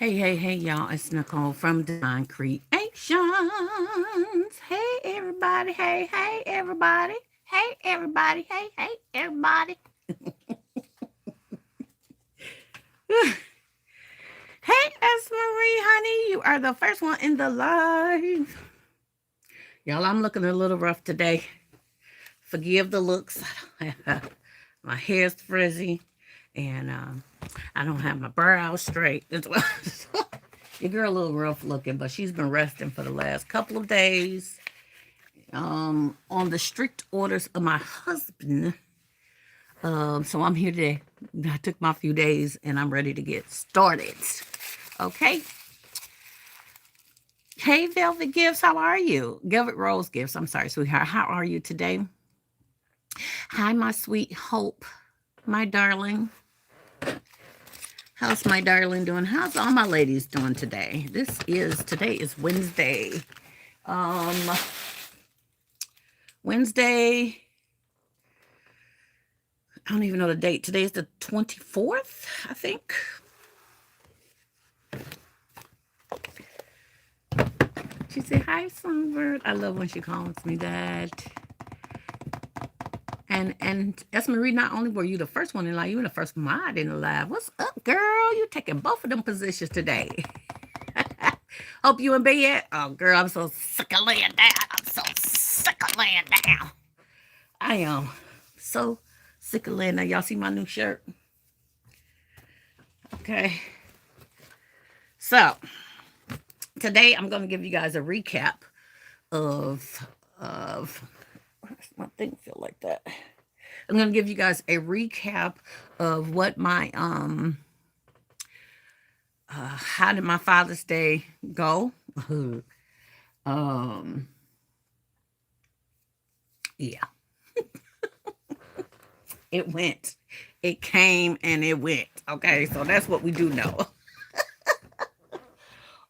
Hey, y'all. It's Nicole from DivineCre8tions. Hey, everybody. Hey, everybody. Hey, everybody. Hey, everybody. Hey, S. Marie, honey. You are the first one in the live. Y'all, I'm looking a little rough today. Forgive the looks. My hair's frizzy, and I don't have my brows straight as well. Your girl a little rough looking, but she's been resting for the last couple of days. On the strict orders of my husband. So I'm here today. I took my few days and I'm ready to get started. Okay. Hey, Velvet Gifts, how are you? Velvet Rose Gifts, I'm sorry, sweetheart. How are you today? Hi, my sweet Hope, my darling. How's my darling doing? How's all my ladies doing today? Today is Wednesday. Um, Wednesday, I don't even know the date. Today is the 24th, I think. She said, hi, Songbird. I love when she calls me that. And Marie, not only were you the first one in live, you were the first mod in the live. What's up, girl? You taking both of them positions today. Hope you in bed. Oh, girl, I'm so sick of laying down. I'm so sick of laying down. I am so sick of laying down. Y'all see my new shirt? Okay. So, today I'm going to give you guys a recap of my thing feel like that. I'm going to give you guys a recap of what my how did my Father's Day go? Yeah. It went. It came and it went. Okay, so that's what we do know.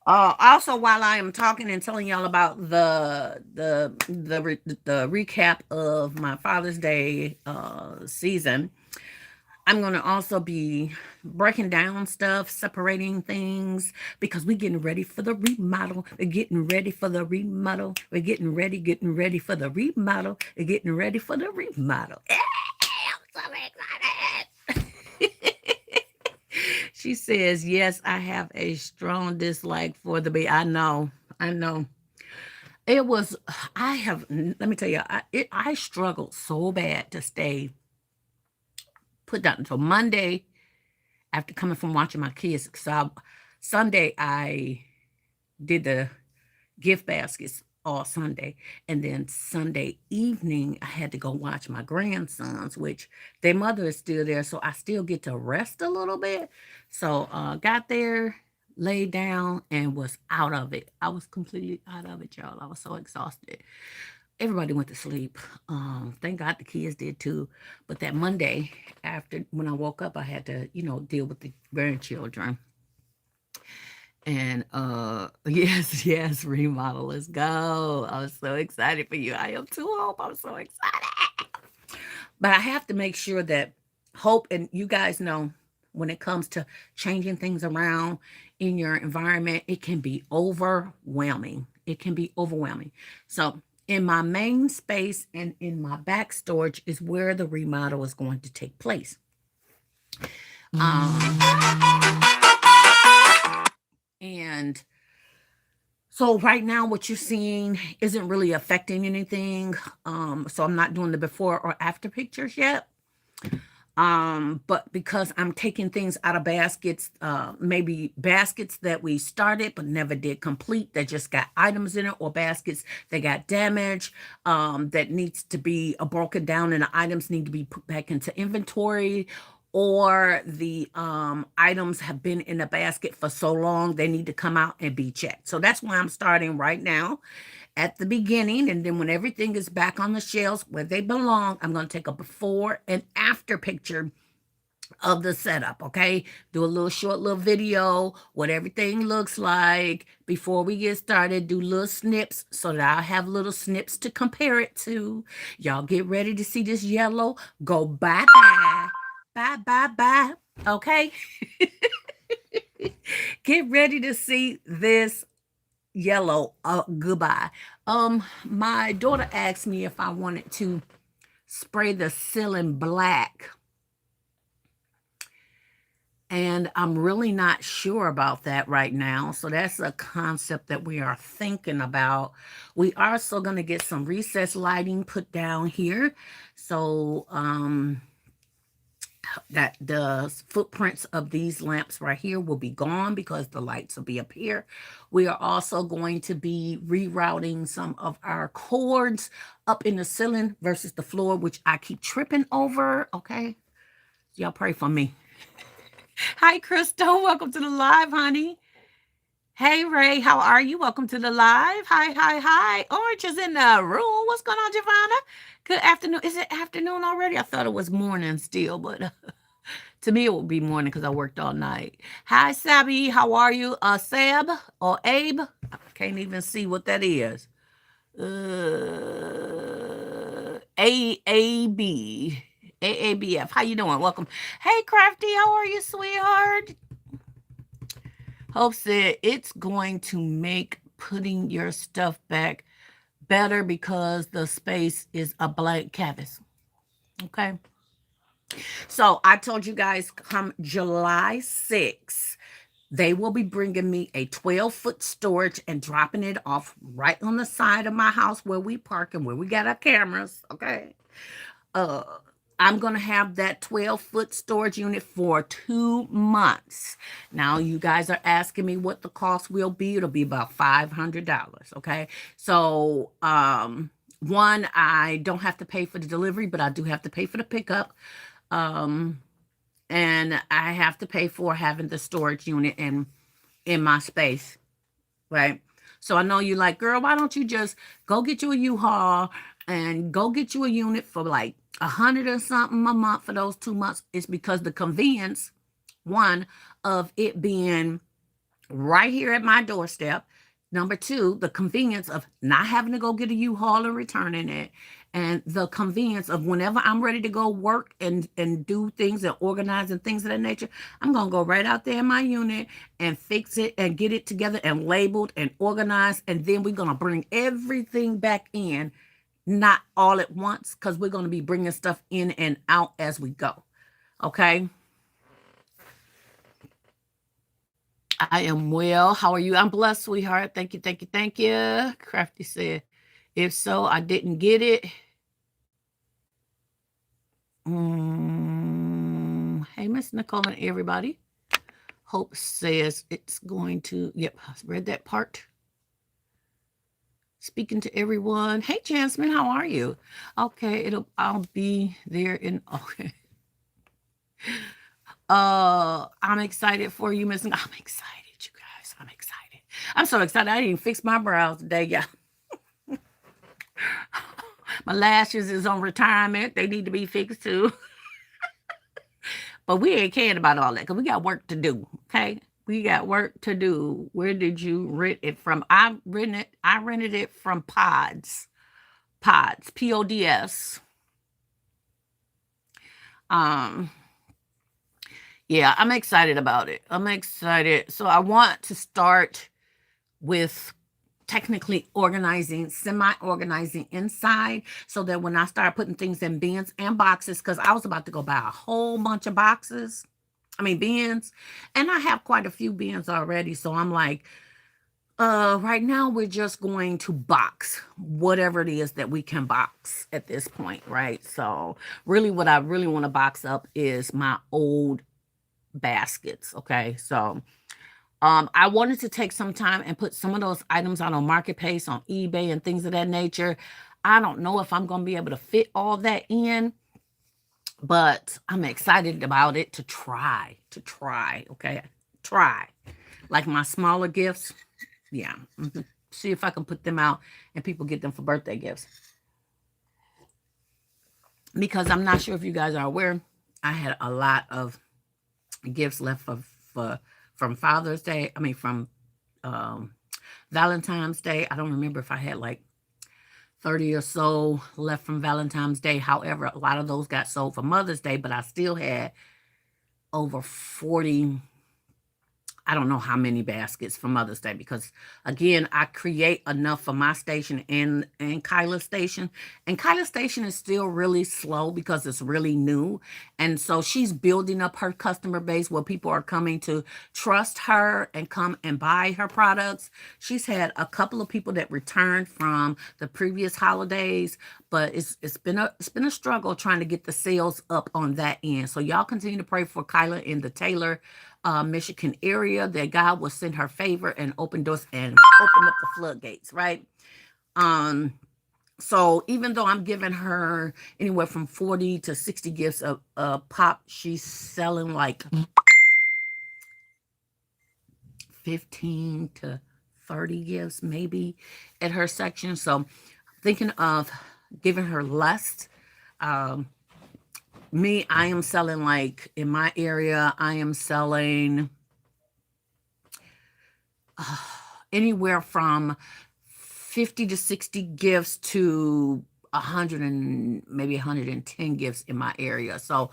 Also, while I am talking and telling y'all about the recap of my Father's Day season, I'm going to also be breaking down stuff, separating things, because we're getting ready for the remodel. We're getting ready for the remodel. We're getting ready for the remodel. We're getting ready for the remodel. Yeah, I'm so excited. She says, yes, I have a strong dislike for the bee. I know. It was, let me tell you, I struggled so bad to stay put down until Monday after coming from watching my kids. So Sunday, I did the gift baskets all Sunday. And then Sunday evening, I had to go watch my grandsons, which their mother is still there. So I still get to rest a little bit. So got there, laid down, and was out of it. I was completely out of it, y'all. I was so exhausted. Everybody went to sleep. Thank God the kids did too. But that Monday, after when I woke up, I had to, deal with the grandchildren. And yes, remodel, let's go. I'm so excited for you. I am too, Hope. I'm so excited. But I have to make sure that Hope, and you guys know, when it comes to changing things around in your environment, it can be overwhelming. It can be overwhelming. So in my main space and in my back storage is where the remodel is going to take place. And so right now what you're seeing isn't really affecting anything. So I'm not doing the before or after pictures yet. But because I'm taking things out of baskets, maybe baskets that we started but never did complete, that just got items in it, or baskets that got damaged, that needs to be broken down and the items need to be put back into inventory, or the items have been in the basket for so long they need to come out and be checked. So that's why I'm starting right now at the beginning, and then when everything is back on the shelves where they belong, I'm going to take a before and after picture of the setup. Okay, do a little short little video what everything looks like before we get started. Do little snips so that I'll have little snips to compare it to. Y'all get ready to see this yellow go bye bye. Okay. Get ready to see this yellow goodbye. My daughter asked me if I wanted to spray the ceiling black, and I'm really not sure about that right now. So that's a concept that we are thinking about. We are still going to get some recessed lighting put down here. So that the footprints of these lamps right here will be gone because the lights will be up here. We are also going to be rerouting some of our cords up in the ceiling versus the floor, which I keep tripping over. Okay, y'all pray for me. Hi, Crystal. Welcome to the live, honey. Hey, Ray. How are you? Welcome to the live. Hi, hi, hi. Orange is in the room. What's going on, Giovanna? Good afternoon. Is it afternoon already? I thought it was morning still, but to me it will be morning because I worked all night. Hi, Sabby. How are you? Sab or Abe? I can't even see what that is. AAB. AABF. How you doing? Welcome. Hey, Crafty. How are you, sweetheart? Hope said it's going to make putting your stuff back better because the space is a blank canvas. Okay. So I told you guys come July 6th, they will be bringing me a 12-foot storage and dropping it off right on the side of my house where we park and where we got our cameras. Okay. Uh, I'm going to have that 12-foot storage unit for 2 months. Now, you guys are asking me what the cost will be. It'll be about $500. Okay. So, one, I don't have to pay for the delivery, but I do have to pay for the pickup. And I have to pay for having the storage unit in my space, right? So I know you're like, girl, why don't you just go get you a U-Haul and go get you a unit for like $100 or something a month for those 2 months? It's because the convenience, one, of it being right here at my doorstep. Number two, the convenience of not having to go get a U-Haul and returning it. And the convenience of whenever I'm ready to go work and do things and organize and things of that nature, I'm going to go right out there in my unit and fix it and get it together and labeled and organized. And then we're going to bring everything back in, not all at once, because we're going to be bringing stuff in and out as we go. Okay. I am well. How are you? I'm blessed, sweetheart. Thank you, thank you, thank you. Crafty said, if so, I didn't get it. Hey, Miss Nicole and everybody. Hope says it's going to, yep, I read that part. Speaking to everyone. Hey, Jasmine, how are you? Okay, I'll be there in, okay. I'm excited for you, Miss. I'm excited, you guys. I'm excited. I'm so excited. I didn't even fix my brows today, yeah. My lashes is on retirement. They need to be fixed too. But we ain't caring about all that because we got work to do. Okay. We got work to do. Where did you rent it from? I rented it from Pods. Pods. Pods. Yeah, I'm excited about it. I'm excited. So I want to start with technically semi-organizing inside so that when I start putting things in bins and boxes, because I was about to go buy a whole bunch of bins, and I have quite a few bins already. So I'm like, right now we're just going to box whatever it is that we can box at this point, right? So really what I really want to box up is my old baskets. Okay. So I wanted to take some time and put some of those items out on Marketplace, on eBay, and things of that nature. I don't know if I'm going to be able to fit all that in, but I'm excited about it to try, okay? Try. Like my smaller gifts, yeah. See if I can put them out and people get them for birthday gifts. Because I'm not sure if you guys are aware, I had a lot of gifts left from Father's Day. From Valentine's Day. I don't remember if I had like 30 or so left from Valentine's Day. However, a lot of those got sold for Mother's Day, but I still had over 40 I don't know how many baskets for Mother's Day because again, I create enough for my station and Kyla's station. And Kyla's station is still really slow because it's really new. And so she's building up her customer base where people are coming to trust her and come and buy her products. She's had a couple of people that returned from the previous holidays, but it's been a struggle trying to get the sales up on that end. So y'all continue to pray for Kyla in the Taylor Michigan area, that God will send her favor and open doors and open up the floodgates, right? Um, so even though I'm giving her anywhere from 40 to 60 gifts a pop, she's selling like 15 to 30 gifts maybe at her section. So thinking of giving her less. Um, Me, I am selling like in my area, I am selling uh, anywhere from 50 to 60 gifts to 100 and maybe 110 gifts in my area. So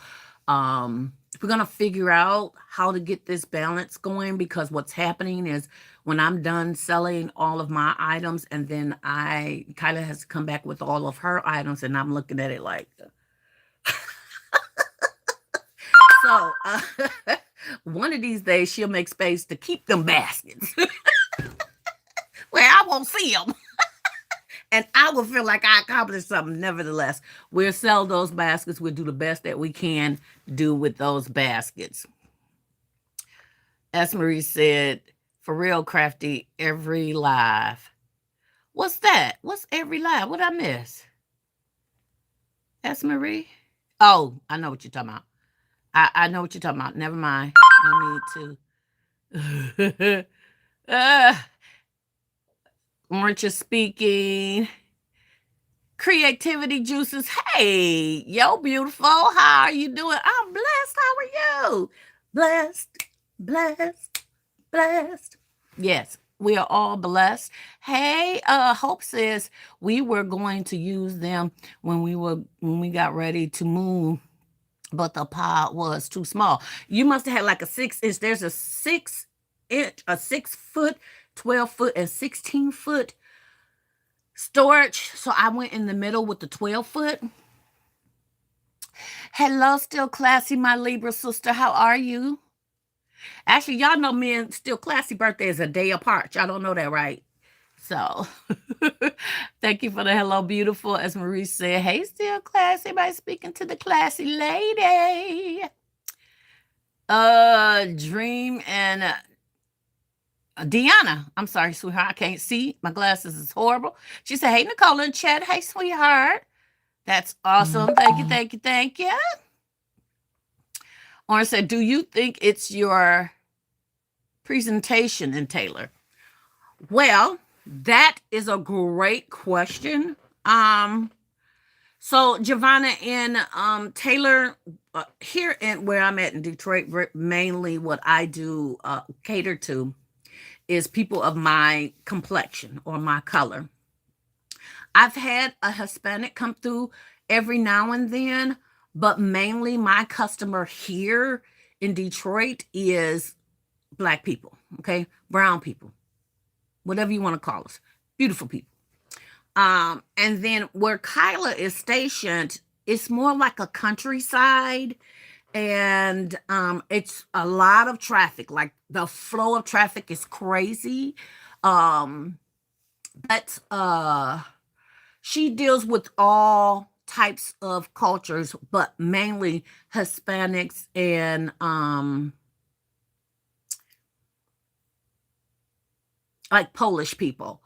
we're going to figure out how to get this balance going, because what's happening is when I'm done selling all of my items and then Kyla has to come back with all of her items, and I'm looking at it like, so one of these days she'll make space to keep them baskets where I won't see them. And I will feel like I accomplished something. Nevertheless, we'll sell those baskets. We'll do the best that we can do with those baskets. S. Marie said, for real, Crafty, every live. What's that? What's every live? What I miss? S. Marie? Oh, I know what you're talking about. I know what you're talking about. Never mind. No need to. Aren't you speaking? Creativity Juices. Hey, yo, beautiful. How are you doing? I'm blessed. How are you? Blessed, blessed, blessed. Yes, we are all blessed. Hey, Hope says we were going to use them when we got ready to move, but the pod was too small. You must have had like a 6-inch. There's a 6-inch, a 6-foot, 12-foot, and 16-foot storage. So I went in the middle with the 12-foot. Hello, Still Classy, my Libra sister. How are you? Actually, y'all know me and Still Classy birthday is a day apart. Y'all don't know that, right? So thank you for the hello, beautiful. As Marie said, hey, Still Classy, by speaking to the classy lady. Dream and Deanna. I'm sorry, sweetheart. I can't see. My glasses is horrible. She said, hey, Nicole in chat. Hey, sweetheart. That's awesome. Thank you, thank you, thank you. Orange said, do you think it's your presentation in Taylor? Well, that is a great question. So Giovanna in Taylor, here in where I'm at in Detroit, mainly what I do cater to is people of my complexion or my color. I've had a Hispanic come through every now and then, but mainly my customer here in Detroit is Black people, okay? Brown people, whatever you want to call us, beautiful people. And then where Kyla is stationed, it's more like a countryside, and it's a lot of traffic. Like the flow of traffic is crazy. But she deals with all types of cultures, but mainly Hispanics and like Polish people.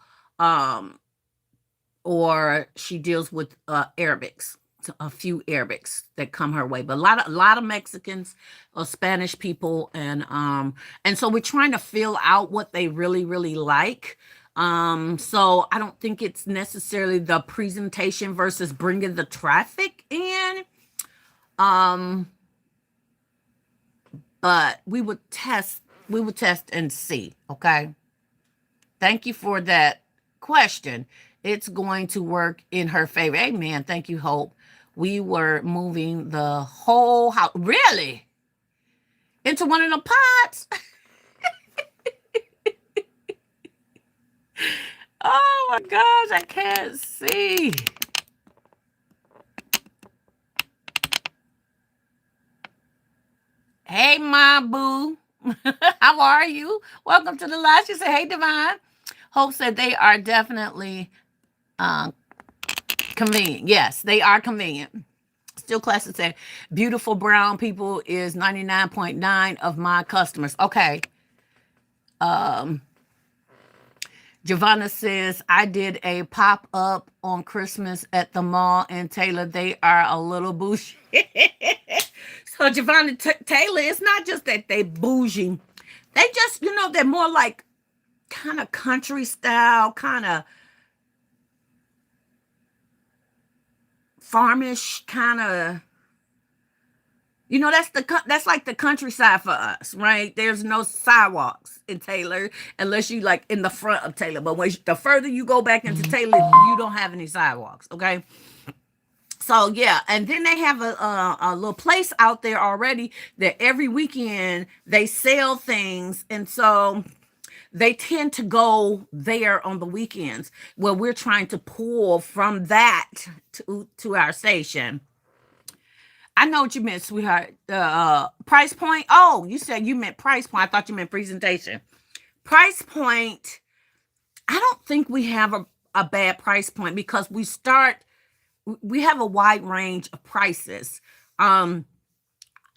Or she deals with Arabics, a few Arabics that come her way, but a lot of Mexicans or Spanish people, and so we're trying to fill out what they really, really like. So I don't think it's necessarily the presentation versus bringing the traffic in. But we would test and see. Okay. Thank you for that question. It's going to work in her favor. Amen. Thank you, Hope. We were moving the whole house, really, into one of the pods. Oh my gosh, I can't see. Hey, my boo. How are you? Welcome to the live. She said, hey, Divine. Hope said they are definitely uh, convenient. Yes, they are convenient. Still Classic said, beautiful brown people is 99.9 of my customers. Okay. Um, Giovanna says, I did a pop up on Christmas at the mall in Taylor. They are a little bougie. So, Giovanna Taylor, it's not just that they bougie. They just, they're more like kind of country style, kind of farmish, kind of. That's like the countryside for us, right? There's no sidewalks in Taylor unless you like in the front of Taylor. But the further you go back into Taylor, you don't have any sidewalks. Okay. So yeah, and then they have a little place out there already that every weekend they sell things, and so they tend to go there on the weekends where we're trying to pull from that to our station. I know what you meant, sweetheart. Price point. Oh, you said you meant price point. I thought you meant presentation. Price point. I don't think we have a bad price point because we have a wide range of prices. I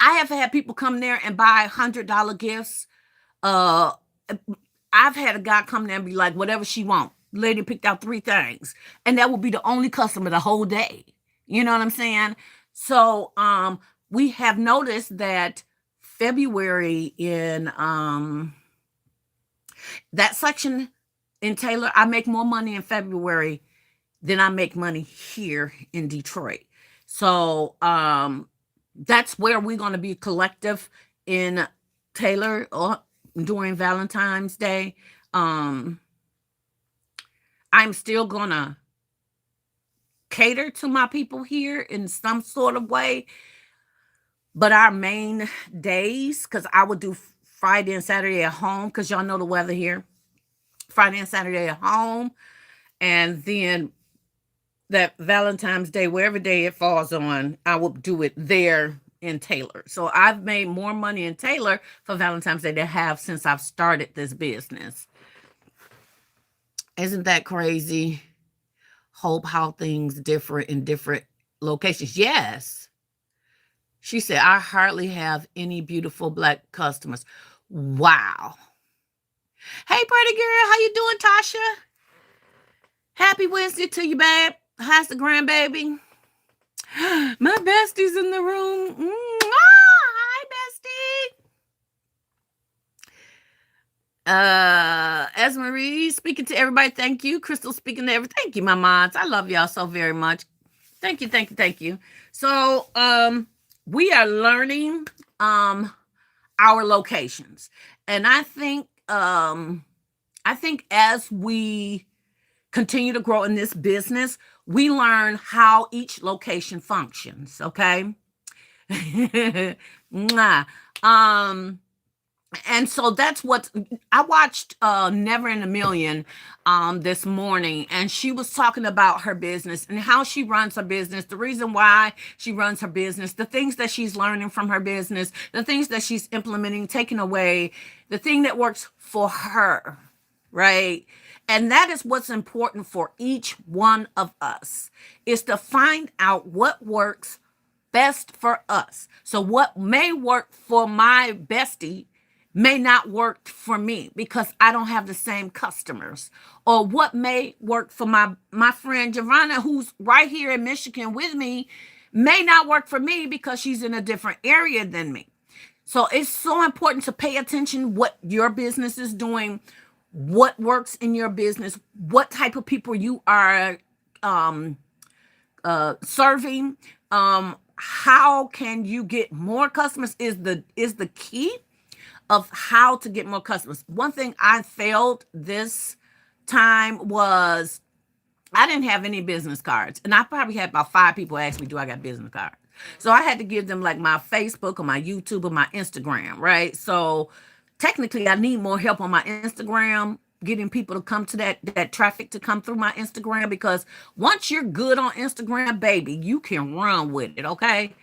have had people come there and buy $100 gifts. Uh, I've had a guy come there and be like, whatever she want. Lady picked out 3 things, and that will be the only customer the whole day. You know what I'm saying? So, we have noticed that February in that section in Taylor, I make more money in February than I make money here in Detroit. So, that's where we're going to be collective in Taylor during Valentine's Day. I'm still going to cater to my people here in some sort of way. But our main days, because I would do Friday and Saturday at home, because y'all know the weather here. Friday and Saturday at home. And then that Valentine's Day, wherever day it falls on, I will do it there in Taylor. So I've made more money in Taylor for Valentine's Day than I have since I've started this business. Isn't that crazy? Hope how things differ in different locations. Yes. She said, I hardly have any beautiful Black customers. Wow. Hey, pretty girl. How you doing, Tasha? Happy Wednesday to you, babe. How's the grandbaby? My bestie's in the room. Hi, bestie. Esmarie speaking to everybody. Thank you. Crystal speaking to everybody. Thank you, my mods. I love y'all so very much. Thank you, thank you, thank you. So, we are learning our locations, and I think as we continue to grow in this business, we learn how each location functions. Okay. And so that's what I watched Never in a Million this morning, and she was talking about her business and how she runs her business, the reason why she runs her business, the things that she's learning from her business, the things that she's implementing, taking away, the thing that works for her, right? And that is what's important for each one of us, is to find out what works best for us. So what may work for my bestie may not work for me because I don't have the same customers. Or what may work for my friend Giovanna, who's right here in Michigan with me, may not work for me because she's in a different area than me. So it's so important to pay attention what your business is doing, what works in your business, what type of people you are serving. How can you get more customers is the key of how to get more customers. One thing I failed this time was I didn't have any business cards. And I probably had about 5 people ask me, do I got business cards? So I had to give them like my Facebook or my YouTube or my Instagram, right? So technically I need more help on my Instagram getting people to come to that traffic to come through my Instagram, because once you're good on Instagram, baby, you can run with it, okay?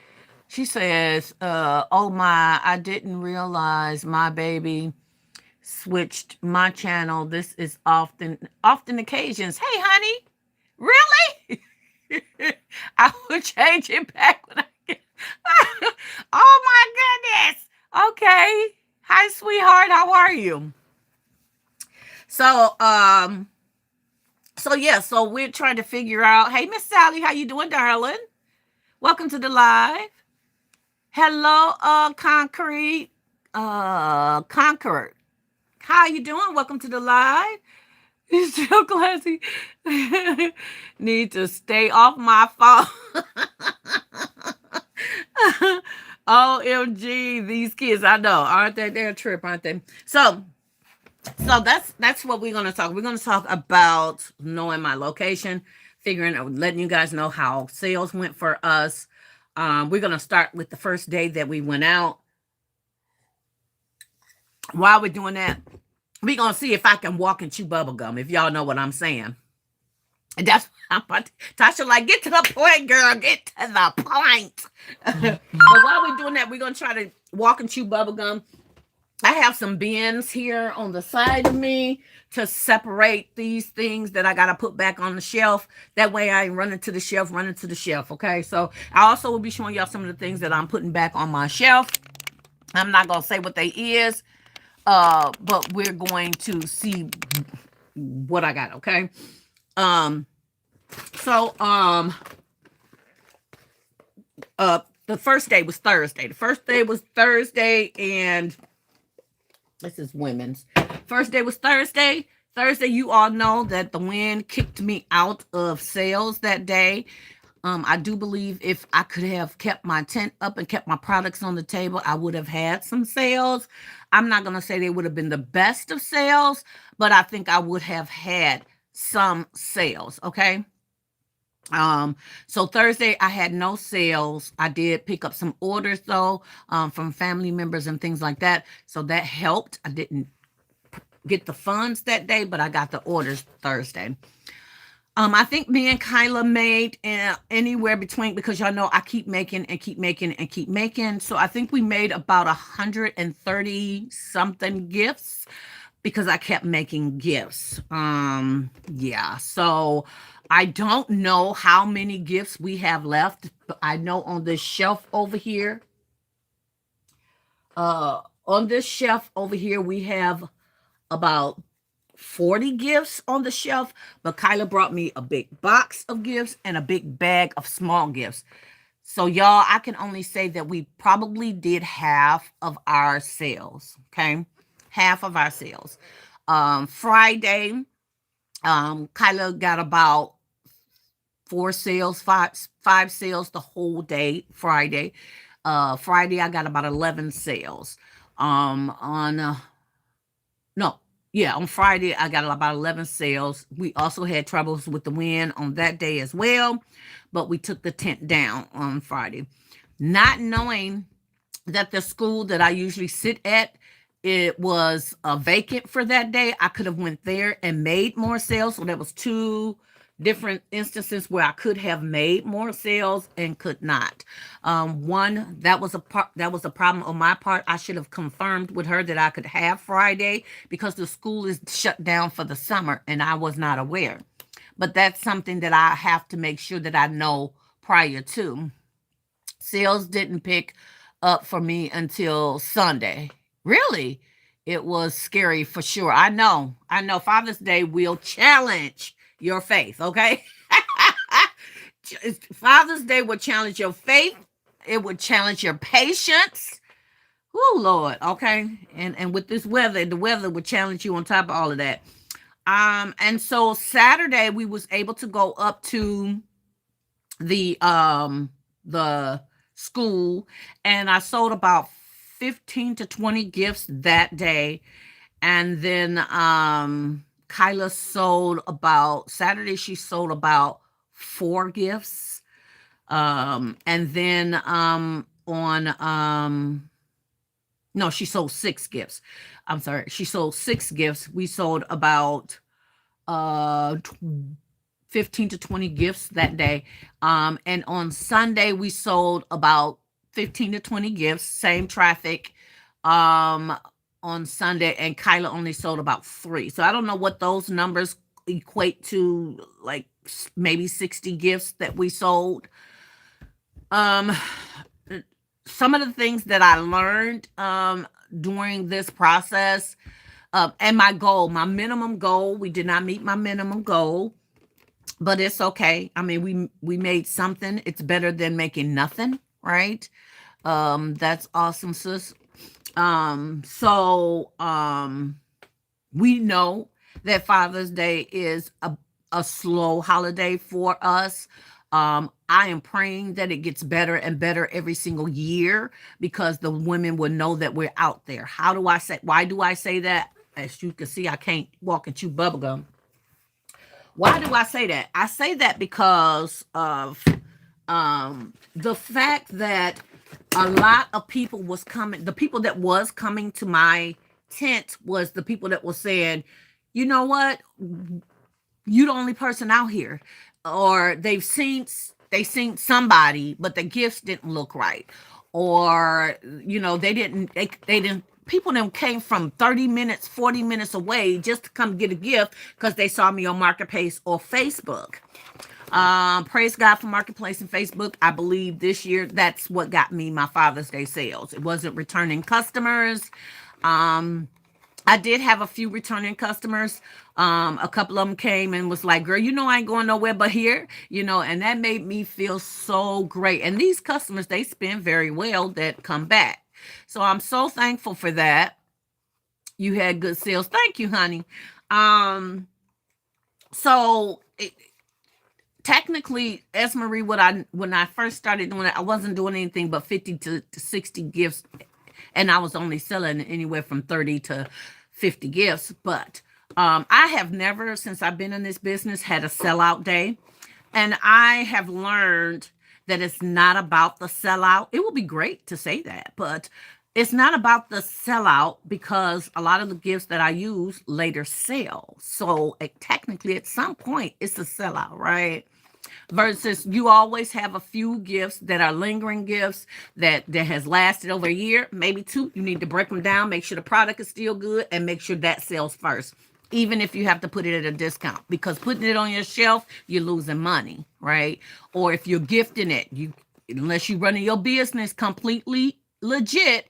She says, oh my, I didn't realize my baby switched my channel. This is often occasions. Hey, honey, really? I will change it back when I get. Oh my goodness. Okay. Hi, sweetheart. How are you? So, yeah, so we're trying to figure out. Hey, Miss Sally, how you doing, darling? Welcome to the live. Hello, Concrete, Conqueror. How you doing? Welcome to the live. He's still classy. Need to stay off my phone. OMG, these kids, I know, aren't they? They're a trip, aren't they? So that's what we're gonna talk. We're gonna talk about knowing my location, figuring out, letting you guys know how sales went for us. We're gonna start with the first day that we went out. While we're doing that, we're gonna see if I can walk and chew bubble gum, if y'all know what I'm saying. And that's what I'm about to, Tasha, like, get to the point, girl. Get to the point. But while we're doing that, we're gonna try to walk and chew bubble gum. I have some bins here on the side of me to separate these things that I got to put back on the shelf. That way I ain't running to the shelf, okay? So I also will be showing y'all some of the things that I'm putting back on my shelf. I'm not going to say what they is, but we're going to see what I got, okay? So, the first day was Thursday. And this is women's. First day was Thursday. You all know that the wind kicked me out of sales that day. I do believe if I could have kept my tent up and kept my products on the table, I would have had some sales. I'm not going to say they would have been the best of sales, but I think I would have had some sales, okay? So Thursday I had no sales. I did pick up some orders though, from family members and things like that. So that helped. I didn't get the funds that day, but I got the orders Thursday. I think me and Kyla made anywhere between, because y'all know I keep making and keep making and keep making. So I think we made about 130 something gifts because I kept making gifts. Yeah. So I don't know how many gifts we have left, but I know on this shelf over here, we have about 40 gifts on the shelf, but Kyla brought me a big box of gifts and a big bag of small gifts. So y'all, I can only say that we probably did half of our sales, okay? Half of our sales. Friday, Kyla got about five sales the whole day. Friday, I got about 11 sales. On Friday I got about 11 sales. We also had troubles with the wind on that day as well, but we took the tent down on Friday, not knowing that the school that I usually sit at, it was vacant for that day. I could have went there and made more sales. So there was two different instances where I could have made more sales and could not. One, that was a problem on my part. I should have confirmed with her that I could have Friday because the school is shut down for the summer and I was not aware. But that's something that I have to make sure that I know prior to. Sales didn't pick up for me until Sunday. Really? It was scary for sure. I know. Father's Day will challenge your faith, okay? Father's Day will challenge your faith. It would challenge your patience. Oh, Lord, okay? And with this weather, the weather would challenge you on top of all of that. And so Saturday we was able to go up to the school, and I sold about 15 to 20 gifts that day. And then Kyla sold about, Saturday she sold about 4 gifts. And then on No, she sold 6 gifts. I'm sorry. She sold 6 gifts. We sold about uh 15 to 20 gifts that day. And on Sunday we sold about 15 to 20 gifts, same traffic. Um on Sunday, and Kyla only sold about 3. So I don't know what those numbers equate to, like maybe 60 gifts that we sold. Um some of the things that I learned during this process, and my goal, my minimum goal, we did not meet my minimum goal, but it's okay. I mean, we made something. It's better than making nothing, right? That's awesome, sis. We know that Father's Day is a slow holiday for us. I am praying that it gets better and better every single year, because the women will know that we're out there. Why do I say that? As you can see, I can't walk and chew bubblegum. Why do I say that? I say that because of the fact that a lot of people was coming. The people that was coming to my tent was the people that was saying, you know what, you the only person out here, or they seen somebody, but the gifts didn't look right, or they didn't. People them came from 30 minutes, 40 minutes away just to come get a gift because they saw me on Marketplace or Facebook. Praise God for Marketplace and Facebook. I believe this year that's what got me my Father's Day sales. It wasn't returning customers. Um, I did have a few returning customers. A couple of them came and was like, girl, I ain't going nowhere but here, and that made me feel so great. And these customers, they spend very well that come back. So I'm so thankful for that. You had good sales. Thank you, honey. Um, so technically, as Marie, when I first started doing it, I wasn't doing anything but 50 to 60 gifts, and I was only selling anywhere from 30 to 50 gifts. But I have never, since I've been in this business, had a sellout day. And I have learned that it's not about the sellout. It would be great to say that, but it's not about the sellout, because a lot of the gifts that I use later sell. So technically, at some point, it's a sellout, right? Versus you always have a few gifts that are lingering gifts that has lasted over a year, maybe 2. You need to break them down, make sure the product is still good, and make sure that sells first, even if you have to put it at a discount, because putting it on your shelf, you're losing money, right? Or if you're gifting it, unless you're running your business completely legit,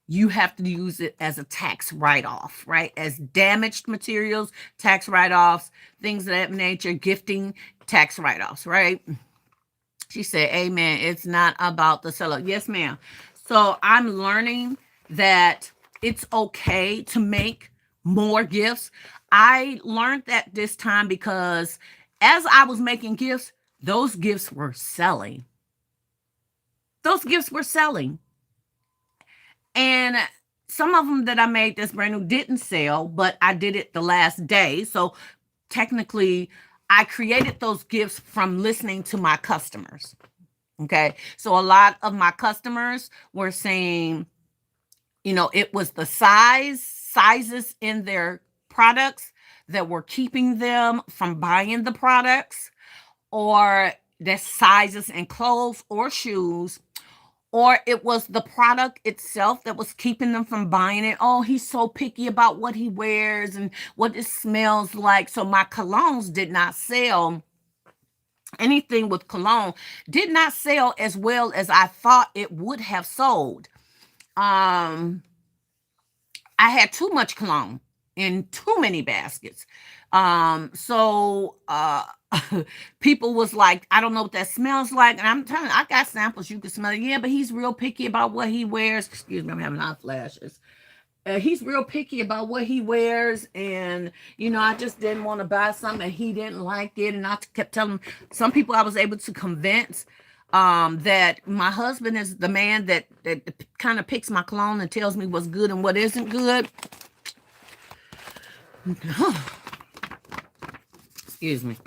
you have to use it as a tax write-off, right? As damaged materials, tax write-offs, things of that nature, gifting, tax write-offs, right? She said, amen. It's not about the seller. Yes, ma'am. So I'm learning that it's okay to make more gifts. I learned that this time because as I was making gifts, those gifts were selling. Those gifts were selling. And some of them that I made that's brand new didn't sell, but I did it the last day. So technically, I created those gifts from listening to my customers. Okay. So a lot of my customers were saying, it was the sizes in their products that were keeping them from buying the products, or the sizes in clothes or shoes, or it was the product itself that was keeping them from buying it. Oh, he's so picky about what he wears and what it smells like. So my colognes did not sell. Anything with cologne did not sell as well as I thought it would have sold. Um, I had too much cologne in too many baskets. So people was like, I don't know what that smells like. And I'm telling you, I got samples. You can smell it. Yeah, but he's real picky about what he wears. Excuse me, I'm having hot flashes. He's real picky about what he wears. And, I just didn't want to buy something and he didn't like it. And I kept telling him, some people I was able to convince that my husband is the man that kind of picks my cologne and tells me what's good and what isn't good. Excuse me.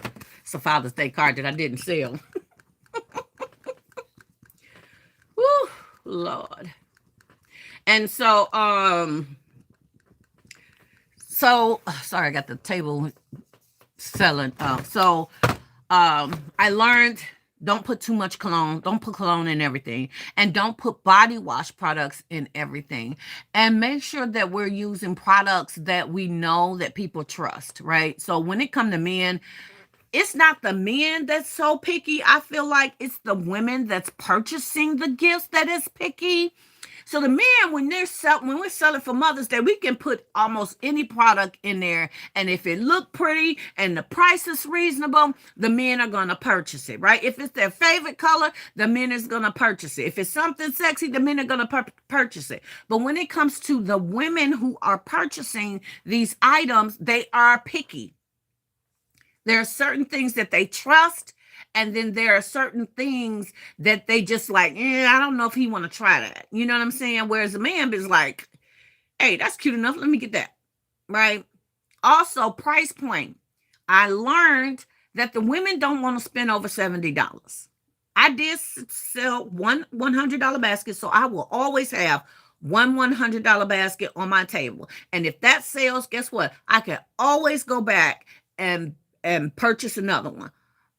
It's a Father's Day card that I didn't sell. Woo, Lord. And so sorry, I got the table selling. I learned don't put too much cologne. Don't put cologne in everything. And don't put body wash products in everything. And make sure that we're using products that we know that people trust, right? So when it comes to men, it's not the men that's so picky. I feel like it's the women that's purchasing the gifts that is picky. So the men, when we're selling for Mother's Day, we can put almost any product in there, and if it look pretty and the price is reasonable, the men are gonna purchase it, right? If it's their favorite color, the men is gonna purchase it. If it's something sexy, the men are gonna purchase it. But when it comes to the women who are purchasing these items, they are picky. There are certain things that they trust, and then there are certain things that they just like, I don't know if he want to try that. You know what I'm saying? Whereas a man is like, hey, that's cute enough. Let me get that. Right? Also, price point. I learned that the women don't want to spend over $70. I did sell one $100 basket, so I will always have one $100 basket on my table. And if that sells, guess what? I can always go back and purchase another one.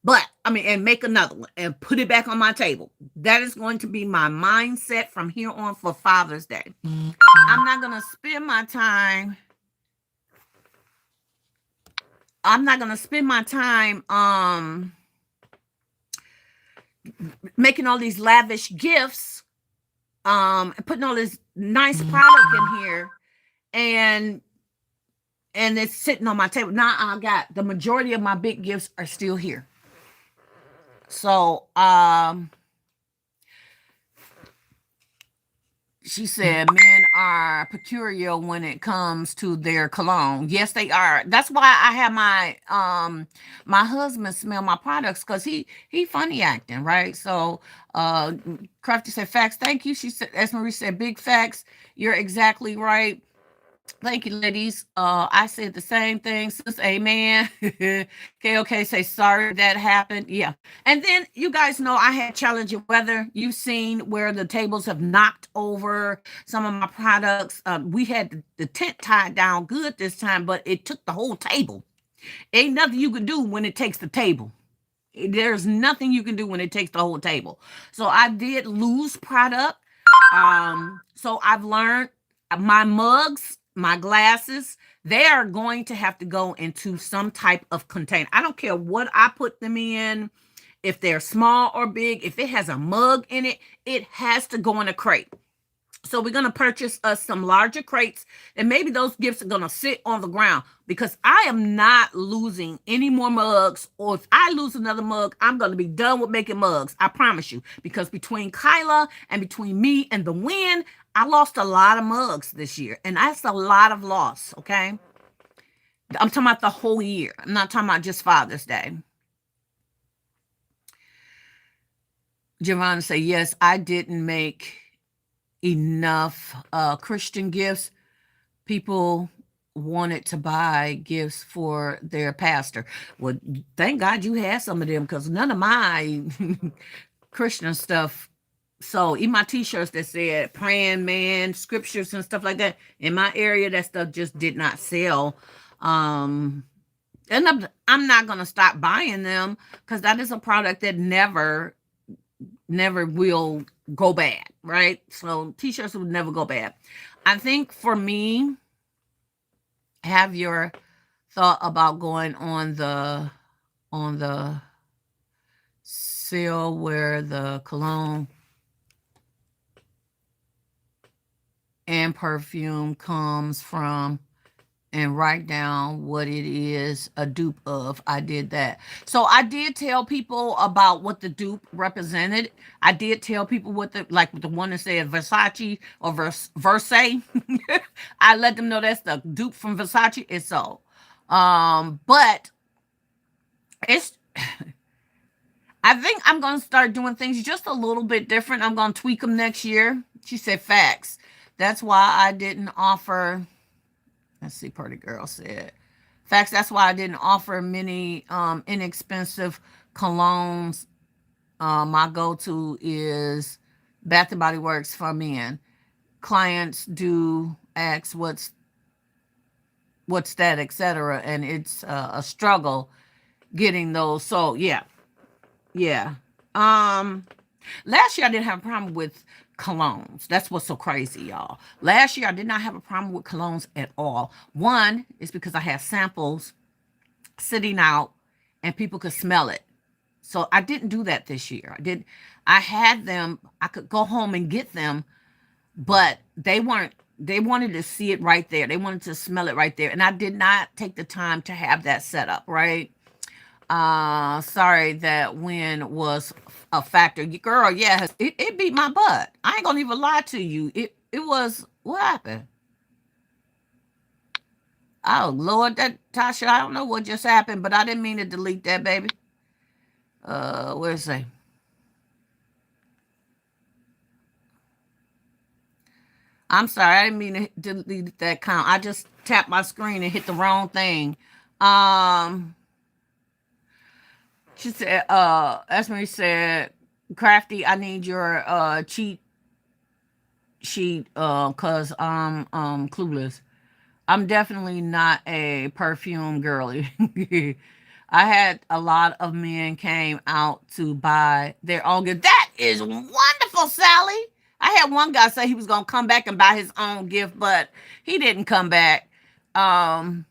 But I mean, and make another one and put it back on my table. That is going to be my mindset from here on for Father's Day. I'm not going to spend my time. I'm not going to spend my time making all these lavish gifts, putting all this nice product in here, and it's sitting on my table. Now I got the majority of my big gifts are still here. So she said men are peculiar when it comes to their cologne. Yes, they are. That's why I have my husband smell my products, because he funny acting, right? So Crafty said facts. Thank you. She said, as Marie said, big facts. You're exactly right. Thank you, ladies. I said the same thing. Sis, amen. KOK say sorry that happened. Yeah. And then you guys know I had challenging weather. You've seen where the tables have knocked over some of my products. We had the tent tied down good this time, but it took the whole table. Ain't nothing you can do when it takes the table. There's nothing you can do when it takes the whole table. So I did lose product. So I've learned my mugs, my glasses, they are going to have to go into some type of container. I don't care what I put them in, if they're small or big, if it has a mug in it, it has to go in a crate. So we're going to purchase us some larger crates, and maybe those gifts are going to sit on the ground, because I am not losing any more mugs. Or if I lose another mug, I'm going to be done with making mugs. I promise you, because between Kyla and between me and the wind, I lost a lot of mugs this year, and that's a lot of loss. Okay. I'm talking about the whole year. I'm not talking about just Father's Day. Giovanna say, yes, I didn't make enough Christian gifts. People wanted to buy gifts for their pastor. Well, thank God you had some of them, because none of my Christian stuff. So even my t-shirts that said praying man, scriptures and stuff like that, in my area, that stuff just did not sell. And I'm not going to stop buying them, because that is a product that never will go bad, right? So t-shirts would never go bad. I think for me, have your thought about going on the sale where the cologne and perfume comes from, and write down what it is a dupe of. I did that. So I did tell people about what the dupe represented. I did tell people what like the one that said Versace or Verse. I let them know that's the dupe from Versace. It's so. But it's I think I'm going to start doing things just a little bit different. I'm going to tweak them next year. She said facts. That's why I didn't offer. Let's see, Pretty Girl said. Facts, that's why I didn't offer many inexpensive colognes. My go-to is Bath and Body Works for men. clients do ask what's that, etc., and it's a struggle getting those. So yeah, yeah. Um, Last year I didn't have a problem with colognes. That's what's so crazy, y'all. Last year I did not have a problem with colognes at all. One is because I had samples sitting out and people could smell it. So I didn't do that this year. I had them, I could go home and get them, but they wanted to see it right there. They wanted to smell it right there. And I did not take the time to have that set up, right? Sorry that wind was a factor. Girl, yes, it beat my butt. I ain't gonna even lie to you. It was what happened? Oh Lord, that Tasha, I don't know what just happened, but I didn't mean to delete that, baby. Where's it? I'm sorry, I didn't mean to delete that count. I just tapped my screen and hit the wrong thing. Um, she said, Esme said, Crafty, I need your cheat sheet, cause I'm clueless. I'm definitely not a perfume girly. I had a lot of men came out to buy their own gift. That is wonderful, Sally. I had one guy say he was gonna come back and buy his own gift, but he didn't come back. Um,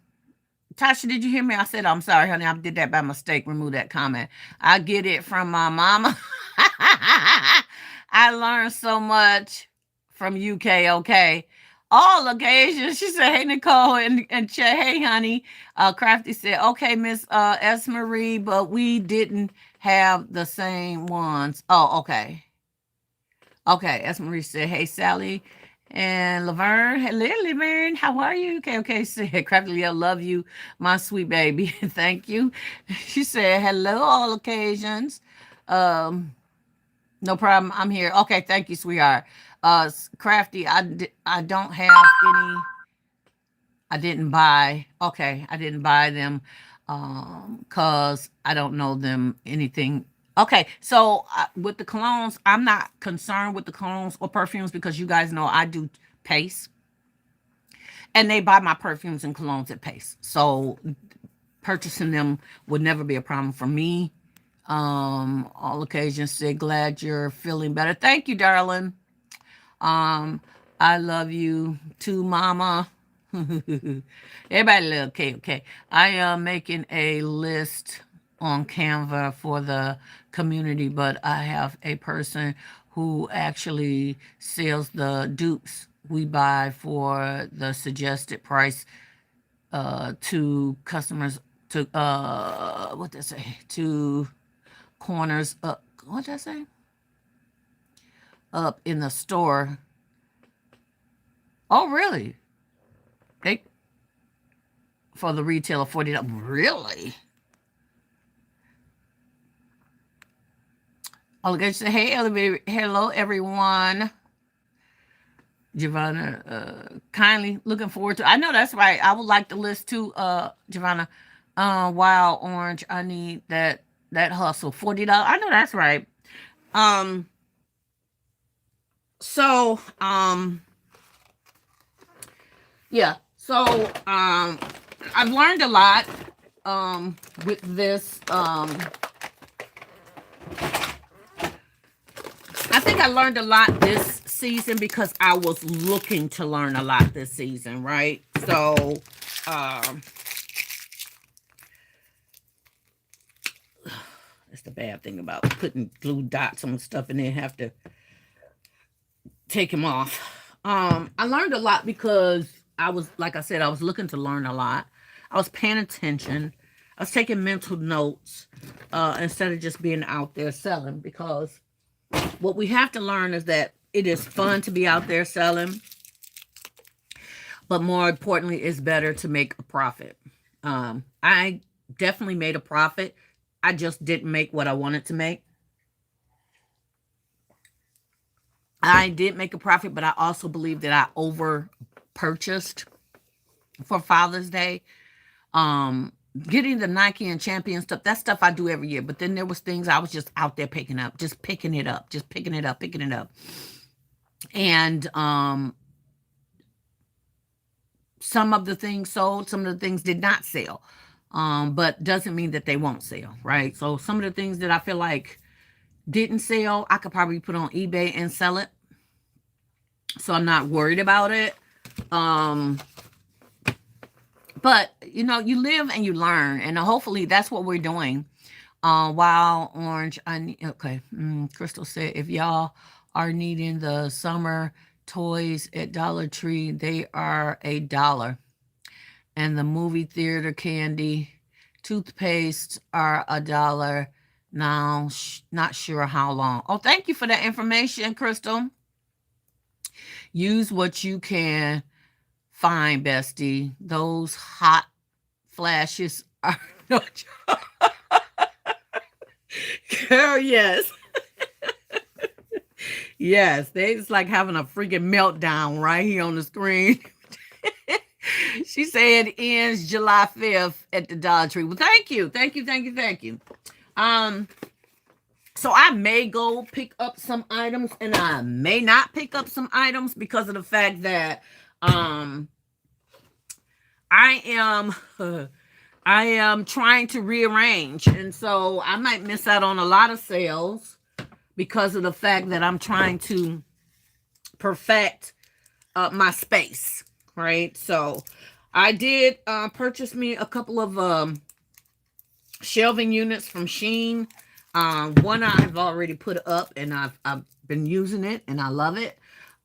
Tasha, did you hear me? I said, I'm sorry, honey. I did that by mistake. Remove that comment. I get it from my mama. I learned so much from UK, okay? All occasions. She said, hey, Nicole, and hey, honey. Crafty said, okay, Miss S. Marie, but we didn't have the same ones. Oh, okay. Okay, as Marie said, hey, Sally and Laverne. Hello, Laverne. How are you? Okay, okay. Said, Crafty, I love you, my sweet baby. Thank you. She said, hello, all occasions. Um, no problem. I'm here. Okay, thank you, sweetheart. Crafty, I don't have any. I didn't buy. Okay, I didn't buy them cuz I don't know them anything. Okay, so with the colognes, I'm not concerned with the colognes or perfumes because you guys know I do Pace. And they buy my perfumes and colognes at Pace. So purchasing them would never be a problem for me. All occasions say glad you're feeling better. Thank you, darling. Um, I love you too, mama. Everybody love okay, okay. I am making a list on Canva for the community, but I have a person who actually sells the dupes we buy for the suggested price to customers to what did I say? To corners up, what did I say? Up in the store. Oh really? They for the retailer $40. Really? I'll get you. Hey, elevator. Hello, everyone. Giovanna, kindly looking forward to. I know that's right. I would like the list too, Giovanna. Wild orange. I need that hustle. $40. I know that's right. Um. So yeah. So I've learned a lot with this. I think I learned a lot this season because I was looking to learn a lot this season, right? So, that's the bad thing about putting glue dots on stuff and then have to take them off. I learned a lot because I was, like I said, I was looking to learn a lot. I was paying attention. I was taking mental notes instead of just being out there selling because what we have to learn is that it is fun to be out there selling, but more importantly, it's better to make a profit. I definitely made a profit. I just didn't make what I wanted to make. I did make a profit, but I also believe that I over purchased for Father's Day. Getting the Nike and Champion stuff, that stuff I do every year. But then there was things I was just out there picking up, just picking it up, just picking it up, picking it up. And some of the things sold, some of the things did not sell. But doesn't mean that they won't sell, right? So some of the things that I feel like didn't sell, I could probably put on eBay and sell it. So I'm not worried about it. But you know, you live and you learn, and hopefully that's what we're doing. Wild orange. Okay. Crystal said if y'all are needing the summer toys at Dollar Tree, they are $1, and the movie theater candy, toothpaste are $1. Now, not sure how long. Oh, thank you for that information, Crystal. Use what you can find, bestie. Those hot flashes are no joke. Girl, yes. Yes, it's like having a freaking meltdown right here on the screen. She said it ends July 5th at the Dollar Tree. Well, thank you. Thank you, thank you, thank you. So I may go pick up some items and I may not pick up some items because of the fact that I am I am trying to rearrange, and so I might miss out on a lot of sales because of the fact that I'm trying to perfect my space, right? So I did purchase me a couple of shelving units from Shein. One I've already put up and I've been using it and I love it.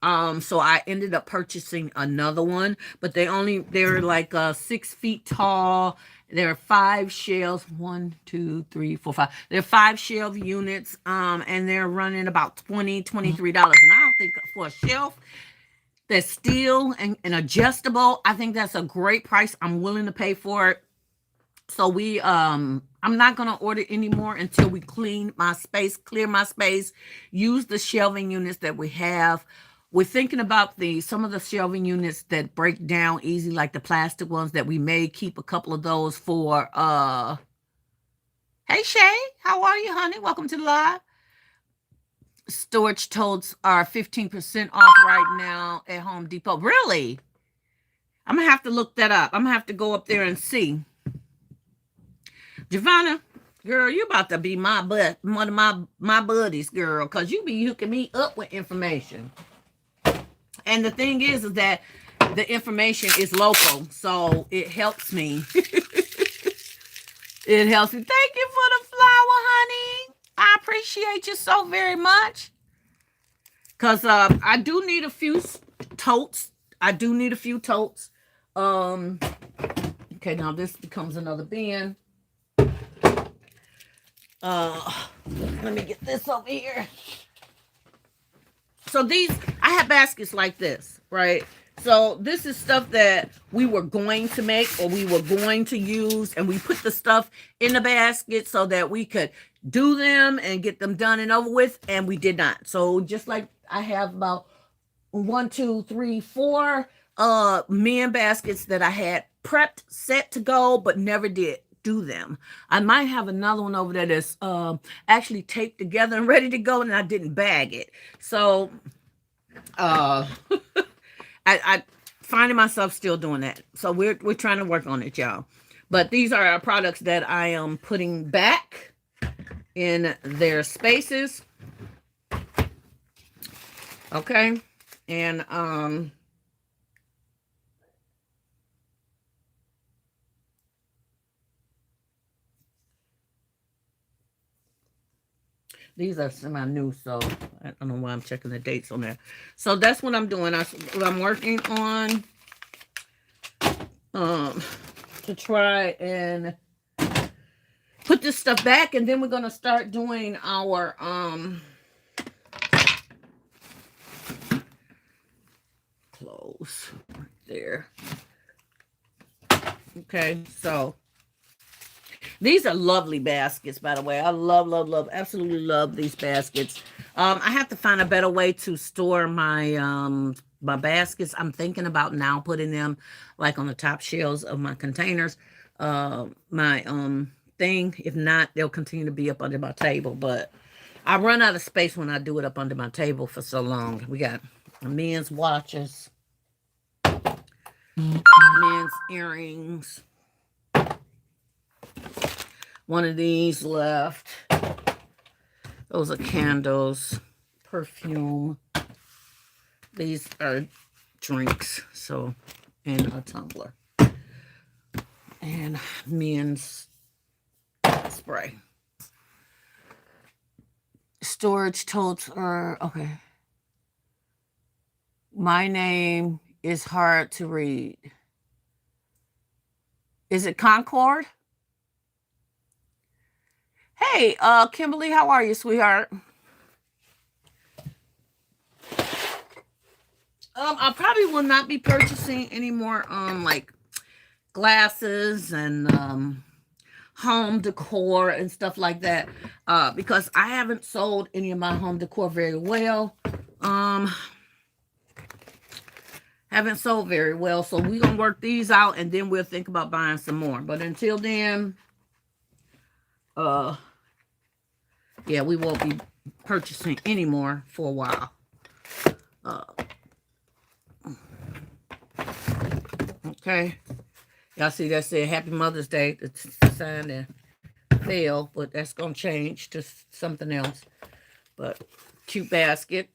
So I ended up purchasing another one, but they're like 6 feet tall. There are 5 shelves, 1, 2, 3, 4, 5. There are 5 shelf units, and they're running about $23. And I don't think for a shelf that's steel and adjustable, I think that's a great price. I'm willing to pay for it. So I'm not going to order anymore until we clear my space, use the shelving units that we have. We're thinking about some of the shelving units that break down easy, like the plastic ones, that we may keep a couple of those for, hey Shay, how are you, honey? Welcome to the live. Storage totes are 15% off right now at Home Depot. Really? I'm going to have to look that up. I'm going to have to go up there and see. Giovanna, girl, you about to be one of my buddies, girl, because you be hooking me up with information. And the thing is that the information is local, so it helps me. It helps me. Thank you for the flower, honey. I appreciate you so very much. Because I do need a few totes. Okay, now this becomes another bin. Let me get this over here. So I have baskets like this, right? So this is stuff that we were going to make or we were going to use, and we put the stuff in the basket so that we could do them and get them done and over with, and we did not. So just like I have about 1, 2, 3, 4 men baskets that I had prepped, set to go, but never did do them. I might have another one over there that's actually taped together and ready to go, and I didn't bag it. So I finding myself still doing that. So we're trying to work on it, y'all. But these are our products that I am putting back in their spaces. Okay. And these are semi-new, so I don't know why I'm checking the dates on there. So that's what I'm doing. I'm working on to try and put this stuff back, and then we're gonna start doing our clothes right there. Okay, so these are lovely baskets, by the way. I love, absolutely love these baskets. I have to find a better way to store my my baskets. I'm thinking about now putting them like on the top shelves of my containers. My thing. If not, they'll continue to be up under my table. But I run out of space when I do it up under my table for so long. We got men's watches. Men's earrings. One of these left. Those are candles. Perfume. These are drinks. So, and a tumbler. And men's spray. Storage totes are okay. My name is hard to read. Is it Concord? Hey, Kimberly, how are you, sweetheart? I probably will not be purchasing any more like glasses and home decor and stuff like that, because I haven't sold any of my home decor very well. Haven't sold very well, so we're gonna work these out and then we'll think about buying some more. But until then, yeah, we won't be purchasing any more for a while. Okay, y'all see that said Happy Mother's Day. It's signed and fail, but that's gonna change to something else. But cute basket.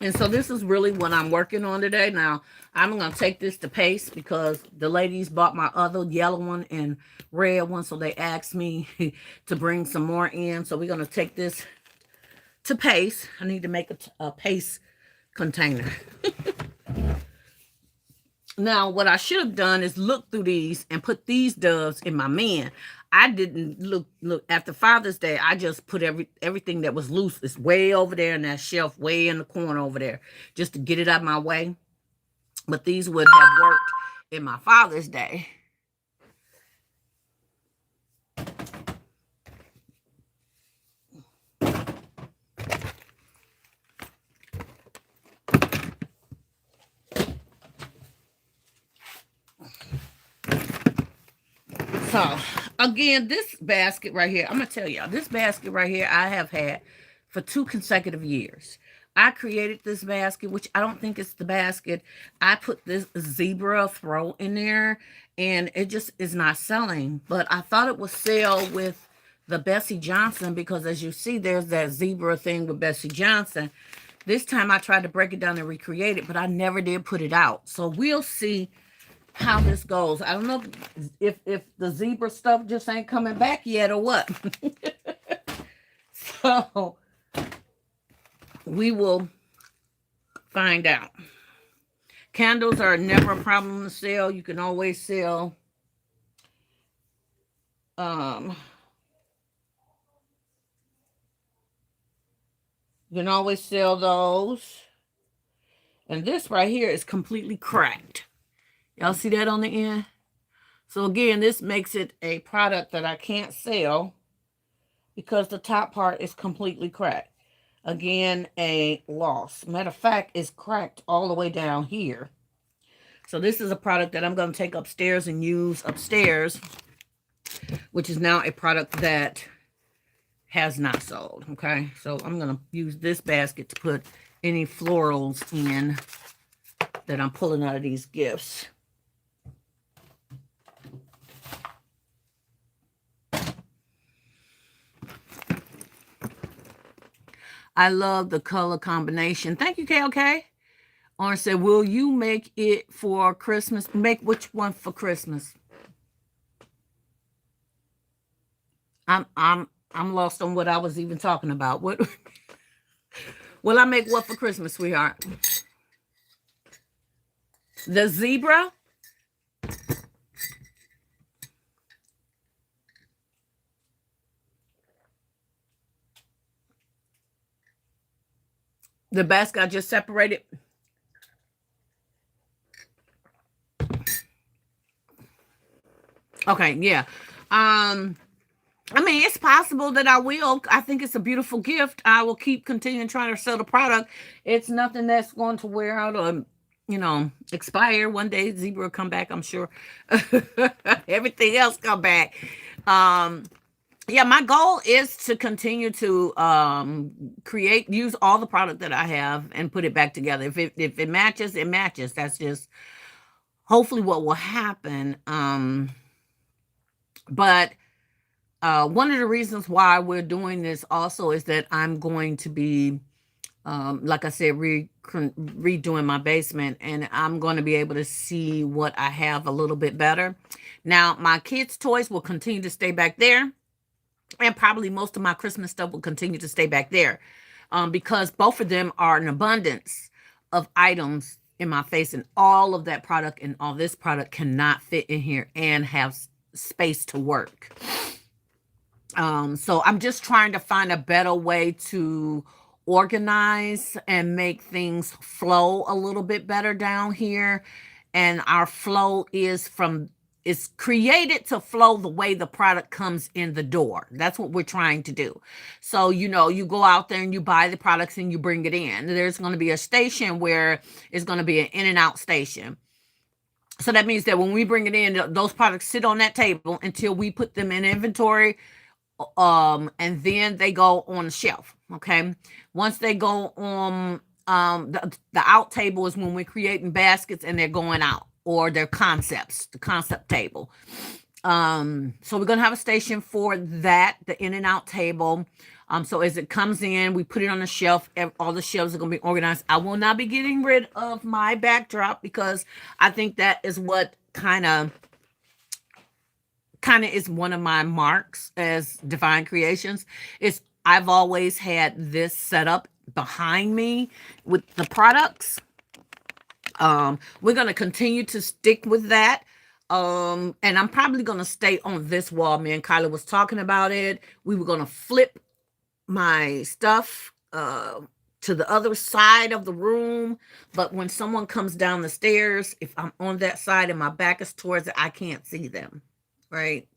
And so this is really what I'm working on today. Now, I'm going to take this to Pace because the ladies bought my other yellow one and red one. So they asked me to bring some more in. So we're going to take this to Pace. I need to make a Pace container. Now, what I should have done is look through these and put these doves in my man. I didn't look after Father's Day. I just put everything that was loose is way over there in that shelf, way in the corner over there, just to get it out of my way. But these would have worked in my Father's Day. So, again, this basket right here, I'm going to tell y'all, this basket right here I have had for 2 consecutive years. I created this basket, which I don't think it's the basket. I put this zebra throw in there, and it just is not selling. But I thought it would sell with the Bessie Johnson because, as you see, there's that zebra thing with Bessie Johnson. This time I tried to break it down and recreate it, but I never did put it out. So we'll see how this goes. I don't know if the zebra stuff just ain't coming back yet or what. So we will find out. Candles are never a problem to sell. You can always sell you can always sell those. And this right here is completely cracked. Y'all see that on the end? So again, this makes it a product that I can't sell because the top part is completely cracked. Again, a loss. Matter of fact, it's cracked all the way down here. So this is a product that I'm going to take upstairs and use upstairs, which is now a product that has not sold. Okay, so I'm going to use this basket to put any florals in that I'm pulling out of these gifts. I love the color combination. Thank you, KLK. Orange said, will you make it for Christmas? Make which one for Christmas? I'm lost on what I was even talking about. What will I make what for Christmas, sweetheart? The zebra? The basket I just separated. Okay, yeah. I mean, it's possible that I will. I think it's a beautiful gift. I will keep continuing trying to sell the product. It's nothing that's going to wear out or, expire. One day zebra will come back, I'm sure. Everything else come back. yeah, my goal is to continue to create, use all the product that I have and put it back together. If it matches, it matches. That's just hopefully what will happen. But one of the reasons why we're doing this also is that I'm going to be, like I said, redoing my basement, and I'm going to be able to see what I have a little bit better. Now, my kids' toys will continue to stay back there, and probably most of my Christmas stuff will continue to stay back there, because both of them are an abundance of items in my face, and all of that product and all this product cannot fit in here and have space to work. So I'm just trying to find a better way to organize and make things flow a little bit better down here. And our flow is created to flow the way the product comes in the door. That's what we're trying to do. So, you go out there and you buy the products and you bring it in. There's going to be a station where it's going to be an in and out station. So that means that when we bring it in, those products sit on that table until we put them in inventory, and then they go on the shelf. Okay, once they go on, the out table is when we're creating baskets and they're going out, or their concepts, the concept table. So we're gonna have a station for that, the in and out table. So as it comes in, we put it on the shelf. All the shelves are gonna be organized. I will not be getting rid of my backdrop, because I think that is what kind of is one of my marks as Divine Creations. Is I've always had this set up behind me with the products. We're going to continue to stick with that. And I'm probably going to stay on this wall. Me and Kyla was talking about it. We were going to flip my stuff to the other side of the room. But when someone comes down the stairs, if I'm on that side and my back is towards it, I can't see them. Right.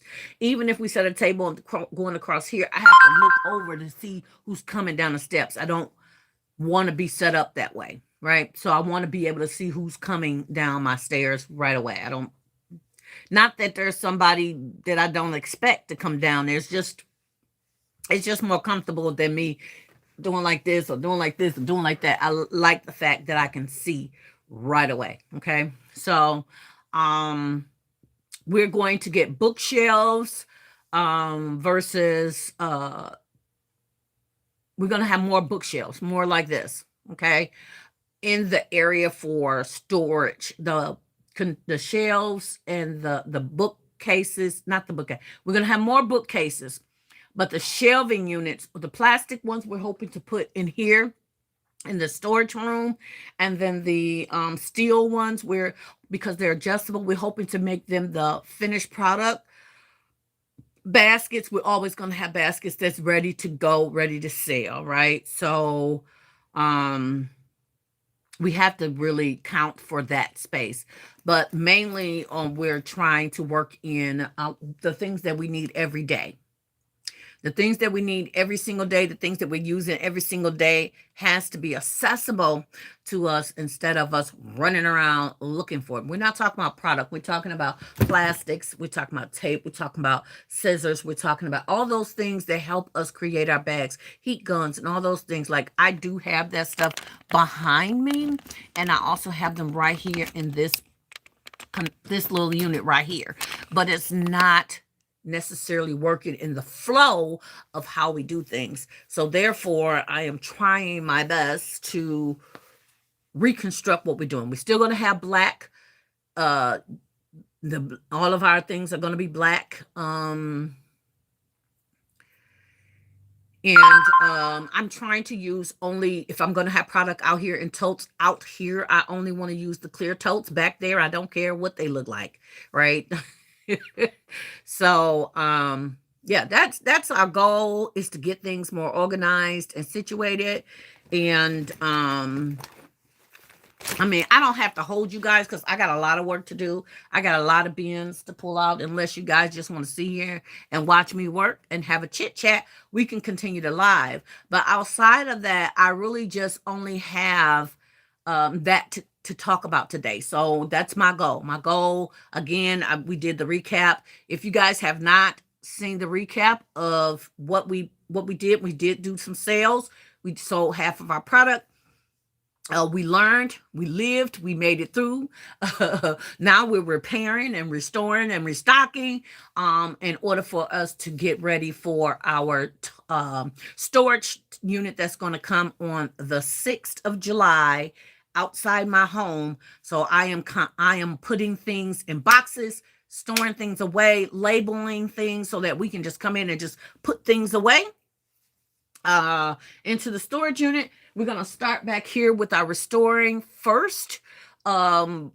Even if we set a table and going across here, I have to look over to see who's coming down the steps. I don't want to be set up that way. Right. So I want to be able to see who's coming down my stairs right away. Not that there's somebody that I don't expect to come down. It's just more comfortable than me doing like this or doing like this or doing like that. I like the fact that I can see right away. Okay. So, we're going to get bookshelves, versus we're going to have more bookshelves, more like this. Okay. In the area for storage, the shelves and the bookcases, not the bookcase. We're going to have more bookcases, but the shelving units, the plastic ones, we're hoping to put in here in the storage room, and then the steel ones, because they're adjustable, we're hoping to make them the finished product baskets. We're always going to have baskets that's ready to go, ready to sell, right? So we have to really count for that space, but mainly we're trying to work in the things that we need every day. The things that we need every single day, the things that we're using every single day, has to be accessible to us instead of us running around looking for it. We're not talking about product. We're talking about plastics. We're talking about tape. We're talking about scissors. We're talking about all those things that help us create our bags, heat guns, and all those things. Like, I do have that stuff behind me, and I also have them right here in this little unit right here. But it's not necessarily working in the flow of how we do things. So therefore, I am trying my best to reconstruct what we're doing. We're still going to have black. All of our things are going to be black. I'm trying to use only, if I'm going to have product out here in totes out here, I only want to use the clear totes. Back there, I don't care what they look like, right? So, yeah, that's our goal, is to get things more organized and situated. And I mean, I don't have to hold you guys because I got a lot of work to do. I got a lot of bins to pull out. Unless you guys just want to sit here and watch me work and have a chit chat, we can continue to live. But outside of that, I really just only have that to talk about today. So that's my goal. My goal, again, we did the recap. If you guys have not seen the recap of what we did. We did do some sales. We sold half of our product. We learned, we lived, we made it through. Now we're repairing and restoring and restocking in order for us to get ready for our storage unit that's going to come on the 6th of July outside my home. So I am putting things in boxes, storing things away, labeling things so that we can just come in and just put things away into the storage unit. We're going to start back here with our restoring first. And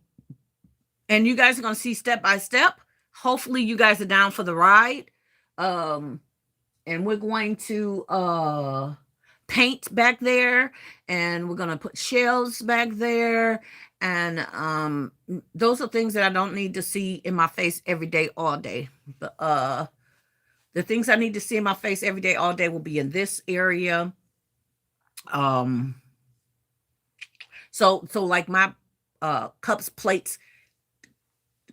you guys are going to see step by step. Hopefully you guys are down for the ride. And we're going to paint back there, and we're going to put shelves back there. And those are things that I don't need to see in my face every day, all day. The things I need to see in my face every day, all day will be in this area. So like my cups, plates,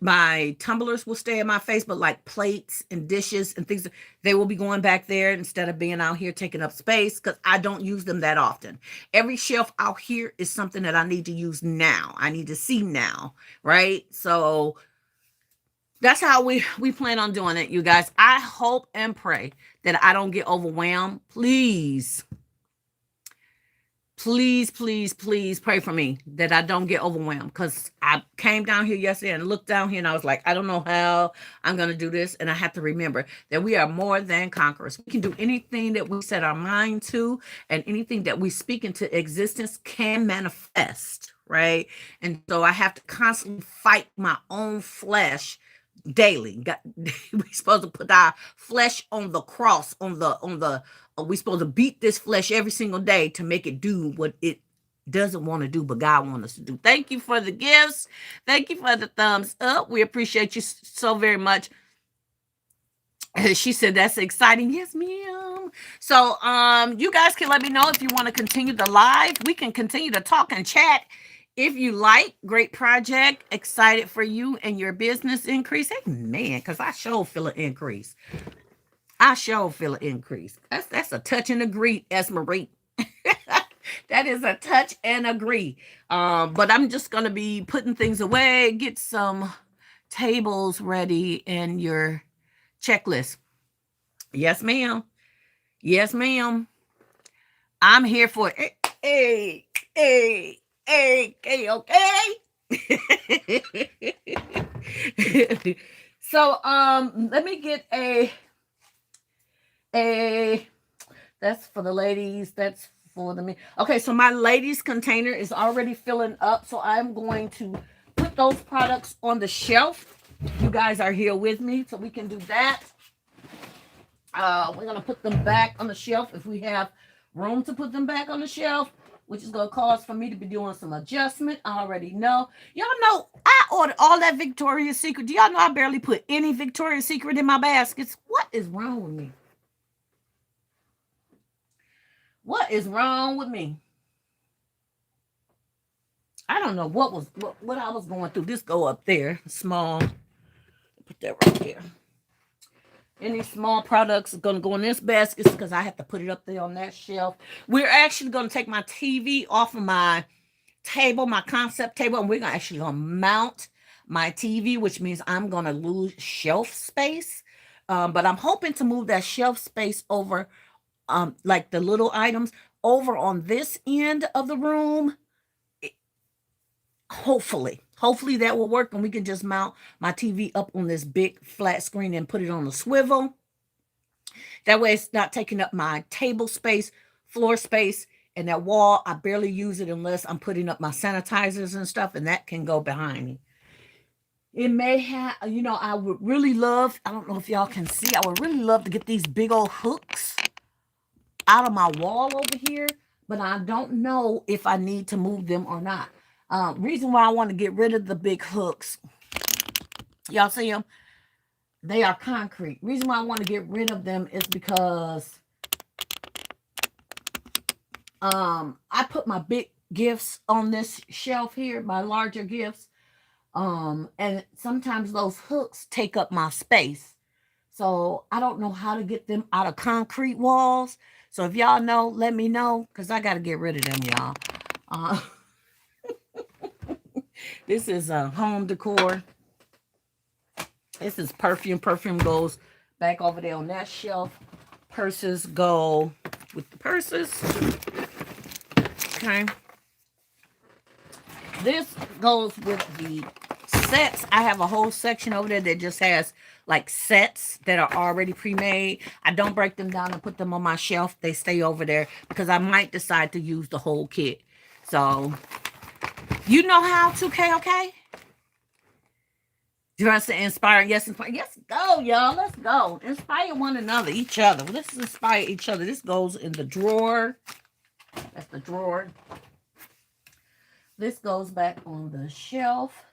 my tumblers will stay in my face, but like plates and dishes and things, they will be going back there instead of being out here taking up space, because I don't use them that often. Every shelf out here is something that I need to use now. I need to see now, right? So that's how we plan on doing it, you guys. I hope and pray that I don't get overwhelmed. Please pray for me that I don't get overwhelmed, because I came down here yesterday and looked down here and I was like, I don't know how I'm going to do this. And I have to remember that we are more than conquerors. We can do anything that we set our mind to, and anything that we speak into existence can manifest, right? And so I have to constantly fight my own flesh daily. We're supposed to put our flesh on the cross, we're supposed to beat this flesh every single day to make it do what it doesn't want to do, but God wants us to do. Thank you for the gifts. Thank you for the thumbs up. We appreciate you so very much. She said that's exciting. Yes, ma'am. So you guys can let me know if you want to continue the live. We can continue to talk and chat if you like. Great project. Excited for you and your business increase. Amen. Because I sure feel an increase. I sure feel an increase. That's a touch and agree, Esmerate. That is a touch and agree. But I'm just going to be putting things away, get some tables ready in your checklist. Yes, ma'am. Yes, ma'am. I'm here for it. Hey, okay. So, let me get a that's for the ladies, that's for the men. Okay, so my ladies container is already filling up, so I'm going to put those products on the shelf. You guys are here with me, so we can do that. We're gonna put them back on the shelf if we have room to put them back on the shelf, which is gonna cause for me to be doing some adjustment. I already know. Y'all know I ordered all that Victoria's Secret. Do y'all know I barely put any Victoria's Secret in my baskets? What is wrong with me? What is wrong with me? I don't know what I was going through. This go up there, small. Put that right there. Any small products are going to go in this basket because I have to put it up there on that shelf. We're actually going to take my TV off of my table, my concept table, and we're actually going to mount my TV, which means I'm going to lose shelf space. But I'm hoping to move that shelf space over, like the little items, over on this end of the room. Hopefully that will work, and we can just mount my TV up on this big flat screen and put it on a swivel. That way it's not taking up my table space, floor space, and that wall. I barely use it unless I'm putting up my sanitizers and stuff, and that can go behind me. It may have, I would really love, I don't know if y'all can see, I would really love to get these big old hooks out of my wall over here, but I don't know if I need to move them or not. Reason why I want to get rid of the big hooks, y'all see them? They are concrete. Reason why I want to get rid of them is because I put my big gifts on this shelf here, my larger gifts, and sometimes those hooks take up my space. So I don't know how to get them out of concrete walls. So if y'all know, let me know, because I got to get rid of them, y'all. Uh, this is a home decor. This is perfume. Perfume goes back over there on that shelf. Purses go with the purses. Okay. This goes with the sets. I have a whole section over there that just has like sets that are already pre-made. I don't break them down and put them on my shelf. They stay over there because I might decide to use the whole kit. So, you know how to, okay? Dress to inspire. Yes, inspire. Yes, go, y'all. Let's go. Inspire one another, each other. Let's inspire each other. This goes in the drawer. That's the drawer. This goes back on the shelf.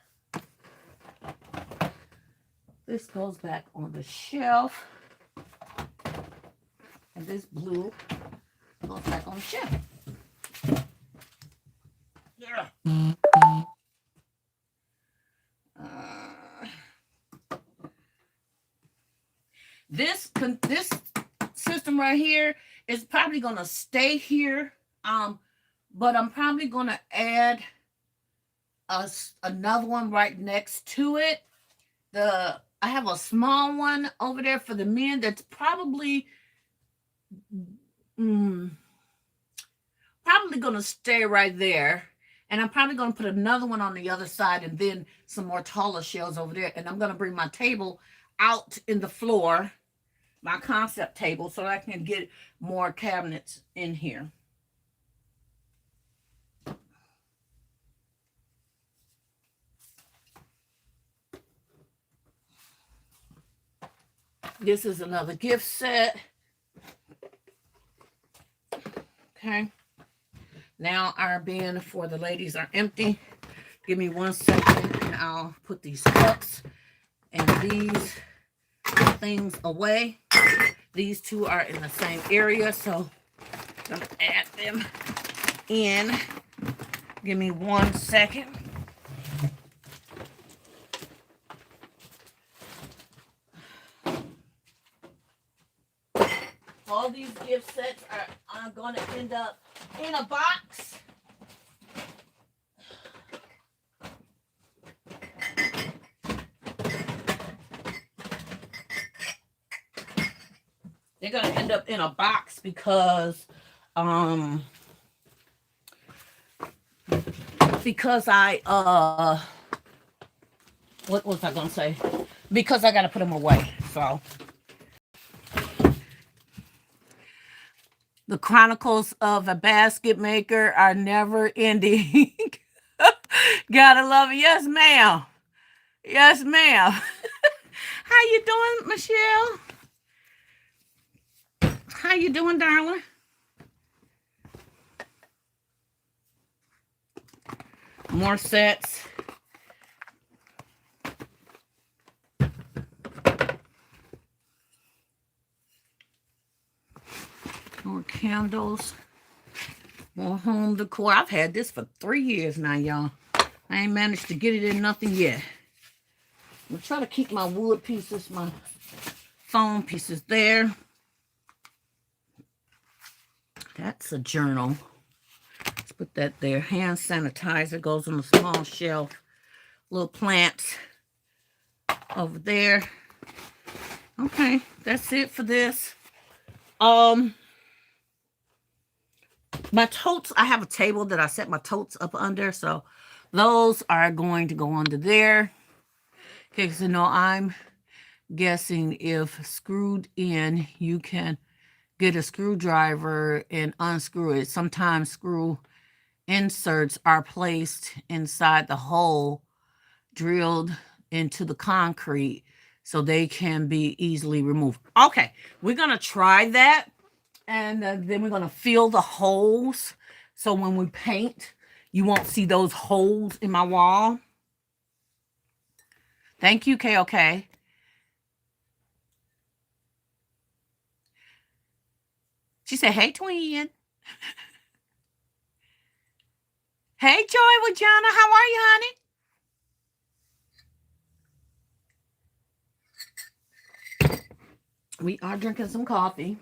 This goes back on the shelf. And this blue goes back on the shelf. Yeah. This system right here is probably going to stay here. But I'm probably going to add another one right next to it. I have a small one over there for the men that's probably going to stay right there. And I'm probably going to put another one on the other side and then some more taller shelves over there. And I'm going to bring my table out in the floor, my concept table, so I can get more cabinets in here. This is another gift set. Okay. Now our bin for the ladies are empty. Give me 1 second and I'll put these cups and these things away. These two are in the same area, so I'm going to add them in. Give me 1 second. All these gift sets are going to end up in a box. They're going to end up in a box because I what was I going to say? Because I got to put them away. So the chronicles of a basket maker are never ending. Gotta love it. Yes, ma'am. Yes, ma'am. How you doing, Michelle? How you doing, darling? More sets. More candles. More home decor. I've had this for 3 years now, y'all. I ain't managed to get it in nothing yet. I'm trying to keep my wood pieces, my foam pieces there. That's a journal. Let's put that there. Hand sanitizer goes on the small shelf. Little plants over there. Okay, that's it for this. My totes, I have a table that I set my totes up under, so those are going to go under there. Okay, so no, I'm guessing if screwed in, you can get a screwdriver and unscrew it. Sometimes screw inserts are placed inside the hole, drilled into the concrete, so they can be easily removed. Okay, we're going to try that. And then we're going to fill the holes. So when we paint, you won't see those holes in my wall. Thank you, KOK. She said, hey, twin. Hey, Joy with Jana. How are you, honey? We are drinking some coffee.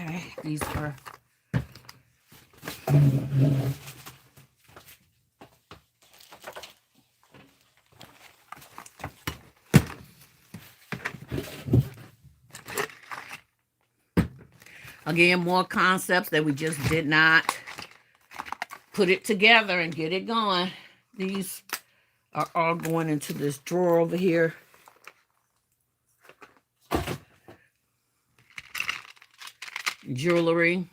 Okay, these are again more concepts that we just did not put it together and get it going. These are all going into this drawer over here. Jewelry.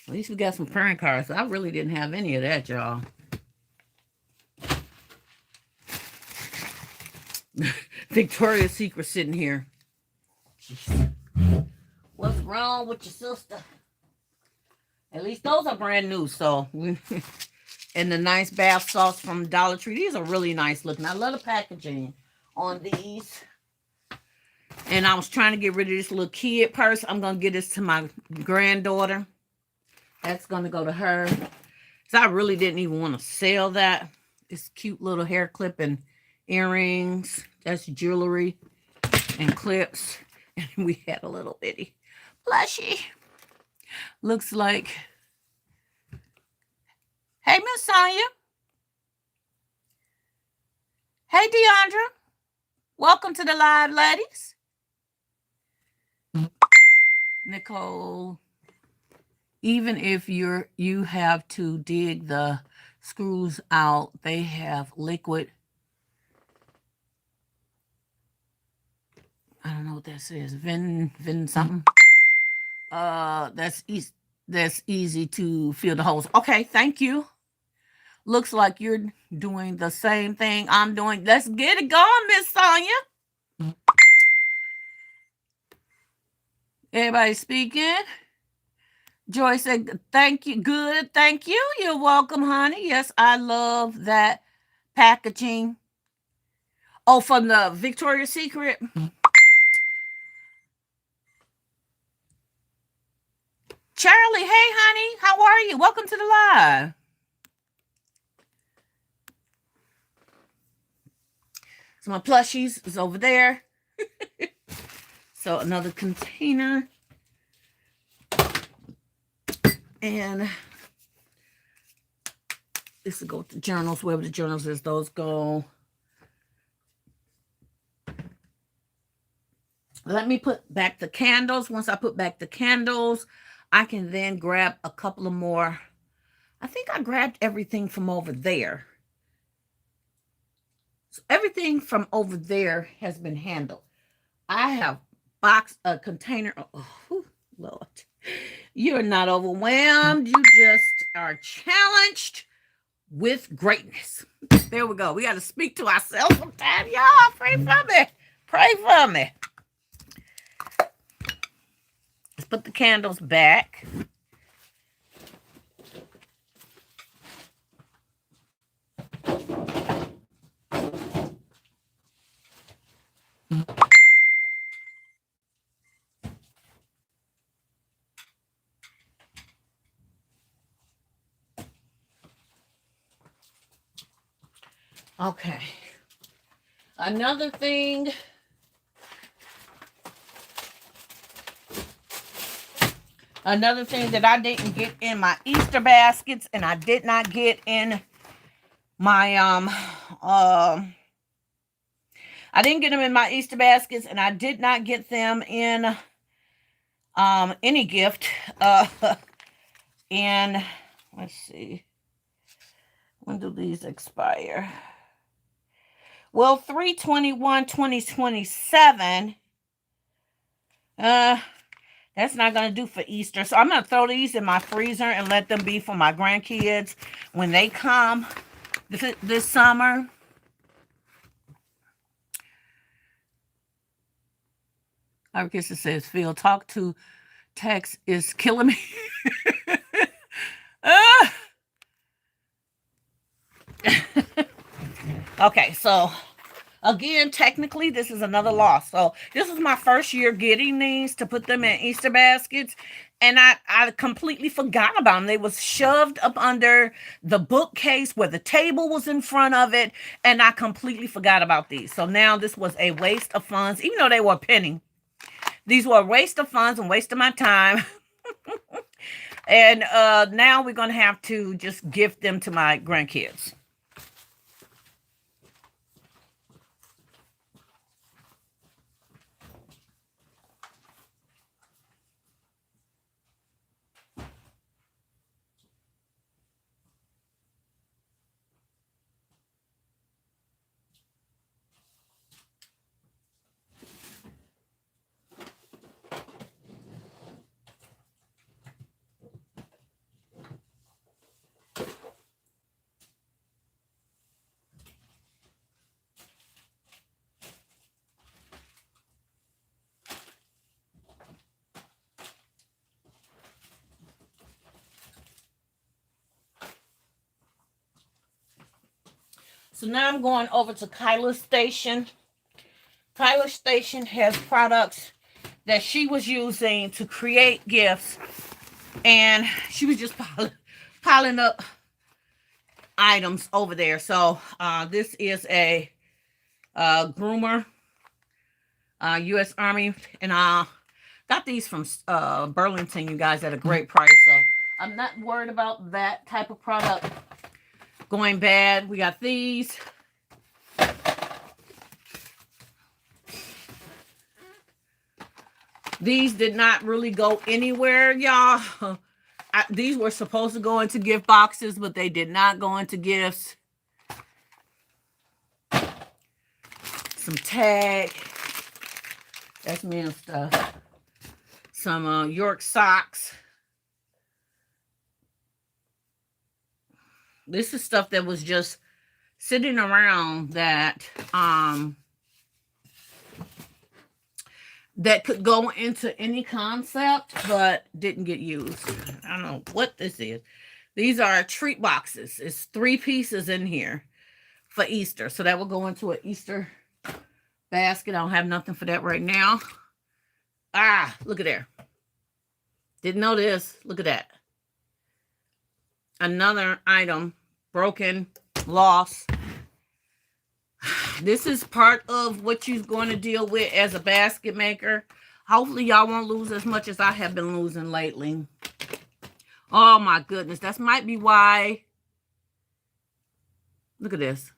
At least we got some prank cards. I really didn't have any of that, y'all. Victoria's Secret sitting here. Jeez. What's wrong with your sister? At least those are brand new. So, and the nice bath salts from Dollar Tree. These are really nice looking. I love the packaging on these. And I was trying to get rid of this little kid purse. I'm going to give this to my granddaughter. That's going to go to her. So I really didn't even want to sell that. This cute little hair clip and earrings. That's jewelry and clips. And we had a little bitty plushie. Looks like. Hey, Miss Sonia. Hey, Deandra. Welcome to the live, ladies. Nicole. Even if you have to dig the screws out, they have liquid. I don't know what that says. Vin something. That's easy to fill the holes. Okay, thank you. Looks like you're doing the same thing I'm doing. Let's get it going, Miss Sonia. Everybody speaking? Joy said, thank you. Good. Thank you. You're welcome, honey. Yes, I love that packaging. Oh, from the Victoria's Secret. Charlie, hey, honey. How are you? Welcome to the live. So my plushies is over there. So another container. And this will go to journals, wherever the journals is, those go. Let me put back the candles. Once I put back the candles, I can then grab a couple of more. I think I grabbed everything from over there. So everything from over there has been handled. I have a container. Oh, Lord. You're not overwhelmed. You just are challenged with greatness. There we go. We got to speak to ourselves sometimes. Y'all, pray for me. Pray for me. Let's put the candles back. Okay. Another thing. Another thing that I didn't get in my Easter baskets, and I did not get in my I didn't get them in my Easter baskets, and I did not get them in any gift. And let's see. When do these expire? Well, 3/21/2027. That's not going to do for Easter. So I'm going to throw these in my freezer and let them be for my grandkids when they come this summer. Our kisser says, Phil, talk to text is killing me. Ah! Okay, so again, technically, this is another loss. So this was my first year getting these to put them in Easter baskets. And I completely forgot about them. They was shoved up under the bookcase where the table was in front of it. And I completely forgot about these. So now this was a waste of funds, even though they were a penny. These were a waste of funds and waste of my time. And now we're going to have to just gift them to my grandkids. So now I'm going over to Kyla's station. Kyla's station has products that she was using to create gifts. And she was just piling up items over there. So this is a groomer, U.S. Army. And I got these from Burlington, you guys, at a great price. So I'm not worried about that type of product going bad. We got these. These did not really go anywhere, y'all. These were supposed to go into gift boxes, but they did not go into gifts. Some tag. That's men's stuff. Some York socks. This is stuff that was just sitting around that that could go into any concept but didn't get used. I don't know what this is. These are treat boxes. It's 3 pieces in here for Easter. So that will go into an Easter basket. I don't have nothing for that right now. Ah, look at there. Didn't know this. Look at that. Another item. Broken. Lost. This is part of what you're going to deal with as a basket maker. Hopefully y'all won't lose as much as I have been losing lately. Oh my goodness. That might be why. Look at this.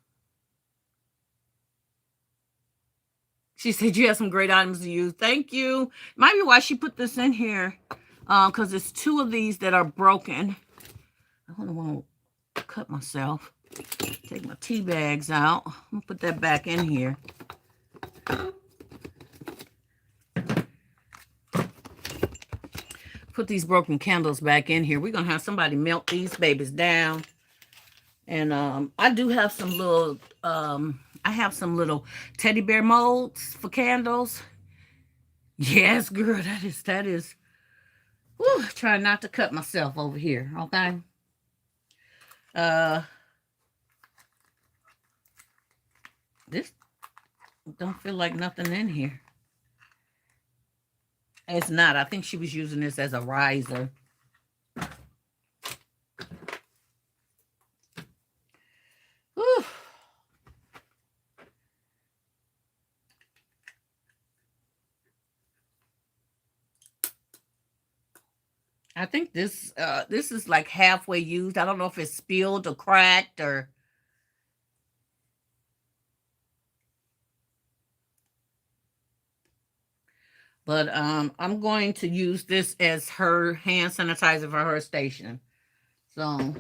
She said you have some great items to use. Thank you. Might be why she put this in here. Because there's 2 of these that are broken. I don't want to cut myself. Take my tea bags out. I'm going to put that back in here. Put these broken candles back in here. We're going to have somebody melt these babies down. And I do have some little, I have some little teddy bear molds for candles. Yes, girl, that is. Whew, trying not to cut myself over here, okay? This don't feel like nothing in here. It's not. I think she was using this as a riser. Whew. I think this is like halfway used. I don't know if it's spilled or cracked or. But I'm going to use this as her hand sanitizer for her station. So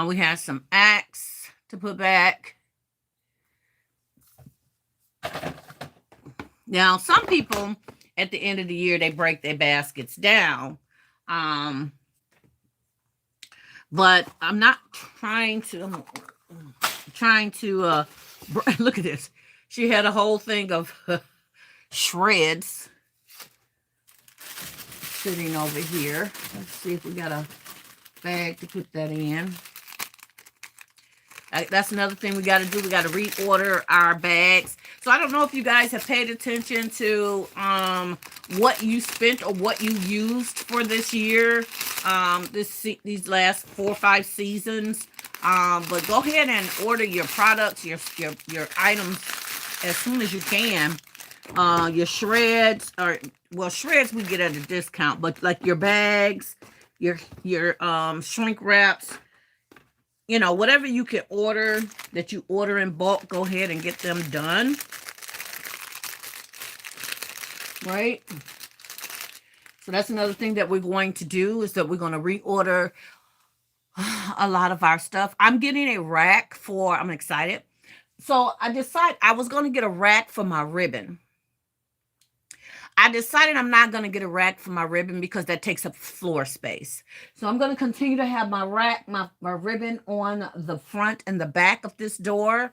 we have some Axe to put back. Now, some people at the end of the year, they break their baskets down. But I'm not trying to, look at this. She had a whole thing of shreds sitting over here. Let's see if we got a bag to put that in. That's another thing we got to do. We got to reorder our bags. So I don't know if you guys have paid attention to what you spent or what you used for this year, these last 4 or 5 seasons. But go ahead and order your products, your items as soon as you can. Your shreds, or well, shreds we get at a discount, but like your bags, your shrink wraps, you know, whatever you can order that you order in bulk, go ahead and get them done. Right? So that's another thing that we're going to do, is that we're going to reorder a lot of our stuff. I'm getting a rack for, I'm excited. So I decided I was going to get a rack for my ribbon. I decided I'm not going to get a rack for my ribbon because that takes up floor space. So I'm going to continue to have my rack, my ribbon on the front and the back of this door.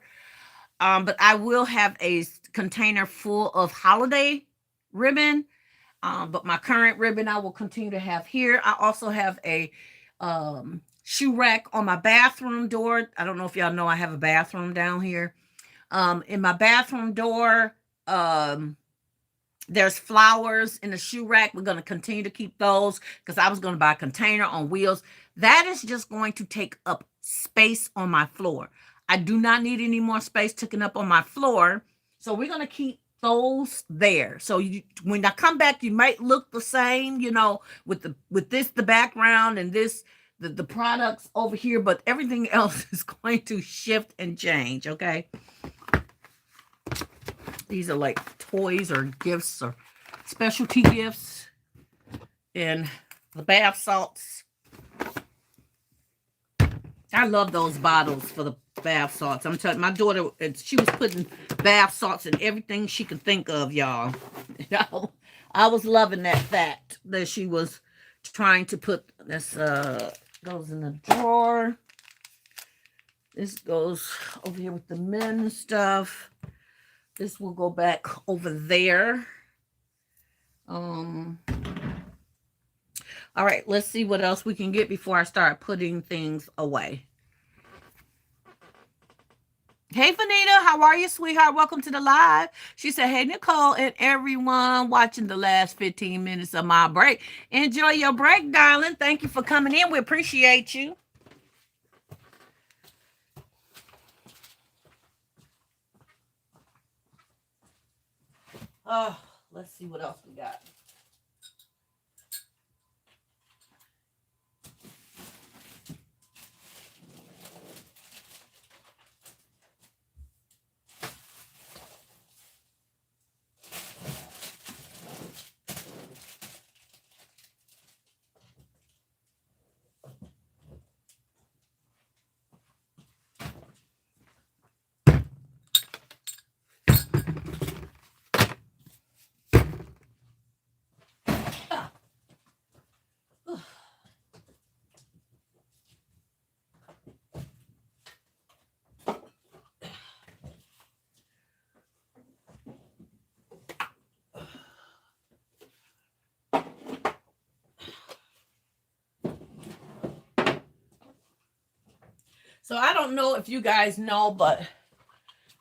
But I will have a container full of holiday ribbon. But my current ribbon I will continue to have here. I also have a shoe rack on my bathroom door. I don't know if y'all know I have a bathroom down here. In my bathroom door, there's flowers in the shoe rack. We're going to continue to keep those because I was going to buy a container on wheels. That is just going to take up space on my floor. I do not need any more space taken up on my floor. So we're going to keep those there. So when I come back, you might look the same, you know, with the background and this, the products over here, but everything else is going to shift and change. Okay. These are like toys or gifts or specialty gifts. And the bath salts. I love those bottles for the bath salts. I'm telling you, my daughter, she was putting bath salts in everything she could think of, y'all. I was loving that fact that she was trying to put this, goes in the drawer. This goes over here with the men's stuff. This will go back over there. All right, let's see what else we can get before I start putting things away. Hey, Vanita, how are you, sweetheart? Welcome to the live. She said, hey, Nicole and everyone watching the last 15 minutes of my break. Enjoy your break, darling. Thank you for coming in. We appreciate you. Oh, let's see what else we got. So I don't know if you guys know, but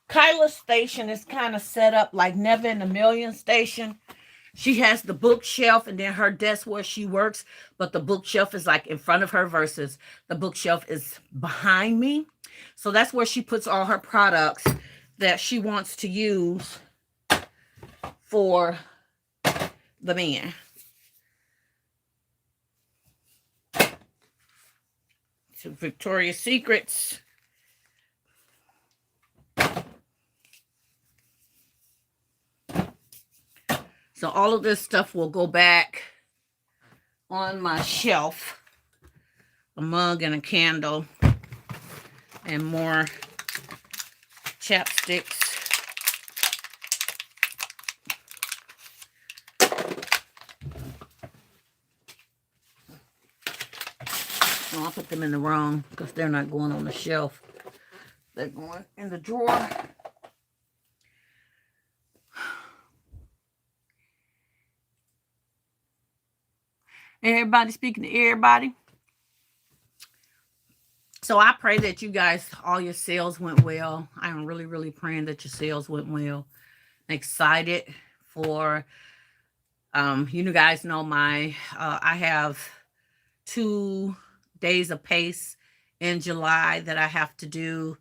Kyla's station is kind of set up like Never in a Million station. She has the bookshelf and then her desk where she works, but the bookshelf is like in front of her versus the bookshelf is behind me. So that's where she puts all her products that she wants to use for the men. So Victoria's Secrets. So all of this stuff will go back on my shelf. A mug and a candle and more chapsticks. No, I'll put them in the wrong because they're not going on the shelf. They're going in the drawer. Everybody speaking to everybody. So I pray that you guys, all your sales went well. I'm really, really praying that your sales went well. Excited for you guys know my I have 2 days of pace in July that I have to do.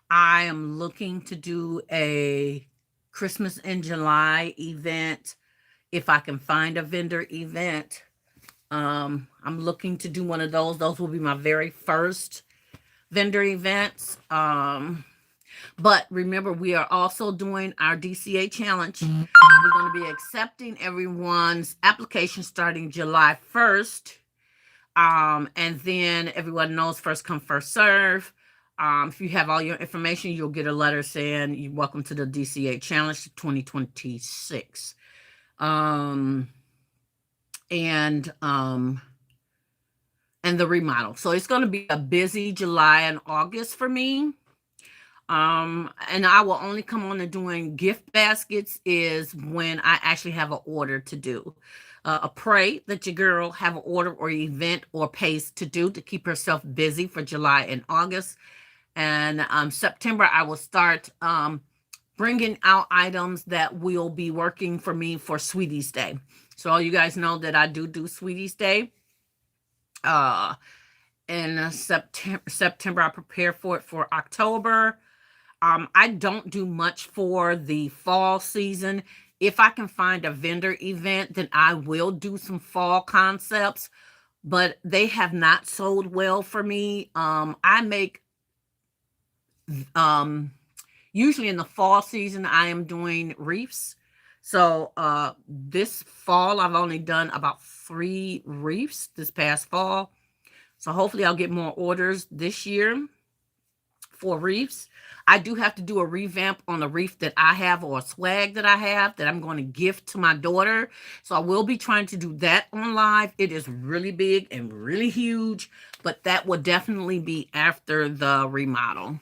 I am looking to do a Christmas in July event if I can find a vendor event. I'm looking to do one of those. Those will be my very first vendor events. But remember, we are also doing our DCA challenge. We're going to be accepting everyone's application starting July 1st. And then everyone knows first come, first serve. If you have all your information, you'll get a letter saying you're welcome to the DCA challenge 2026. And the remodel. So it's going to be a busy July and August for me. And I will only come on to doing gift baskets is when I actually have an order to do. Pray that your girl have an order or event or pace to do to keep herself busy for July and August. And September, I will start bringing out items that will be working for me for Sweeties Day. So all you guys know that I do Sweeties Day. In September, I prepare for it for October. I don't do much for the fall season. If I can find a vendor event, then I will do some fall concepts, but they have not sold well for me. I make, usually in the fall season, I am doing reefs. So this fall, I've only done about 3 reefs this past fall. So hopefully I'll get more orders this year for reefs. I do have to do a revamp on a reef that I have or a swag that I have that I'm going to gift to my daughter. So I will be trying to do that on live. It is really big and really huge, but that will definitely be after the remodel.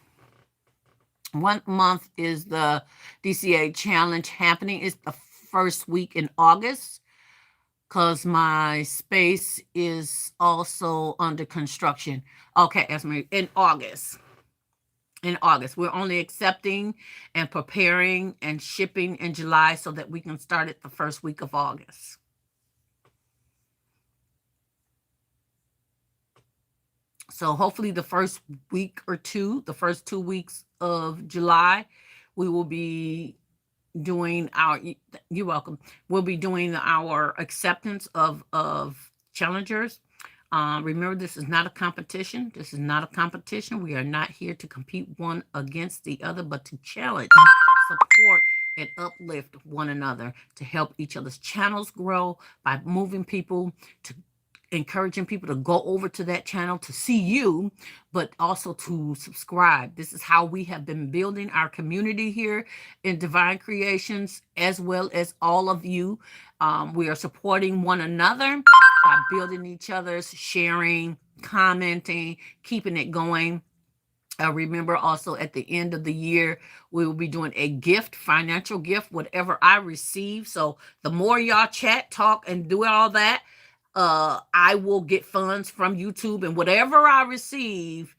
1 month is the DCA challenge happening. It's the first week in August because my space is also under construction. Okay, Esme, in August. In August. We're only accepting and preparing and shipping in July so that we can start it the first week of August. So hopefully the first week or two, the first 2 weeks of July, we will be doing our, you're welcome, we'll be doing our acceptance of challengers. Remember, this is not a competition. This is not a competition. We are not here to compete one against the other, but to challenge, support, and uplift one another to help each other's channels grow by moving people to encouraging people to go over to that channel to see you, but also to subscribe. This is how we have been building our community here in Divine Creations, as well as all of you. We are supporting one another by building each other's, sharing, commenting, keeping it going. Remember also at the end of the year, we will be doing a gift, financial gift, whatever I receive. So the more y'all chat, talk, and do all that, I will get funds from YouTube, and whatever I receive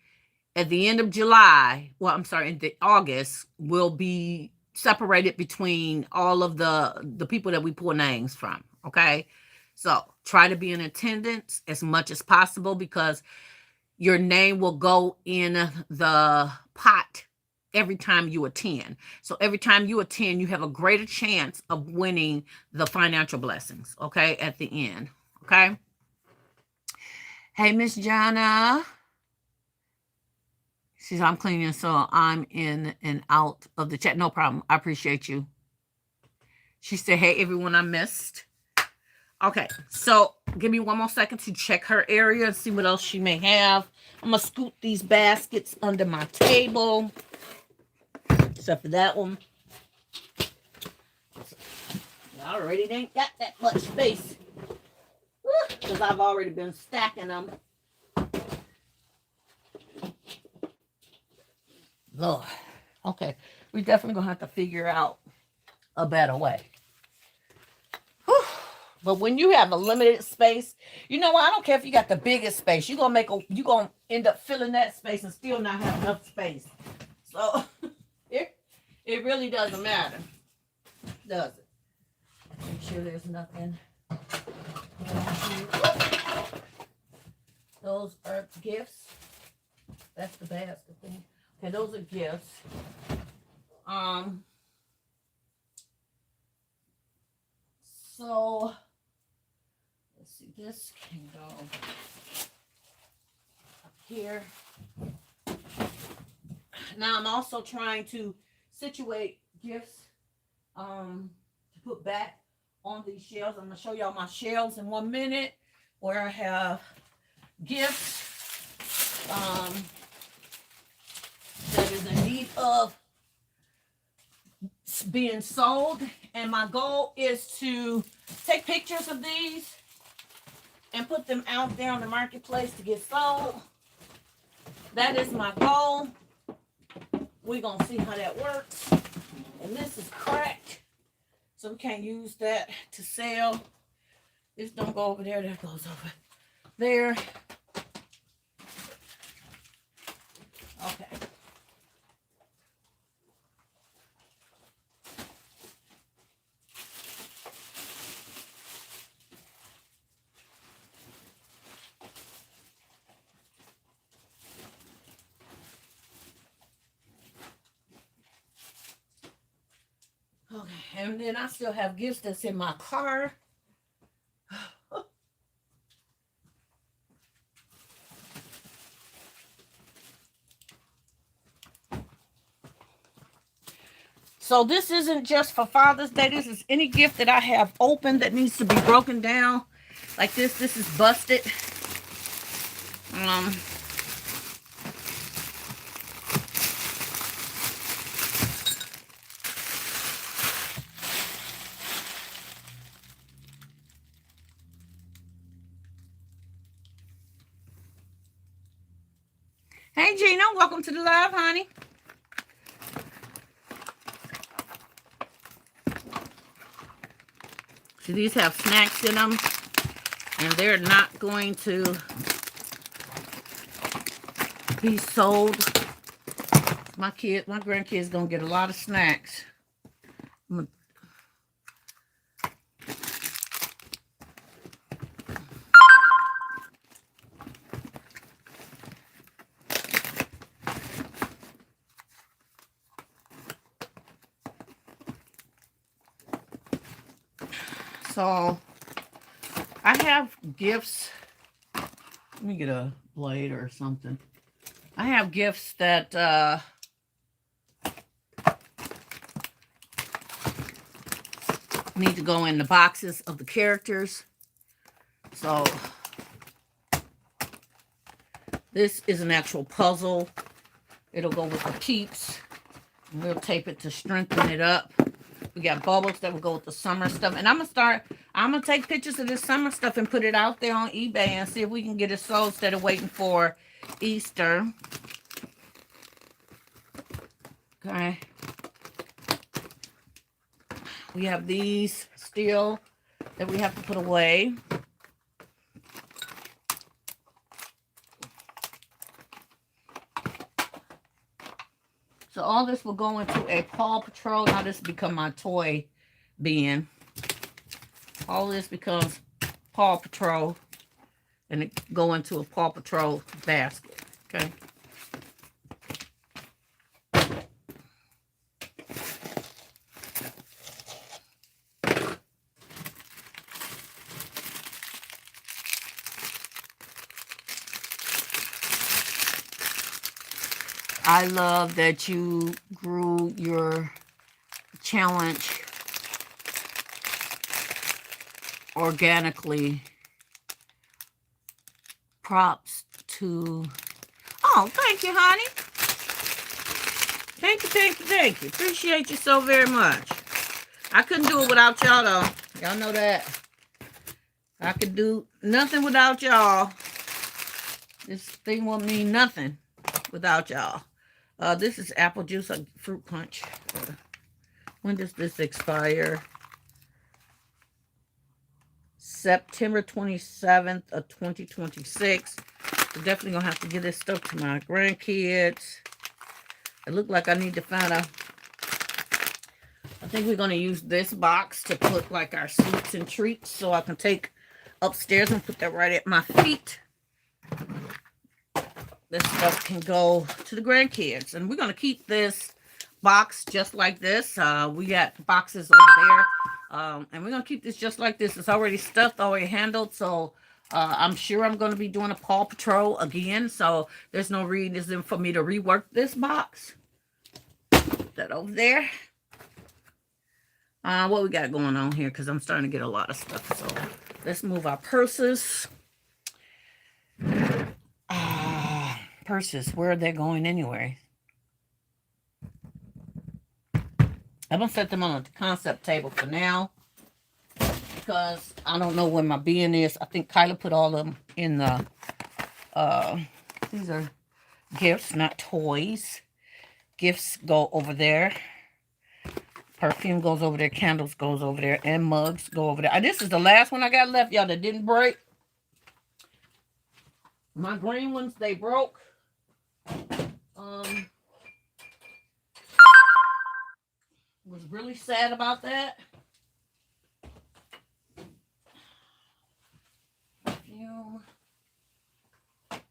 at the end of July, well, I'm sorry, in the August, will be separated between all of the people that we pull names from. Okay. So try to be in attendance as much as possible because your name will go in the pot every time you attend. So every time you attend, you have a greater chance of winning the financial blessings. Okay. At the end. Okay. Hey, Miss Jana. She says, I'm cleaning, so I'm in and out of the chat. No problem. I appreciate you. She said, hey, everyone I missed. Okay. So give me one more second to check her area and see what else she may have. I'm going to scoot these baskets under my table. Except for that one. I already ain't got that much space. Because I've already been stacking them. Lord. Okay. We're definitely going to have to figure out a better way. Whew. But when you have a limited space, you know what? I don't care if you got the biggest space. You gonna end up filling that space and still not have enough space. So it really doesn't matter, does it? Make sure there's nothing. Those are gifts. That's the basket thing. Okay, those are gifts. So let's see, this can go up here. Now I'm also trying to situate gifts to put back on these shelves. I'm going to show y'all my shelves in 1 minute where I have gifts that is in need of being sold, and my goal is to take pictures of these and put them out there on the marketplace to get sold. That is my goal. We're gonna see how that works. And this is cracked, so we can't use that to sell. This don't go over there, that goes over there. Okay. Okay, and then I still have gifts that's in my car. So this isn't just for Father's Day. This is any gift that I have open that needs to be broken down. Like this. This is busted. Hey Gina, welcome to the live, honey. So these have snacks in them, and they're not going to be sold. My grandkids gonna get a lot of snacks. So I have gifts. Let me get a blade or something. I have gifts that need to go in the boxes of the characters. So this is an actual puzzle. It'll go with the peeps. And we'll tape it to strengthen it up. We got bubbles that will go with the summer stuff. And I'm going to take pictures of this summer stuff and put it out there on eBay and see if we can get it sold instead of waiting for Easter. Okay. We have these still that we have to put away. So all this will go into a Paw Patrol. Now this will become my toy bin. All this becomes Paw Patrol, and it go into a Paw Patrol basket. Okay. I love that you grew your challenge organically. Props to... Oh, thank you, honey. Thank you, thank you, thank you. Appreciate you so very much. I couldn't do it without y'all, though. Y'all know that. I could do nothing without y'all. This thing won't mean nothing without y'all. This is apple juice, a fruit punch. When does this expire? September 27th of 2026. So definitely gonna have to give this stuff to my grandkids. It looked like I need to find a... I think we're gonna use this box to put like our sweets and treats, so I can take upstairs and put that right at my feet. This stuff can go to the grandkids, and we're gonna keep this box just like this. We got boxes over there, and we're gonna keep this just like this. It's already stuffed, already handled, so I'm sure I'm gonna be doing a Paw Patrol again, so there's no reason for me to rework this box. Put that over there. What we got going on here, because I'm starting to get a lot of stuff. So let's move our purses. Purses, where are they going anyway? I'm gonna set them on the concept table for now, because I don't know where my bin is. I think Kyla put all of them in the these are gifts, not toys. Gifts go over there. Perfume goes over there. Candles goes over there. And mugs go over there. This is the last one I got left, y'all, that didn't break. My green ones, they broke. Was really sad about that. Perfume. Okay.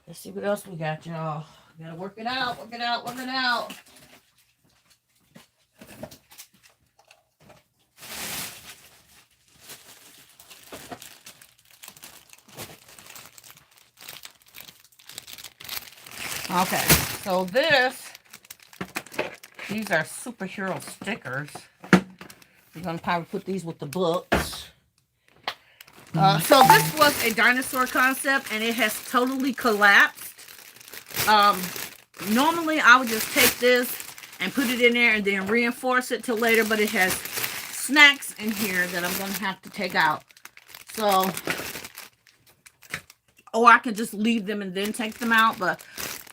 Let's see what else we got, y'all. Gotta work it out, work it out, work it out. Okay, so these are superhero stickers. We're gonna probably put these with the books. So this was a dinosaur concept, and it has totally collapsed. Normally I would just take this and put it in there and then reinforce it till later, but it has snacks in here that I'm gonna have to take out. So, or I can just leave them and then take them out, but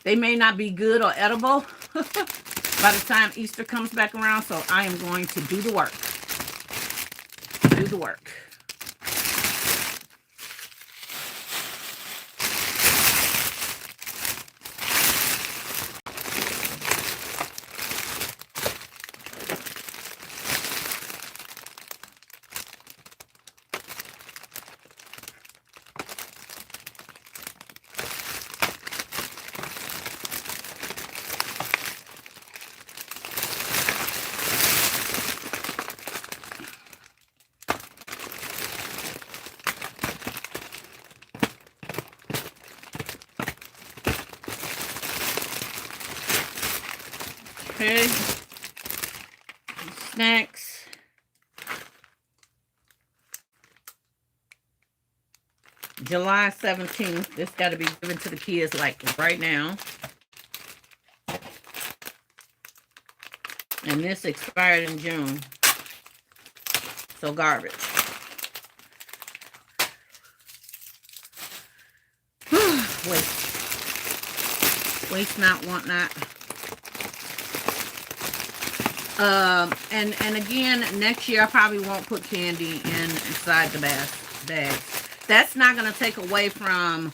they may not be good or edible by the time Easter comes back around. So I am going to do the work. Do the work. Okay, snacks. July 17th. This got to be given to the kids like right now. And this expired in June. So garbage. Waste. Waste not, want not. And again, next year I probably won't put candy inside the bags. That's not going to take away from,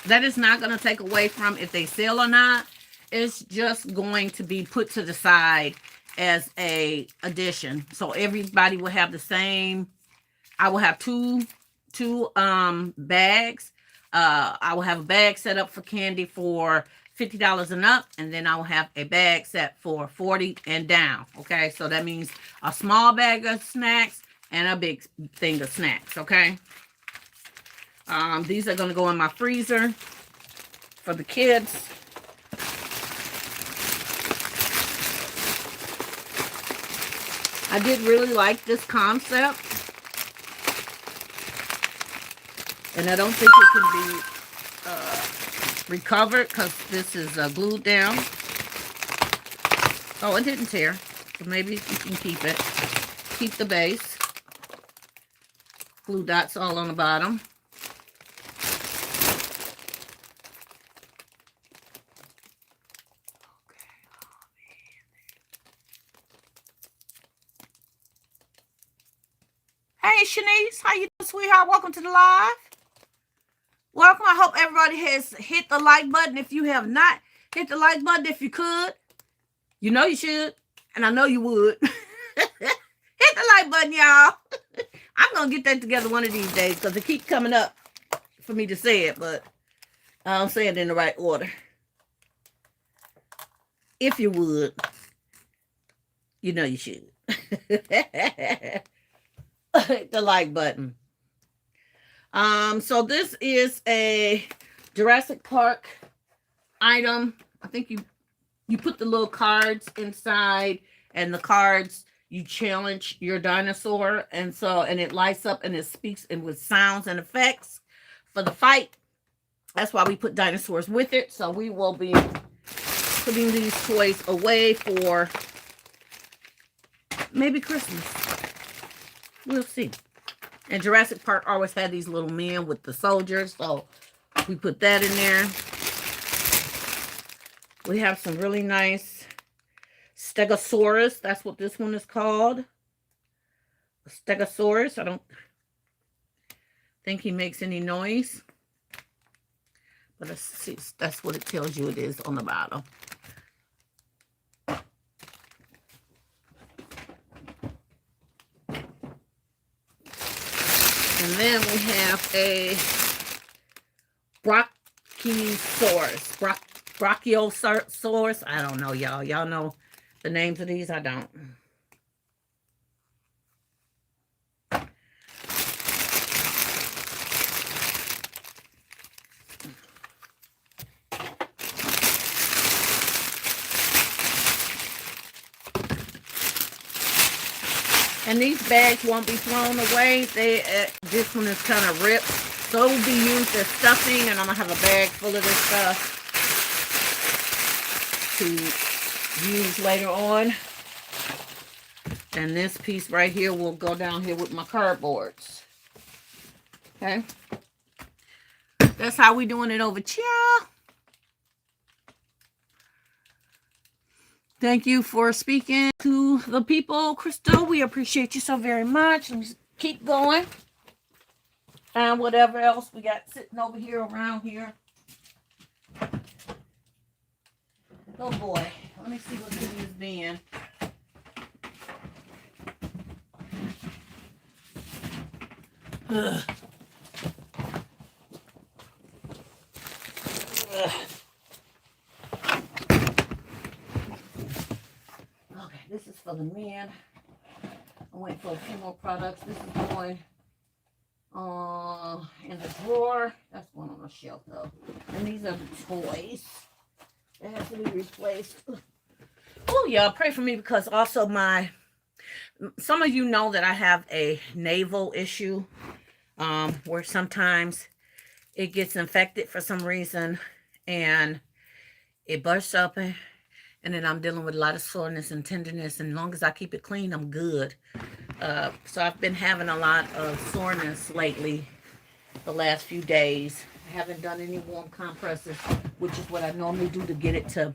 that is not going to take away from if they sell or not. It's just going to be put to the side as a addition. So everybody will have the same. I will have two bags. I will have a bag set up for candy for $50 and up, and then I will have a bag set for $40 and down. Okay, so that means a small bag of snacks and a big thing of snacks. Okay, these are going to go in my freezer for the kids. I did really like this concept, and I don't think it can be recovered because this is glued down. Oh, it didn't tear, so maybe you can keep it. Keep the base. Glue dots all on the bottom. Hey, Shanice, how you doing, sweetheart? Welcome to the live. Welcome. I hope everybody has hit the like button. If you have not hit the like button, if you could, you know you should, and I know you would. Hit the like button, y'all. I'm going to get that together one of these days because it keeps coming up for me to say it, but I don't say it in the right order. If you would, you know you should. Hit the like button. So this is a Jurassic Park item. I think you put the little cards inside, and the cards you challenge your dinosaur, and it lights up and it speaks and with sounds and effects for the fight. That's why we put dinosaurs with it. So we will be putting these toys away for maybe Christmas. We'll see. And Jurassic Park always had these little men with the soldiers, so we put that in there. We have some really nice Stegosaurus. That's what this one is called. Stegosaurus. I don't think he makes any noise. But let's see. That's what it tells you it is on the bottom. And then we have a Brachiosaurus. I don't know, y'all. Y'all know the names of these? I don't. And these bags won't be thrown away. This one is kind of ripped. So it will be used as stuffing, and I'm going to have a bag full of this stuff to use later on. And this piece right here will go down here with my cardboards. Okay. That's how we doing it over here. Thank you for speaking to the people, Crystal. We appreciate you so very much. Let me keep going. And whatever else we got sitting over here around here. Oh boy. Let me see what's in this bin. Ugh. Ugh. Okay, this is for the men. I'm waiting for a few more products. This is going in the drawer. That's one on the shelf though. And these are the toys that have to be replaced. Oh, y'all pray for me because also some of you know that I have a navel issue where sometimes it gets infected for some reason and it bursts open, and then I'm dealing with a lot of soreness and tenderness, and as long as I keep it clean, I'm good. So I've been having a lot of soreness lately the last few days. I haven't done any warm compresses, which is what I normally do to get it to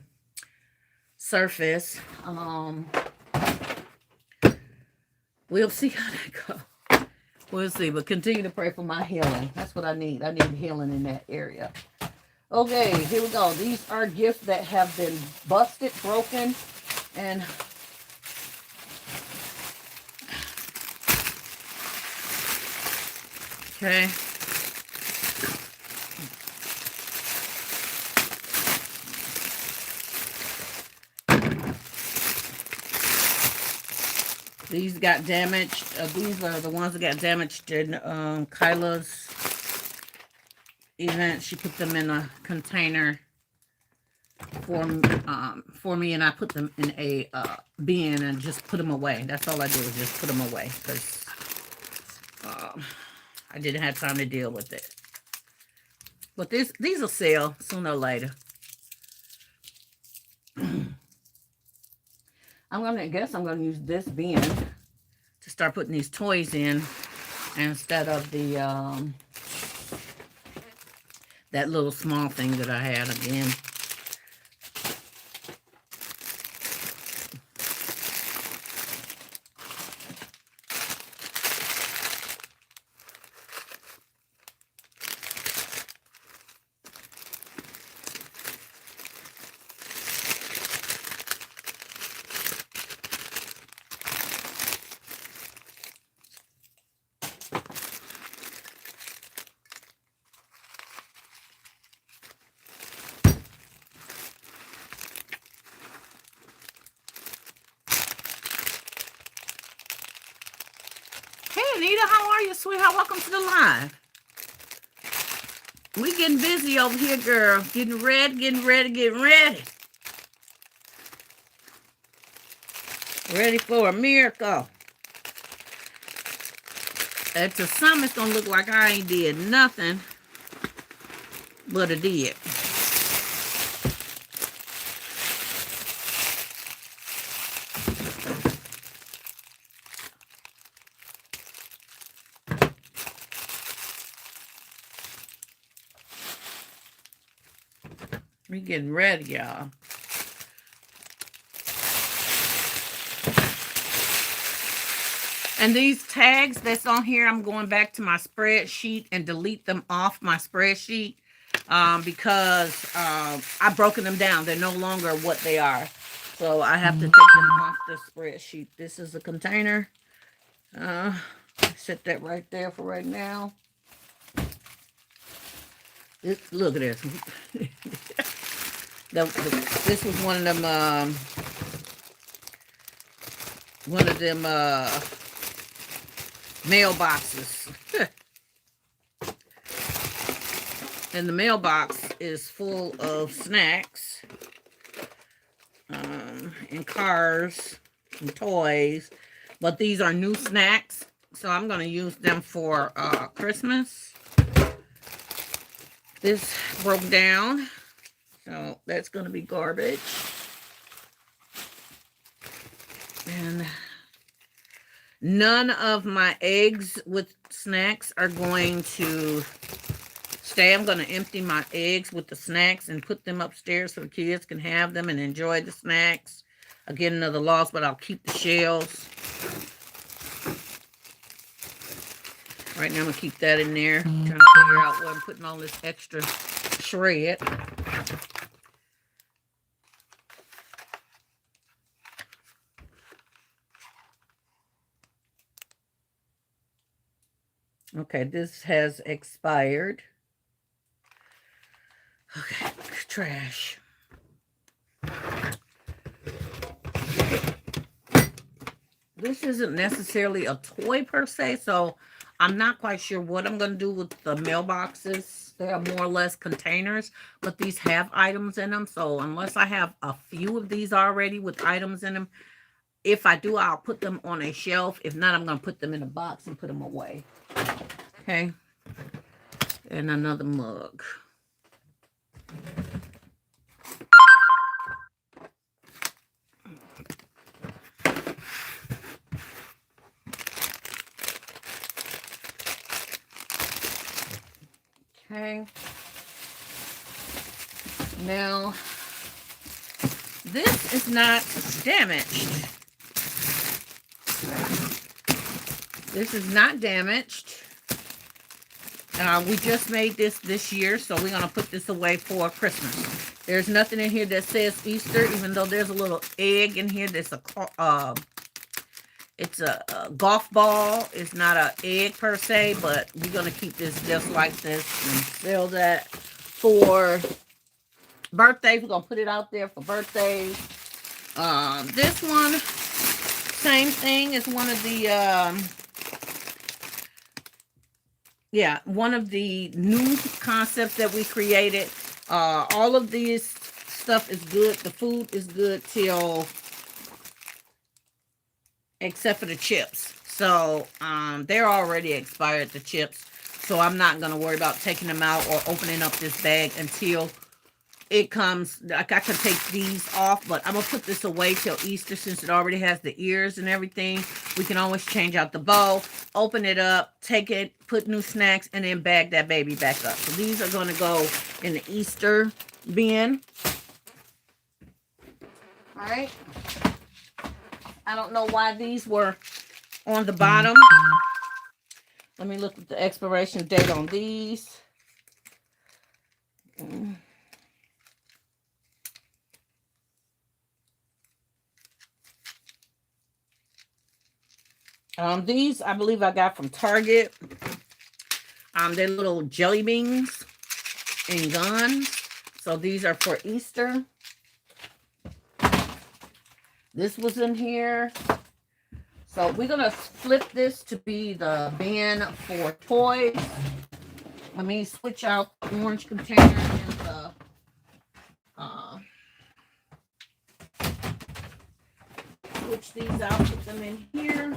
surface. We'll see how that goes. We'll see, but continue to pray for my healing. That's what I need. I need healing in that area. Okay, here we go. These are gifts that have been busted, broken, and okay. These got damaged. These are the ones that got damaged in Kyla's event. She put them in a container for me, and I put them in a bin and just put them away. That's all I do is just put them away because I didn't have time to deal with it. But these will sell sooner or later. I guess I'm gonna use this bin to start putting these toys in instead of the that little small thing that I had again. Anita, how are you, sweetheart? Welcome to the live. We getting busy over here, girl. Getting ready, getting ready, getting ready. Ready for a miracle. And to some, it's going to look like I ain't did nothing, but I did. We getting ready, y'all. And these tags that's on here, I'm going back to my spreadsheet and delete them off my spreadsheet because I've broken them down. They're no longer what they are. So I have to take them off the spreadsheet. This is a container. Set that right there for right now. Look at this. This was one of them mailboxes. And the mailbox is full of snacks and cars and toys. But these are new snacks, so I'm going to use them for Christmas. This broke down, so that's going to be garbage. And none of my eggs with snacks are going to stay. I'm going to empty my eggs with the snacks and put them upstairs so the kids can have them and enjoy the snacks. I'll get another loss, but I'll keep the shells. Right now, I'm going to keep that in there. Trying to figure out where I'm putting all this extra shred. Okay, this has expired. Okay, trash. This isn't necessarily a toy per se, so I'm not quite sure what I'm going to do with the mailboxes. They are more or less containers, but these have items in them. So unless I have a few of these already with items in them, if I do, I'll put them on a shelf. If not, I'm going to put them in a box and put them away. Okay. And another mug. Okay. Now, this is not damaged. This is not damaged. We just made this year, so we're going to put this away for Christmas. There's nothing in here that says Easter, even though there's a little egg in here. It's a golf ball. It's not an egg per se, but we're going to keep this just like this and sell that for birthdays. We're going to put it out there for birthdays. This one, same thing, is one of the... one of the new concepts that we created. All of this stuff is good. The food is good till, except for the chips. So they're already expired, the chips. So I'm not going to worry about taking them out or opening up this bag until it comes. Like, I can take these off, but I'm going to put this away till Easter since it already has the ears and everything. We can always change out the bowl, open it up, take it, put new snacks, and then bag that baby back up. So these are going to go in the Easter bin. All right. I don't know why these were on the bottom. Let me look at the expiration date on these. These, I believe I got from Target. They're little jelly beans and guns. So these are for Easter. This was in here. So we're going to flip this to be the bin for toys. Let me switch out the orange container and the switch these out, put them in here.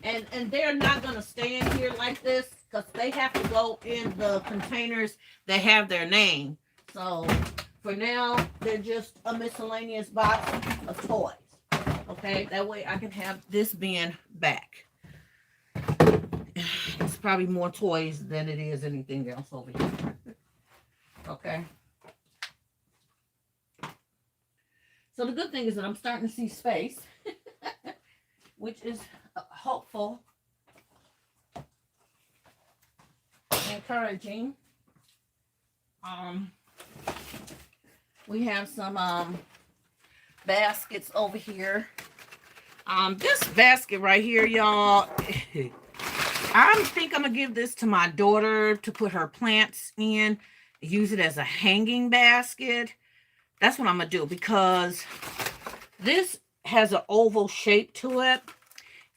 And they're not going to stay in here like this because they have to go in the containers that have their name. So for now, they're just a miscellaneous box of toys. Okay, that way I can have this bin back. It's probably more toys than it is anything else over here. Okay. So the good thing is that I'm starting to see space, which is hopeful, encouraging. We have some baskets over here. This basket right here, y'all, I think I'm gonna give this to my daughter to put her plants in, use it as a hanging basket. That's what I'm gonna do, because this has an oval shape to it,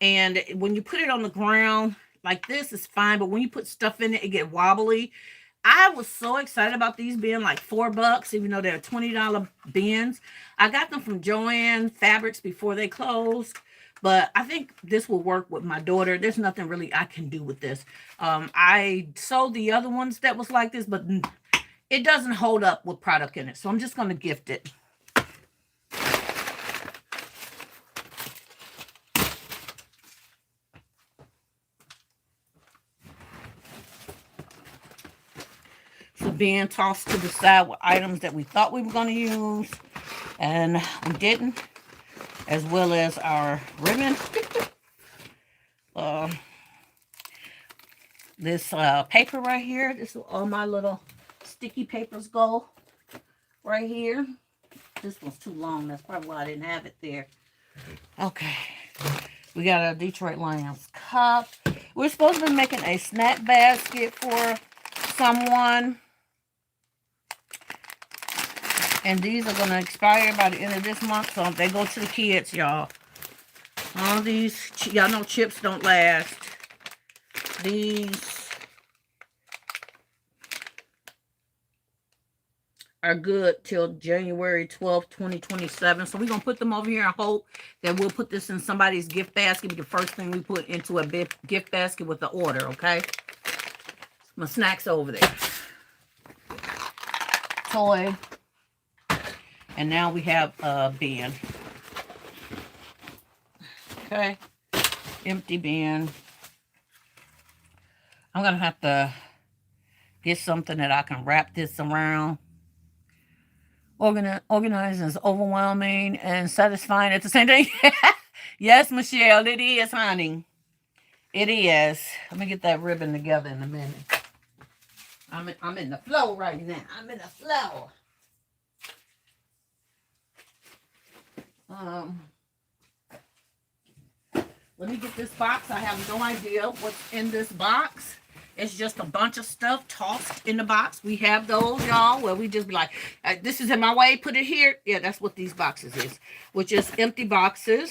and when you put it on the ground like this, it's fine, but when you put stuff in it, it get wobbly. I was so excited about these being like $4, even though they're $20 bins. I got them from Joann Fabrics before they closed, but I think this will work with my daughter. There's nothing really I can do with this. I sold the other ones that was like this, but it doesn't hold up with product in it, so I'm just going to gift it. So being tossed to the side with items that we thought we were going to use and we didn't, as well as our ribbon. This paper right here, this is all my little sticky papers go right here. This one's too long, that's probably why I didn't have it there. Okay, we got a Detroit Lions cup. We're supposed to be making a snack basket for someone, and these are going to expire by the end of this month, so they go to the kids, y'all. All these, y'all know chips don't last. These are good till January 12th, 2027. So we're going to put them over here and hope that we'll put this in somebody's gift basket. The first thing we put into a gift basket with the order, okay? My snacks over there. Toy. And now we have a bin. Okay. Empty bin. I'm going to have to get something that I can wrap this around. Organizing is overwhelming and satisfying at the same time. Yes, Michelle, it is, honey. It is. Let me get that ribbon together in a minute. I'm in the flow right now. I'm in the flow. Let me get this box. I have no idea what's in this box. It's just a bunch of stuff tossed in the box. We have those, y'all, where we just be like, this is in my way, put it here. Yeah, that's what these boxes is, which is empty boxes.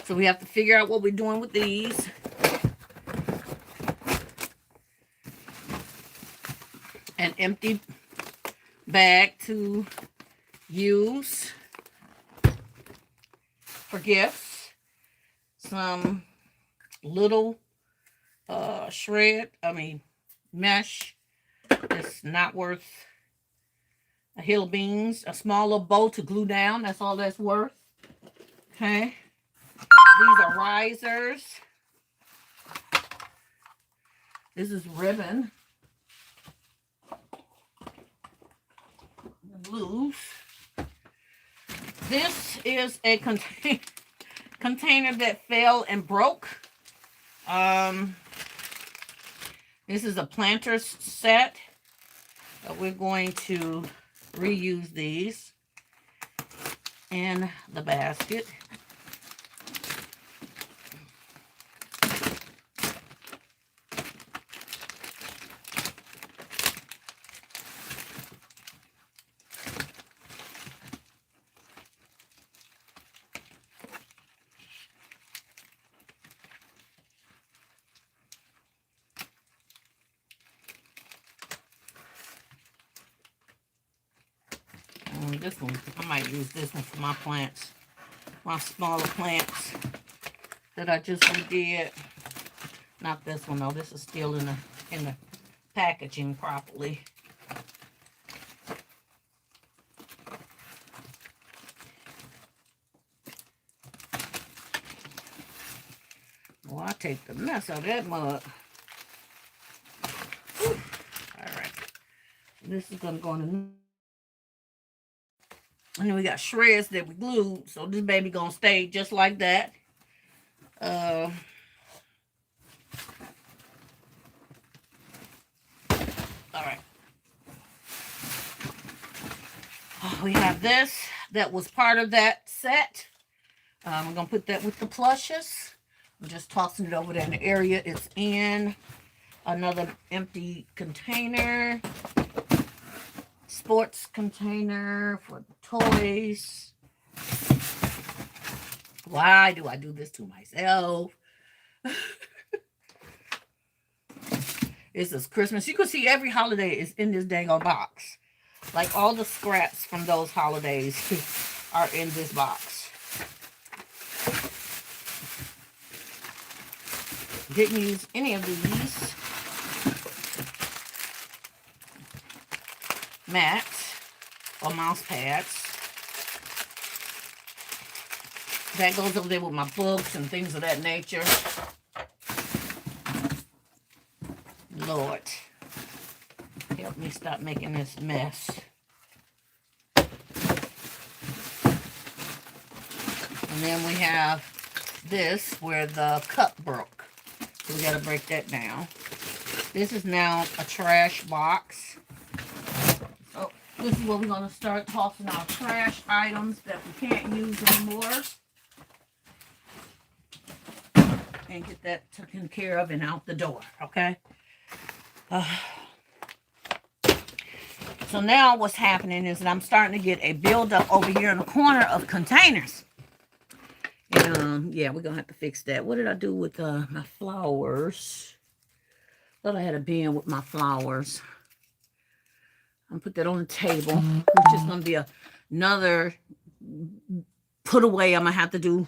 So we have to figure out what we're doing with these. An empty bag to use for gifts. Some little mesh that's not worth a hill of beans. A small little bow to glue down, that's all that's worth. Okay, these are risers. This is ribbon. Blues. This is a container that fell and broke. This is a planter set. We're going to reuse these in the basket. This one, I might use this one for my plants. My smaller plants that I just redid. Not this one though. This is still in the packaging properly. Well, I take the mess out of that mug. Whew. All right. This is gonna go in the. And then we got shreds that we glued, so this baby gonna stay just like that. All right. We have this that was part of that set. We're gonna put that with the plushes. I'm just tossing it over there in the area it's in. Another empty container. Sports container for toys. Why do I do this to myself? This is Christmas. You can see every holiday is in this dang old box. Like all the scraps from those holidays are in this box. Didn't use any of these mats or mouse pads. That goes over there with my books and things of that nature. Lord, help me stop making this mess. And then we have this where the cup broke. So we got to break that down. This is now a trash box. So this is where we're going to start tossing our trash items that we can't use anymore. And get that taken care of and out the door, okay? So now what's happening is that I'm starting to get a buildup over here in the corner of containers. And yeah, we're going to have to fix that. What did I do with my flowers? Thought I had a bin with my flowers. I'm going to put that on the table, which is going to be another put away I'm going to have to do.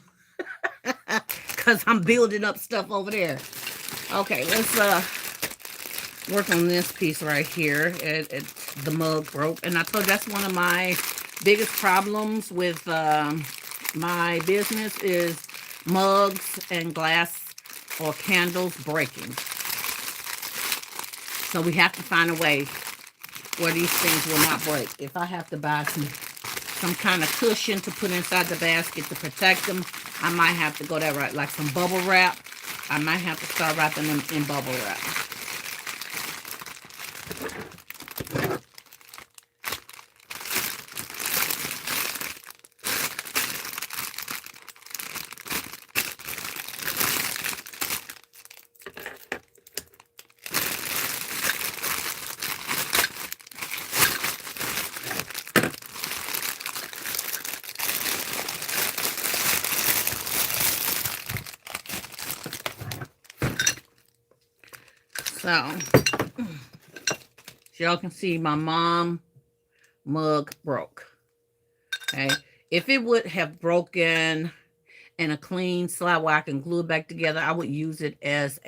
Because I'm building up stuff over there. Okay, let's work on this piece right here. The mug broke. And I told you that's one of my biggest problems with my business is mugs and glass or candles breaking. So we have to find a way where these things will not break. If I have to buy some kind of cushion to put inside the basket to protect them, I might have to go that route. Like some bubble wrap. I might have to start wrapping them in bubble wrap. So y'all can see my mom mug broke. Okay. If it would have broken in a clean slab where I can glue it back together, I would use it as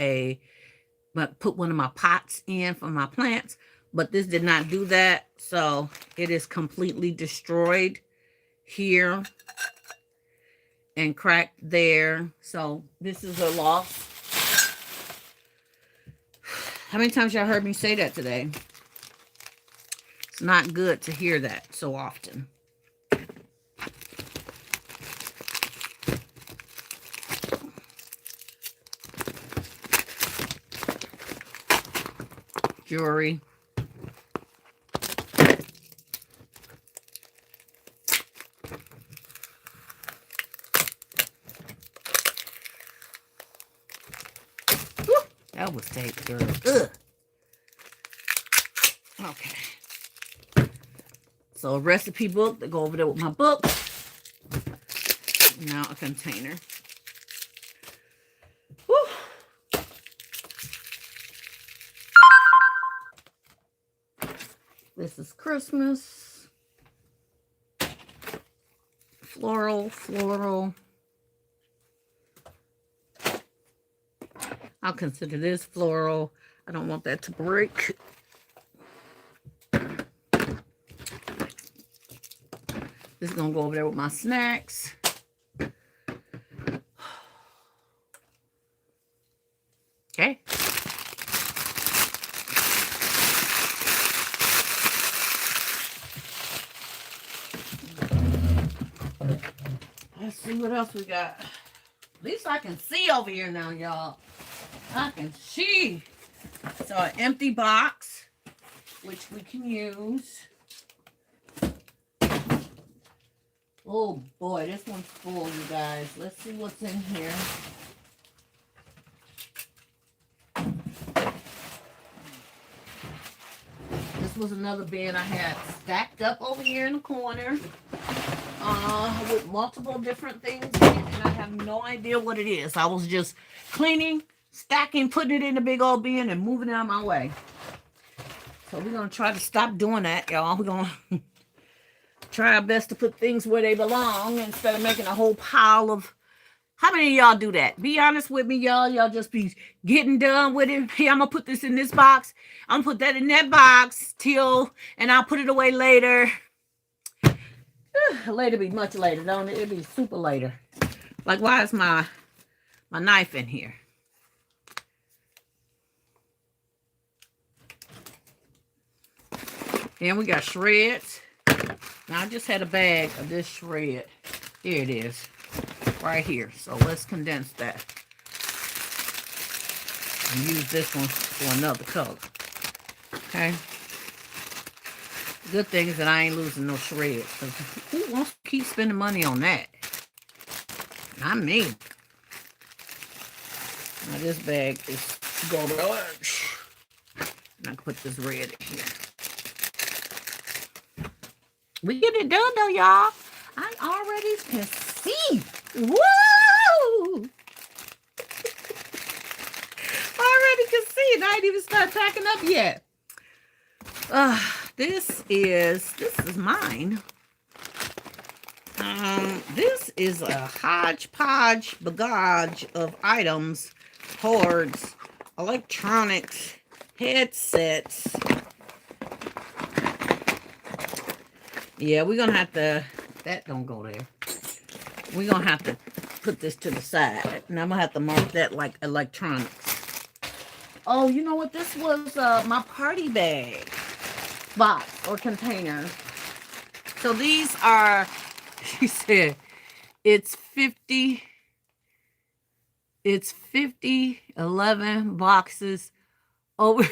put one of my pots in for my plants. But this did not do that. So it is completely destroyed here and cracked there. So this is a loss. How many times y'all heard me say that today? It's not good to hear that so often. Jewelry. Woo, that was tape, girl. Ugh. Okay. So a recipe book to go over there with my book. Now a container. Woo. This is Christmas. floral. I'll consider this floral. I don't want that to break. This is going to go over there with my snacks. Okay. Let's see what else we got. At least I can see over here now, y'all. I can see. So an empty box, which we can use. Oh boy, this one's full, you guys. Let's see what's in here. This was another bin I had stacked up over here in the corner. With multiple different things in it, and I have no idea what it is. I was just cleaning, stacking, putting it in the big old bin and moving it out of my way. So we're going to try to stop doing that, y'all. We're going to try our best to put things where they belong instead of making a whole pile of... How many of y'all do that? Be honest with me, y'all. Y'all just be getting done with it. Hey, I'm going to put this in this box. I'm going to put that in that box and I'll put it away later. Later be much later, don't it? It'll be super later. Like, why is my knife in here? And we got shreds. Now, I just had a bag of this shred. Here it is. Right here. So, let's condense that. And use this one for another color. Okay. Good thing is that I ain't losing no shreds. Who wants to keep spending money on that? Not me. Now this bag is garbage. And I can put this red in here. We get it done though, y'all. I already can see. Woo! Already can see it. I ain't even started packing up yet. This is mine. This is a hodgepodge bagage of items, cords, electronics, headsets. Yeah, we're gonna have to, that don't go there. We're gonna have to put this to the side. And I'm gonna have to mark that like electronics. Oh, you know what? This was my party bag box or container. So these are, she said, it's 50, 11 boxes over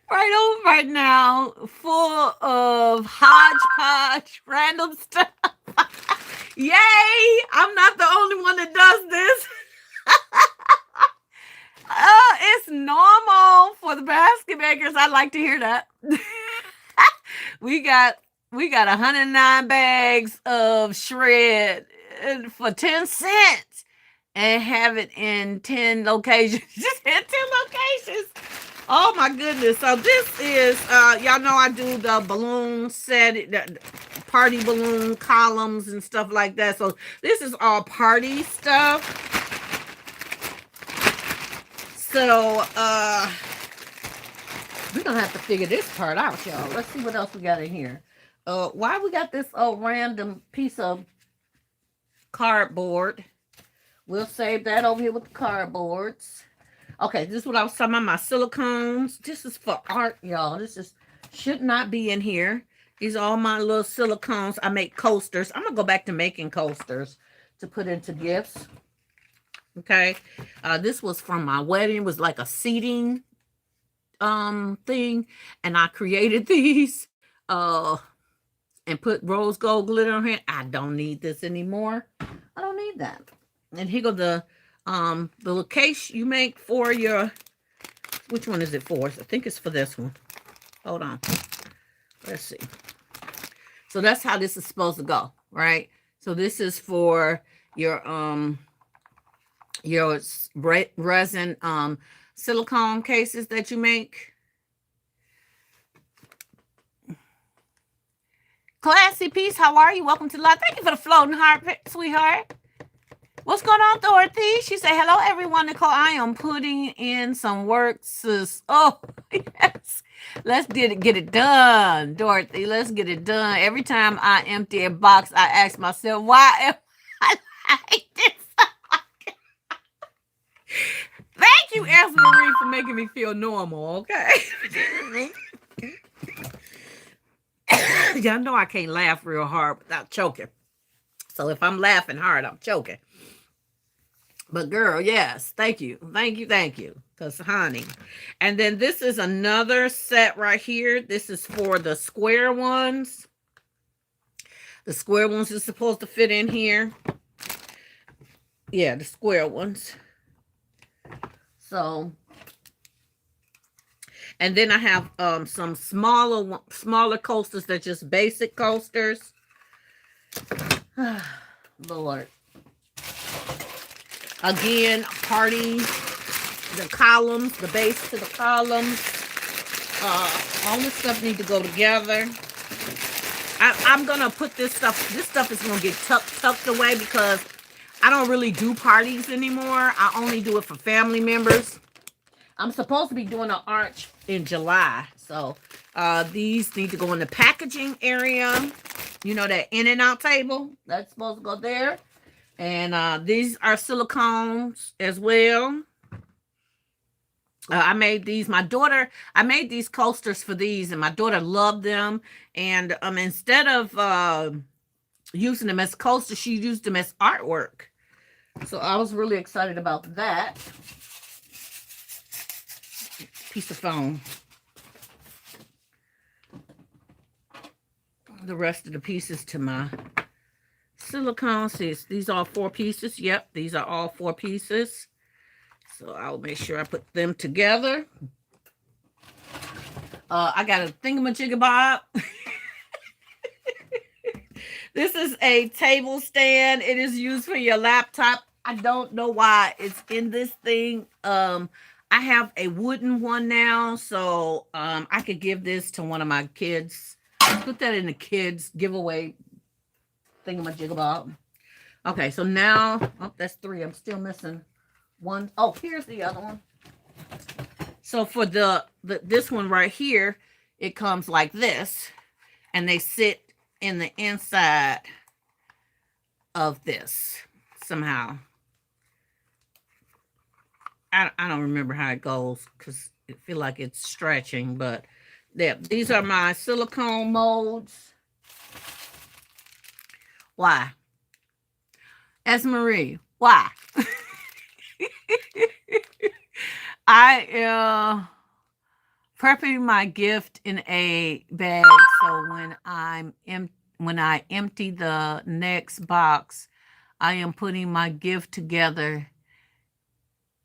right now, full of hodgepodge random stuff. Yay! I'm not the only one that does this. It's normal for the basket makers. I like to hear that. We got 109 bags of shred for 10 cents and have it in 10 locations. Just in 10 locations. Oh my goodness. So this is y'all know I do the balloon set, the party balloon columns and stuff like that. So this is all party stuff. So, we're going to have to figure this part out, y'all. Let's see what else we got in here. Why we got this random piece of cardboard. We'll save that over here with the cardboards. Okay, this is what I was talking about, my silicones. This is for art, y'all. This should not be in here. These are all my little silicones. I make coasters. I'm going to go back to making coasters to put into gifts. Okay, this was from my wedding. It was like a seating thing, and I created these and put rose gold glitter on here. I don't need this anymore. I don't need that. And here go the little case you make for your, which one is it for? I think it's for this one. Hold on, let's see. So that's how this is supposed to go, right? So this is for your resin silicone cases that you make. Classy Peace, how are you? Welcome to the live. Thank you for the floating heart, sweetheart. What's going on, Dorothy? She said, hello, everyone. Nicole, I am putting in some work, sis. Oh, yes. Let's get it done, Dorothy. Let's get it done. Every time I empty a box, I ask myself, why am I like this? Thank you, Esther Marie, for making me feel normal, okay? Y'all know I can't laugh real hard without choking. So if I'm laughing hard, I'm choking. But girl, yes, thank you. Because honey. And then this is another set right here. This is for the square ones. The square ones are supposed to fit in here. Yeah, the square ones. So, and then I have some smaller coasters that are just basic coasters. Lord. Again, party, the columns, the base to the columns. All this stuff need to go together. I'm going to put this stuff is going to get tucked away because I don't really do parties anymore. I only do it for family members. I'm supposed to be doing an arch in July. So these need to go in the packaging area. You know, that in and out table, that's supposed to go there. And these are silicones as well. I made these. I made these coasters for these, and my daughter loved them. And instead of using them as coasters, she used them as artwork. So I was really excited about that. Piece of foam. The rest of the pieces to my silicone. See, these are 4 pieces. Yep, these are all 4 pieces. So I'll make sure I put them together. I got a thingamajigabob. This is a table stand. It is used for your laptop. I don't know why it's in this thing. I have a wooden one now, so I could give this to one of my kids. Put that in the kids giveaway thingamajigabob. Okay, so now, oh, that's 3. I'm still missing one. Oh, here's the other one. So for this one right here, it comes like this, and they sit in the inside of this somehow. I don't remember how it goes because I feel like it's stretching, but yeah, these are my silicone molds. Why? Esmarie, why? I am prepping my gift in a bag, so when I empty the next box, I am putting my gift together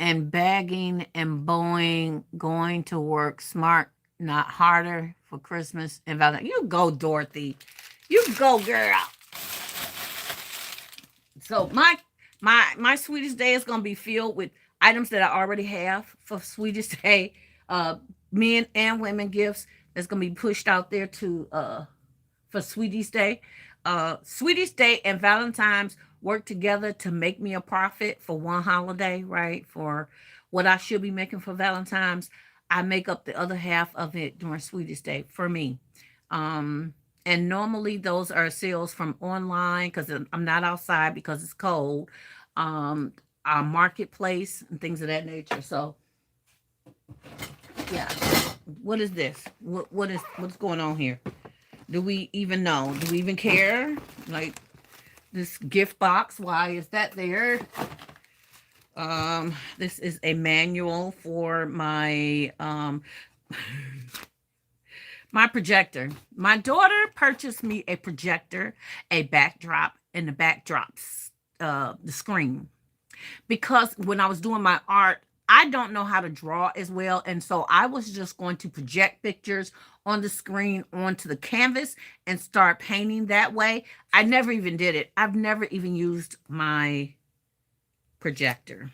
and bagging and going to work smart, not harder for Christmas and Valentine's. You go, Dorothy. You go, girl. So my sweetest day is gonna be filled with items that I already have for sweetest day, men and women gifts that's gonna be pushed out there to for sweetest day. Sweetest day and Valentine's work together to make me a profit for one holiday, right? For what I should be making for Valentine's, I make up the other half of it during sweetest day for me. And normally those are sales from online because I'm not outside because it's cold. Our marketplace and things of that nature. So yeah, what is this? What's going on here? Do we even know? Do we even care? Like this gift box, why is that there? This is a manual for my my projector. My daughter purchased me a projector, a backdrop, and the backdrops, the screen. Because when I was doing my art, I don't know how to draw as well. And so I was just going to project pictures on the screen onto the canvas and start painting that way. I never even did it. I've never even used my projector.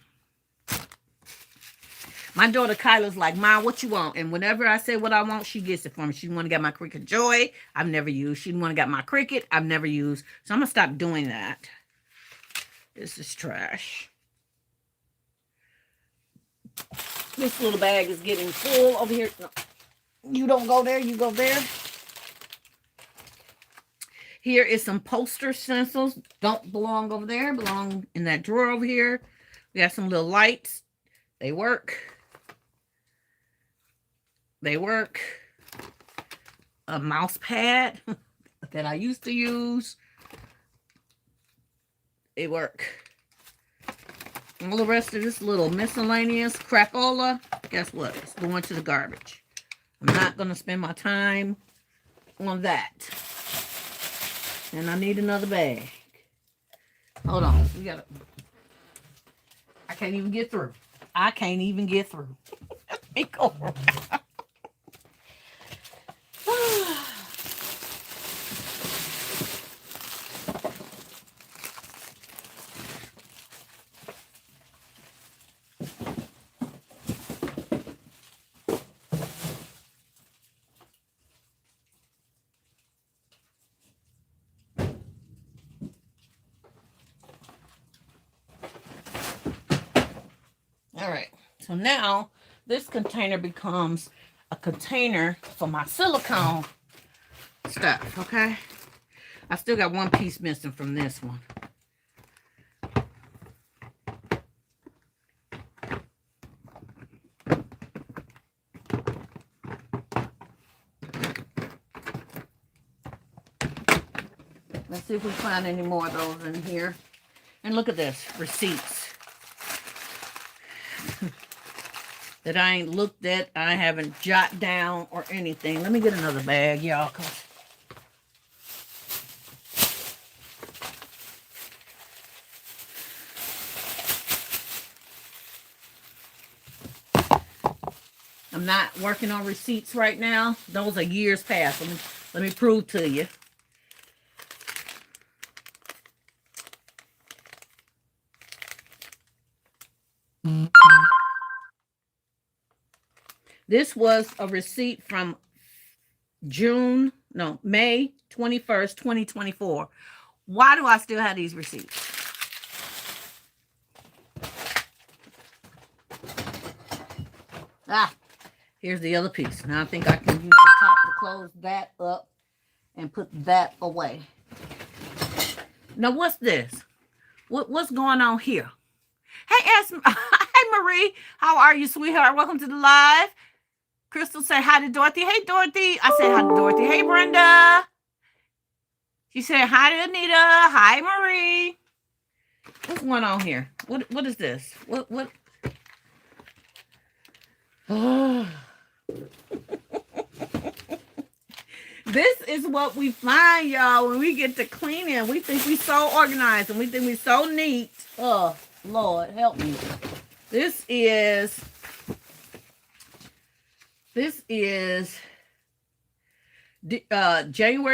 My daughter Kyla's like, Ma, what you want? And whenever I say what I want, she gets it for me. She want to get my Cricut Joy. I've never used. She want to get my Cricut. I've never used. So I'm going to stop doing that. This is trash. This little bag is getting full over here. No, you don't go there. You go there. Here is some poster stencils. Don't belong over there. Belong in that drawer over here. We got some little lights. They work. They work. A mouse pad that I used to use. They work. All the rest of this little miscellaneous crapola, guess what? It's going to the garbage. I'm not going to spend my time on that. And I need another bag. Hold on. We got to... I can't even get through. I can't even get through. Let me go around. All right, so now this container becomes a container for my silicone stuff, okay? I still got one piece missing from this one. Let's see if we find any more of those in here. And look at this, receipts. That I ain't looked at, I haven't jotted down or anything. Let me get another bag, y'all. I'm not working on receipts right now. Those are years past. Let me prove to you. This was a receipt from May 21st, 2024. Why do I still have these receipts? Here's the other piece. Now I think I can use the top to close that up and put that away. Now what's this? What's going on here? Hey, hey Marie, how are you, sweetheart? Welcome to the live. Crystal said hi to Dorothy. Hey, Dorothy. I said hi to Dorothy. Hey, Brenda. She said hi to Anita. Hi, Marie. What's going on here? What is this? What? Oh. This is what we find, y'all, when we get to cleaning. We think we so organized and we think we so neat. Oh, Lord, help me. This is January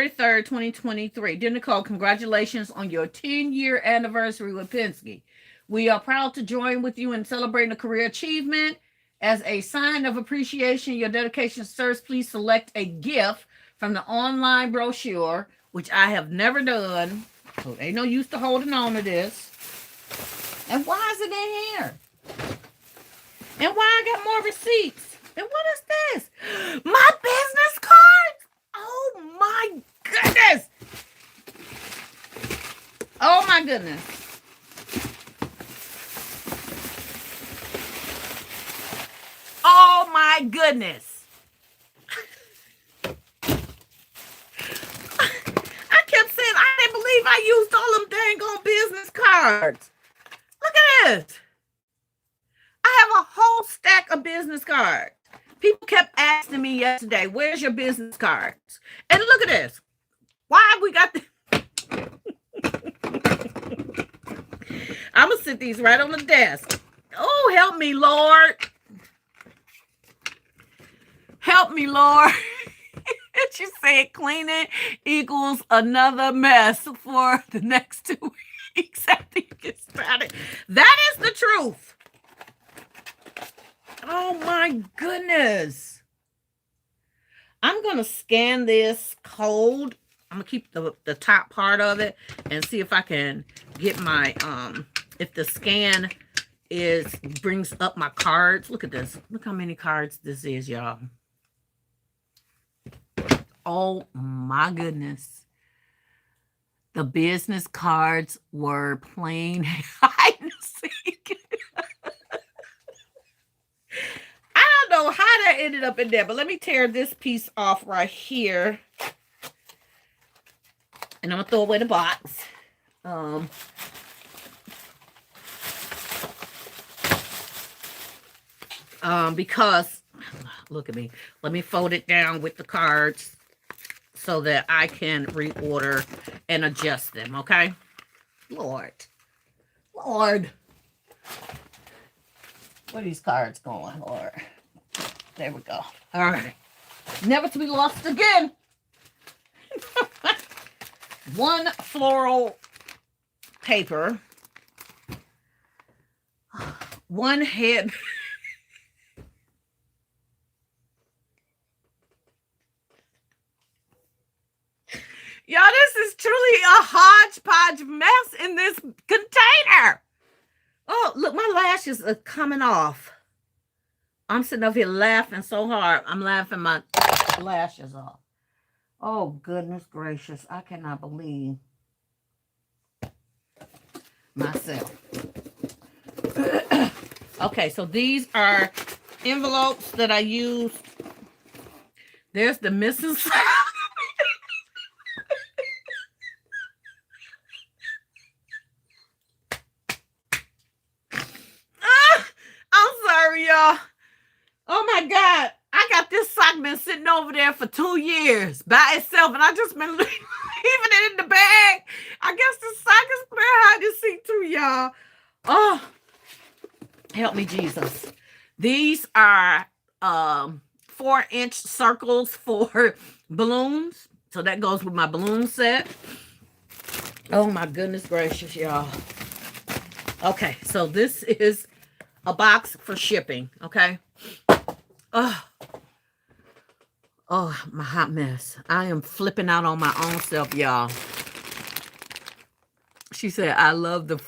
3rd, 2023. Dear Nicole, congratulations on your 10-year anniversary with Penske. We are proud to join with you in celebrating a career achievement. As a sign of appreciation, your dedication serves, please select a gift from the online brochure, which I have never done. So ain't no use to holding on to this. And why is it in here? And why I got more receipts? And what is this? My business cards? Oh my goodness. Oh my goodness. Oh my goodness. I kept saying I didn't believe I used all them dang on business cards. Look at this. I have a whole stack of business cards. People kept asking me yesterday, where's your business cards? And look at this. Why we got the... I'm going to sit these right on the desk. Oh, help me, Lord. Help me, Lord. She said cleaning equals another mess for the next 2 weeks after you get started. That is the truth. Oh my goodness. I'm going to scan this code. I'm going to keep the top part of it and see if I can get my, if the scan brings up my cards. Look at this. Look how many cards this is, y'all. Oh my goodness. The business cards were plain hide and seek. I don't know how that ended up in there, but let me tear this piece off right here. And I'm going to throw away the box. Because, look at me. Let me fold it down with the cards so that I can reorder and adjust them, okay? Lord. Lord. Where are these cards going, Lord? There we go. All right. Never to be lost again. One floral paper. One head. Y'all, this is truly a hodgepodge mess in this container. Oh, look, my lashes are coming off. I'm sitting up here laughing so hard. I'm laughing my lashes off. Oh, goodness gracious. I cannot believe myself. Okay, so these are envelopes that I used. There's the missing side. I'm sorry, y'all. Oh my God. I got this sock been sitting over there for 2 years by itself, and I just been leaving it in the bag. I guess the sock is playing hide and seek too, y'all. Oh, help me, Jesus. These are 4-inch circles for balloons. So that goes with my balloon set. Oh my goodness gracious, y'all. Okay, so this is a box for shipping, okay? Oh, my hot mess. I am flipping out on my own self, y'all. She said, I love the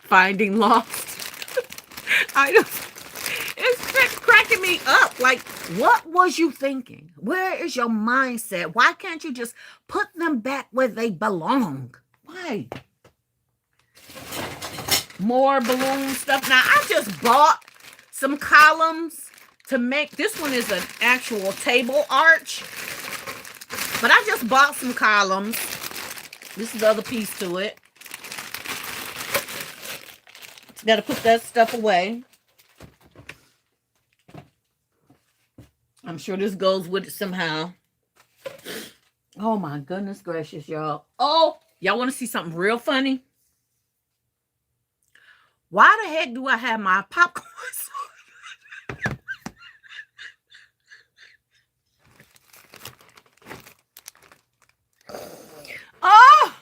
finding lost. I just, it's cracking me up. Like, what was you thinking? Where is your mindset? Why can't you just put them back where they belong? Why? More balloon stuff. Now, I just bought some columns to make, this one is an actual table arch, but I just bought some columns. This is the other piece to it. Got to put that stuff away. I'm sure this goes with it somehow. Oh my goodness gracious, y'all. Oh, y'all want to see something real funny? Why the heck do I have my popcorn? Oh,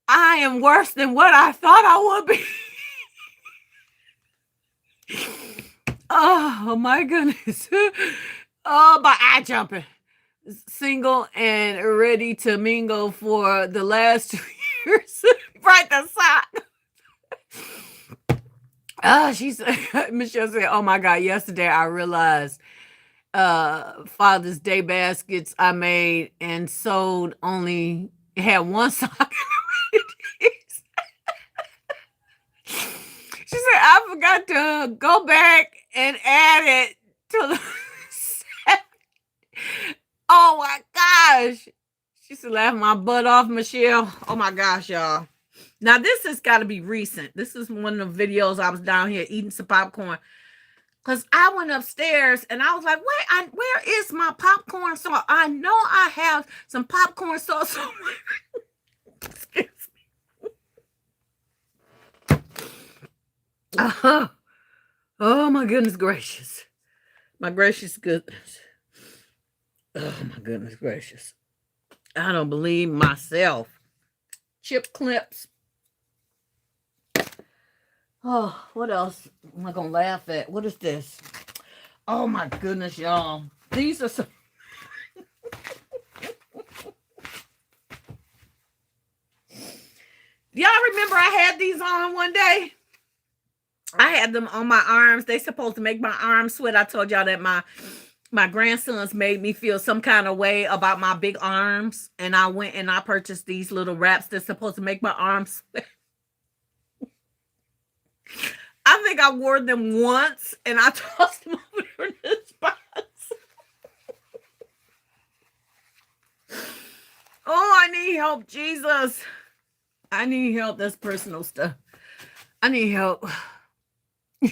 I am worse than what I thought I would be. Oh my goodness. Oh, my eye jumping. Single and ready to mingle for the last 2 years. Right, the sock. She said, Michelle said, oh my God, yesterday I realized Father's Day baskets I made and sold only had one sock. She said, I forgot to go back and add it to the set. Oh my gosh. She said, laugh my butt off, Michelle. Oh my gosh, y'all. Now, this has got to be recent. This is one of the videos I was down here eating some popcorn. Because I went upstairs and I was like, where is my popcorn sauce? I know I have some popcorn sauce somewhere. Excuse me. Oh my goodness gracious. My gracious goodness. Oh my goodness gracious. I don't believe myself. Chip clips. Oh, what else am I gonna laugh at? What is this? Oh my goodness, y'all. These are some. Y'all remember I had these on one day? I had them on my arms. They supposed to make my arms sweat. I told y'all that my grandsons made me feel some kind of way about my big arms, and I went and I purchased these little wraps that's supposed to make my arms sweat. I think I wore them once and I tossed them over there in this box. Oh, I need help, Jesus. I need help. That's personal stuff. I need help.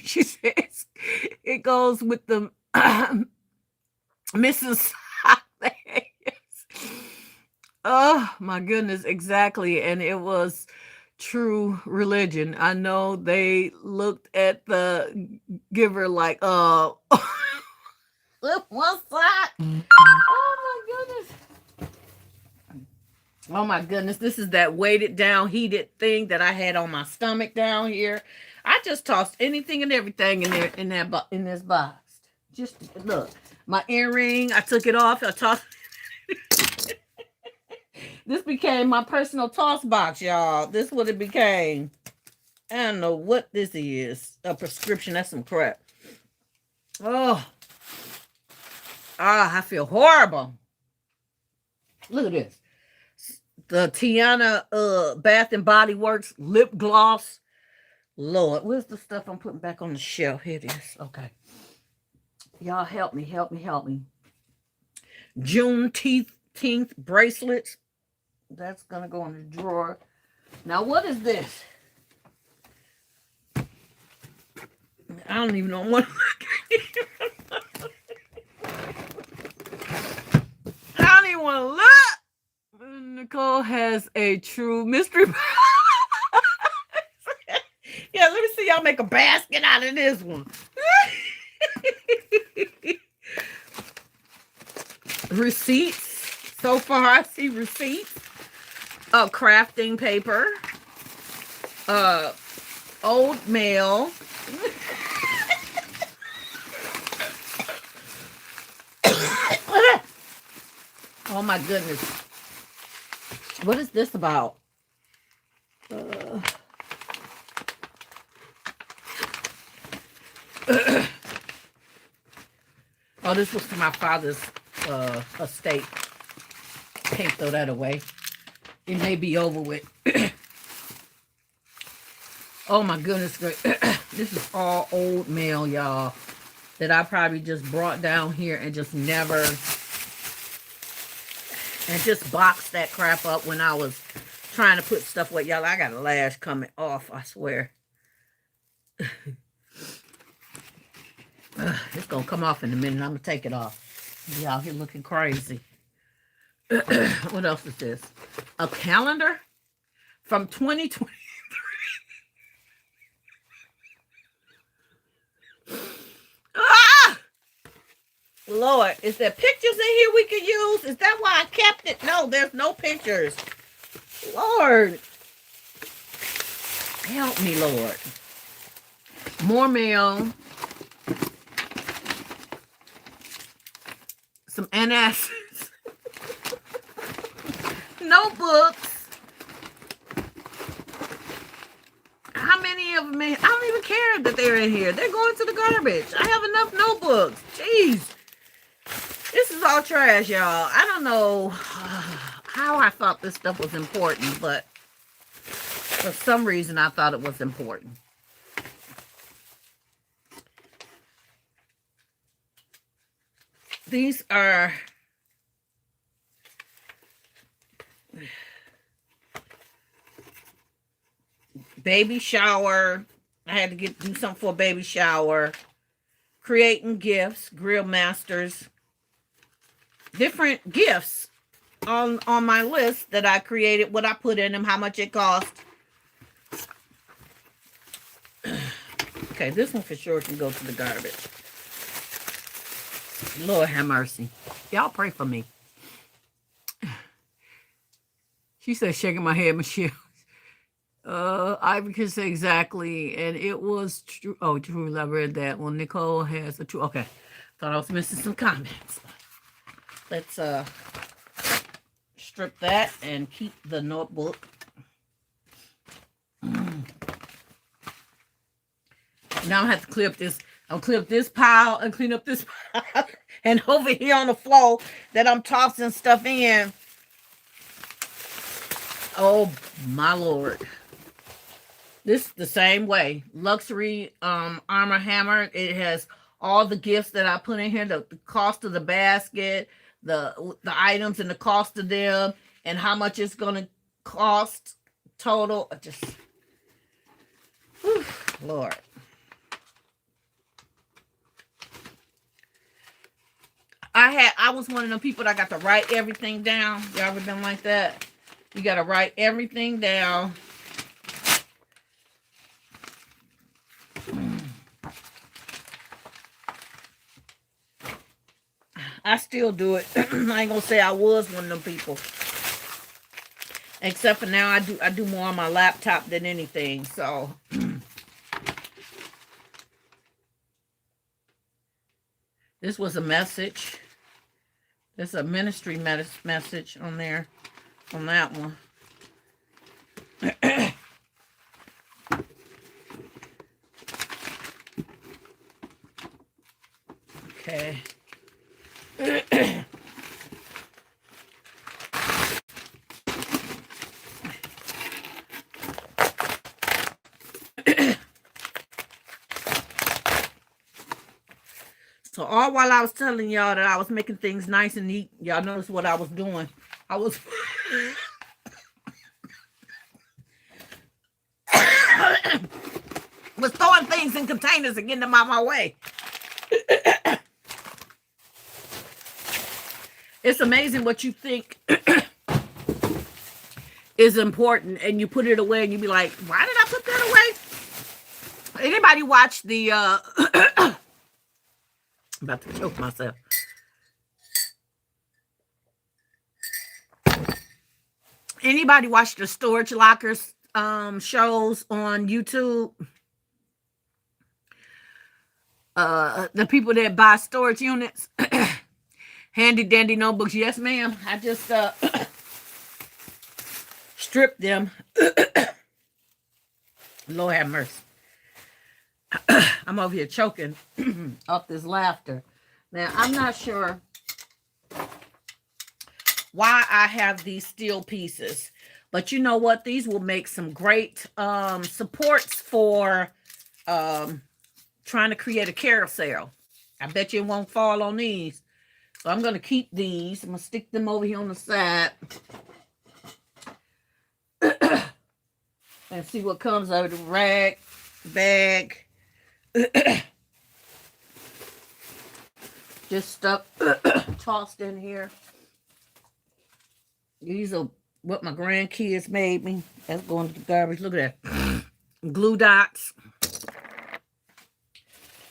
She says it goes with the Mrs. Oh my goodness, exactly. And it was true religion. I know they looked at the giver like, what's that? Oh my goodness. Oh my goodness. This is that weighted down, heated thing that I had on my stomach down here. I just tossed anything and everything in there in this box. Just look. My earring, I took it off. I tossed. This became my personal toss box, y'all. This what it became. I don't know what this is. A prescription. That's some crap. Oh. I feel horrible. Look at this. The Tiana Bath and Body Works lip gloss. Lord, where's the stuff I'm putting back on the shelf? Here it is. Okay. Y'all help me, help me, help me. Juneteenth bracelets. That's going to go in the drawer. Now, what is this? I don't even know what. I don't even want to look. Nicole has a true mystery. Yeah, let me see y'all make a basket out of this one. Receipts. So far, I see receipts. Crafting paper. Old mail. Oh my goodness. What is this about? Oh, this was for my father's estate. Can't throw that away. It may be over with. Oh my goodness. This is all old mail, y'all, that I probably just brought down here and just never, and just boxed that crap up when I was trying to put stuff away. Y'all, I got a lash coming off, I swear. It's going to come off in a minute. I'm going to take it off. Y'all here looking crazy. What else is this? A calendar from 2023. Ah! Lord, is there pictures in here we could use? Is that why I kept it? No, there's no pictures. Lord. Help me, Lord. More mail. Some antacids. Notebooks. How many of them? I don't even care that they're in here. They're going to the garbage. I have enough notebooks. Jeez. This is all trash, y'all. I don't know how I thought this stuff was important, but for some reason I thought it was important. These are baby shower. I had to do something for a baby shower. Creating gifts, grill masters. Different gifts on my list that I created, what I put in them, how much it cost. Okay, this one for sure can go to the garbage. Lord have mercy. Y'all pray for me. She said, shaking my head, Michelle. I can say exactly, and it was true. Oh, true. I read that one. Nicole has a true. Okay, thought I was missing some comments. Let's strip that and keep the notebook. Now I have to clear up this. I'll clear up this pile and clean up this pile. And over here on the floor that I'm tossing stuff in. Oh my Lord. This is the same way. Luxury Armor Hammer. It has all the gifts that I put in here. The cost of the basket, the items and the cost of them, and how much it's gonna cost total. Just whew, Lord. I was one of the people that got to write everything down. You ever been like that? You gotta write everything down. I still do it. I ain't gonna say I was one of them people. Except for now, I do more on my laptop than anything. So this was a message. There's a ministry message on there, on that one. Okay. So all while I was telling y'all that I was making things nice and neat, y'all notice what I was doing. I was was throwing things in containers and getting them out my way. It's amazing what you think is important, and you put it away, and you be like, "Why did I put that away?" Anybody watch the? I'm about to choke myself. Anybody watch the storage lockers shows on YouTube? The people that buy storage units, handy dandy notebooks. Yes, ma'am. I just stripped them. Lord have mercy. I'm over here choking off this laughter. Now, I'm not sure why I have these steel pieces, but you know what? These will make some great supports for trying to create a carousel. I bet you it won't fall on these. So I'm going to keep these. I'm going to stick them over here on the side. And see what comes out of the rag, bag. Just stuff tossed in here. These are what my grandkids made me. That's going to the garbage. Look at that. Glue dots.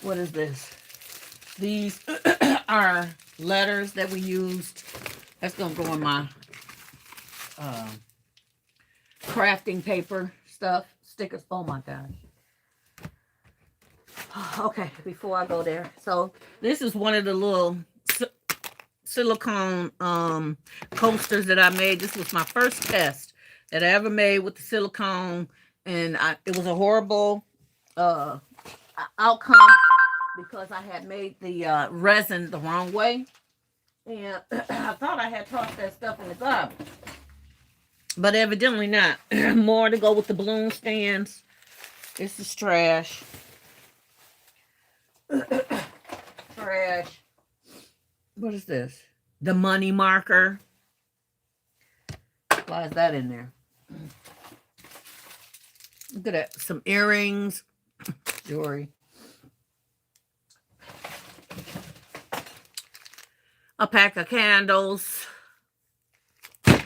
What is this? These are letters that we used. That's going to go in my crafting paper stuff. Stickers. Oh my gosh. Okay, before I go there. So this is one of the little silicone coasters that I made. This was my first test that I ever made with the silicone. And it was a horrible outcome because I had made the resin the wrong way. And I thought I had tossed that stuff in the garbage. But evidently not. More to go with the balloon stands. This is trash. Trash. What is this? The money marker. Why is that in there? Look at that. Some earrings. Jewelry. A pack of candles. Gosh.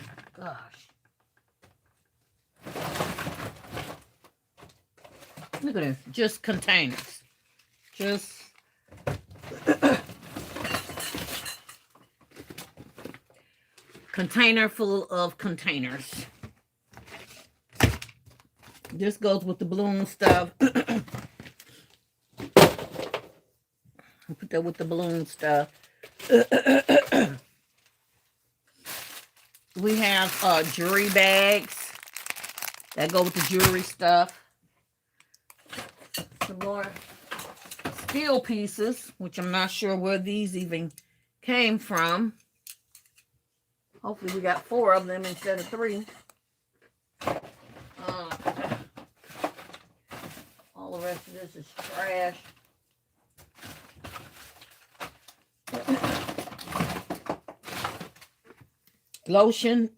Look at this. Just containers. Just container full of containers. This goes with the balloon stuff. Put that with the balloon stuff. We have jewelry bags that go with the jewelry stuff. Some more steel pieces, which I'm not sure where these even came from. Hopefully we got 4 of them instead of 3. All the rest of this is trash. Lotion.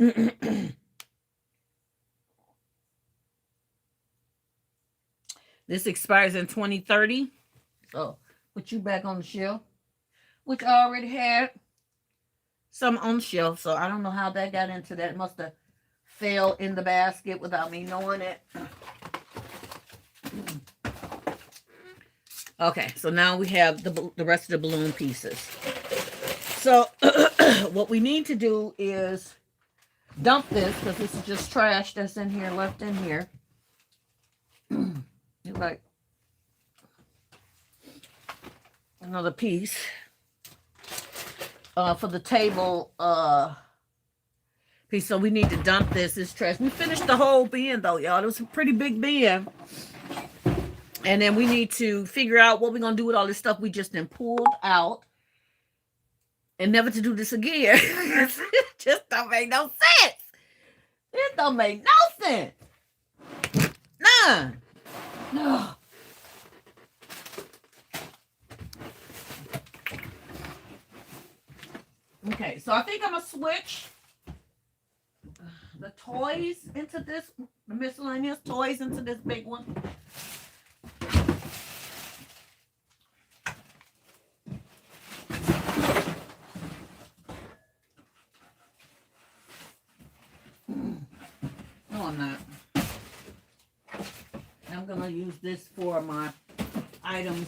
This expires in 2030. So put you back on the shelf, which I already had some on the shelf. So I don't know how that got into that. It must have fell in the basket without me knowing it. Okay, so now we have the rest of the balloon pieces. So what we need to do is dump this, because this is just trash that's in here, left in here. Like another piece for the table piece. So we need to dump this. It's trash. We finished the whole bin though, y'all. It was a pretty big bin. And then we need to figure out what we're going to do with all this stuff we just then pulled out. And never to do this again. It just don't make no sense. It don't make no sense. None. No. Okay, so I think I'm going to switch the toys into this, the miscellaneous toys into this big one. No, I'm not. I'm going to use this for my items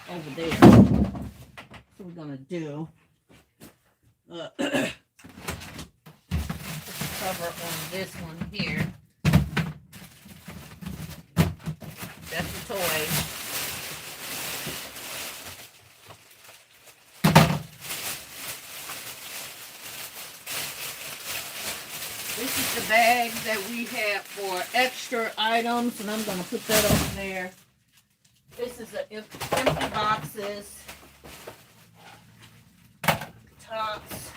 over there. So we're going to do cover on this one here. That's the toy. This is the bag that we have for extra items, and I'm going to put that over there. This is the empty boxes, tops.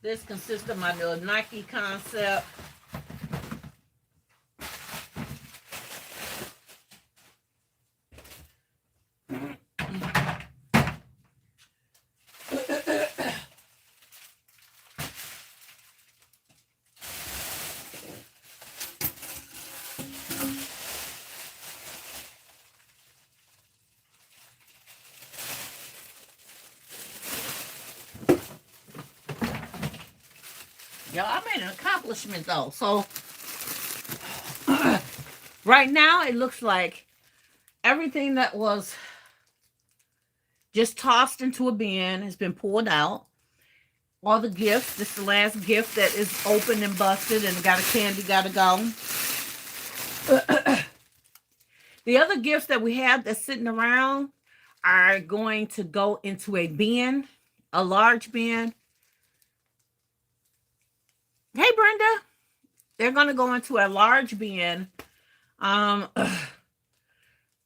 This consists of my little Nike concept. Y'all, I made an accomplishment though. So right now it looks like everything that was just tossed into a bin has been pulled out. All the gifts, this is the last gift that is open and busted and got a candy, gotta go. The other gifts that we have that's sitting around are going to go into a bin, a large bin. Hey, Brenda. They're going to go into a large bin. And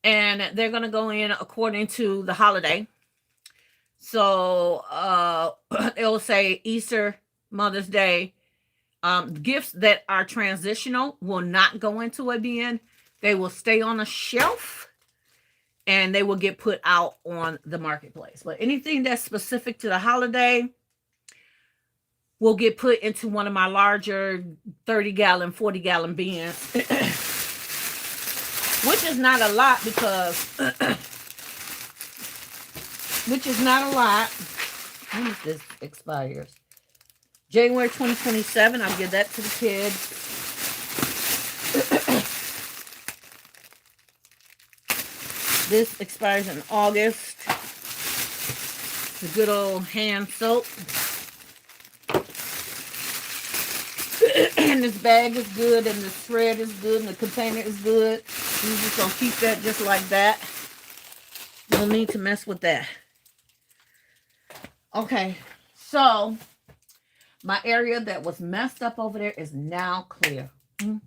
they're going to go in according to the holiday. So it'll say Easter, Mother's Day. Gifts that are transitional will not go into a bin. They will stay on a shelf. And they will get put out on the marketplace. But anything that's specific to the holiday will get put into one of my larger 30-gallon, 40-gallon bins. Which is not a lot because... which is not a lot. When is this expires? January 2027. I'll give that to the kids. This expires in August. The good old hand soap. And this bag is good, and the thread is good, and the container is good. We're just going to keep that just like that. No need to mess with that. Okay, so my area that was messed up over there is now clear. So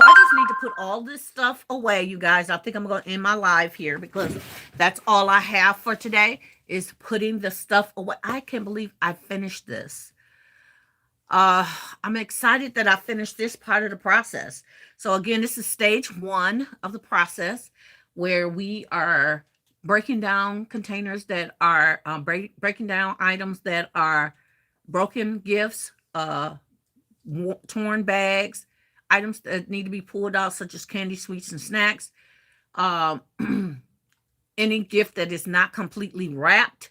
I just need to put all this stuff away, you guys. I think I'm going to end my live here because that's all I have for today is putting the stuff away. I can't believe I finished this. I'm excited that I finished this part of the process. So again, this is stage 1 of the process where we are breaking down containers that are breaking down items that are broken gifts, torn bags, items that need to be pulled out, such as candy, sweets, and snacks. Any gift that is not completely wrapped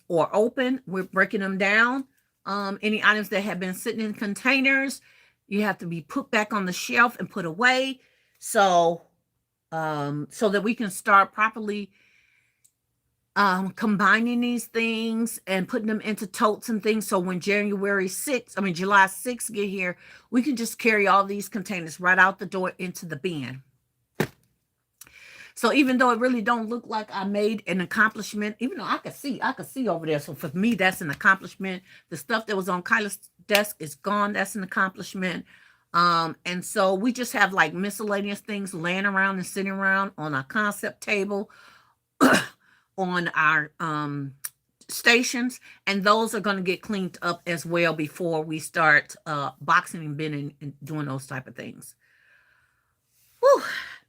or open, we're breaking them down. Any items that have been sitting in containers, you have to be put back on the shelf and put away. So that we can start properly combining these things and putting them into totes and things. So when July 6th get here, we can just carry all these containers right out the door into the bin. So even though it really don't look like I made an accomplishment, even though I could see over there. So for me, that's an accomplishment. The stuff that was on Kyla's desk is gone. That's an accomplishment. And so we just have like miscellaneous things laying around and sitting around on our concept table, on our stations, and those are going to get cleaned up as well before we start boxing and binning and doing those type of things. Whew,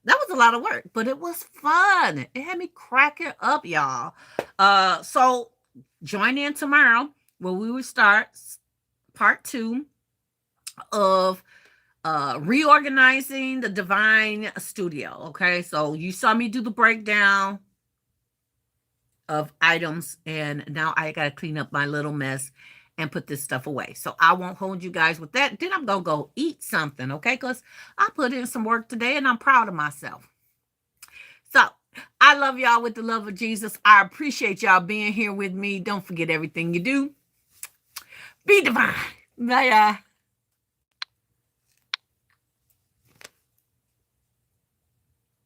that was a lot of work, but it was fun. It had me cracking up, y'all. So join in tomorrow where we will start part 2 of reorganizing the Divine Studio. Okay, so you saw me do the breakdown of items, and now I gotta clean up my little mess and put this stuff away. So I won't hold you guys with that. Then I'm gonna go eat something, okay? Because I put in some work today and I'm proud of myself. So I love y'all with the love of Jesus. I appreciate y'all being here with me. Don't forget, everything you do, be divine. Bye, y'all.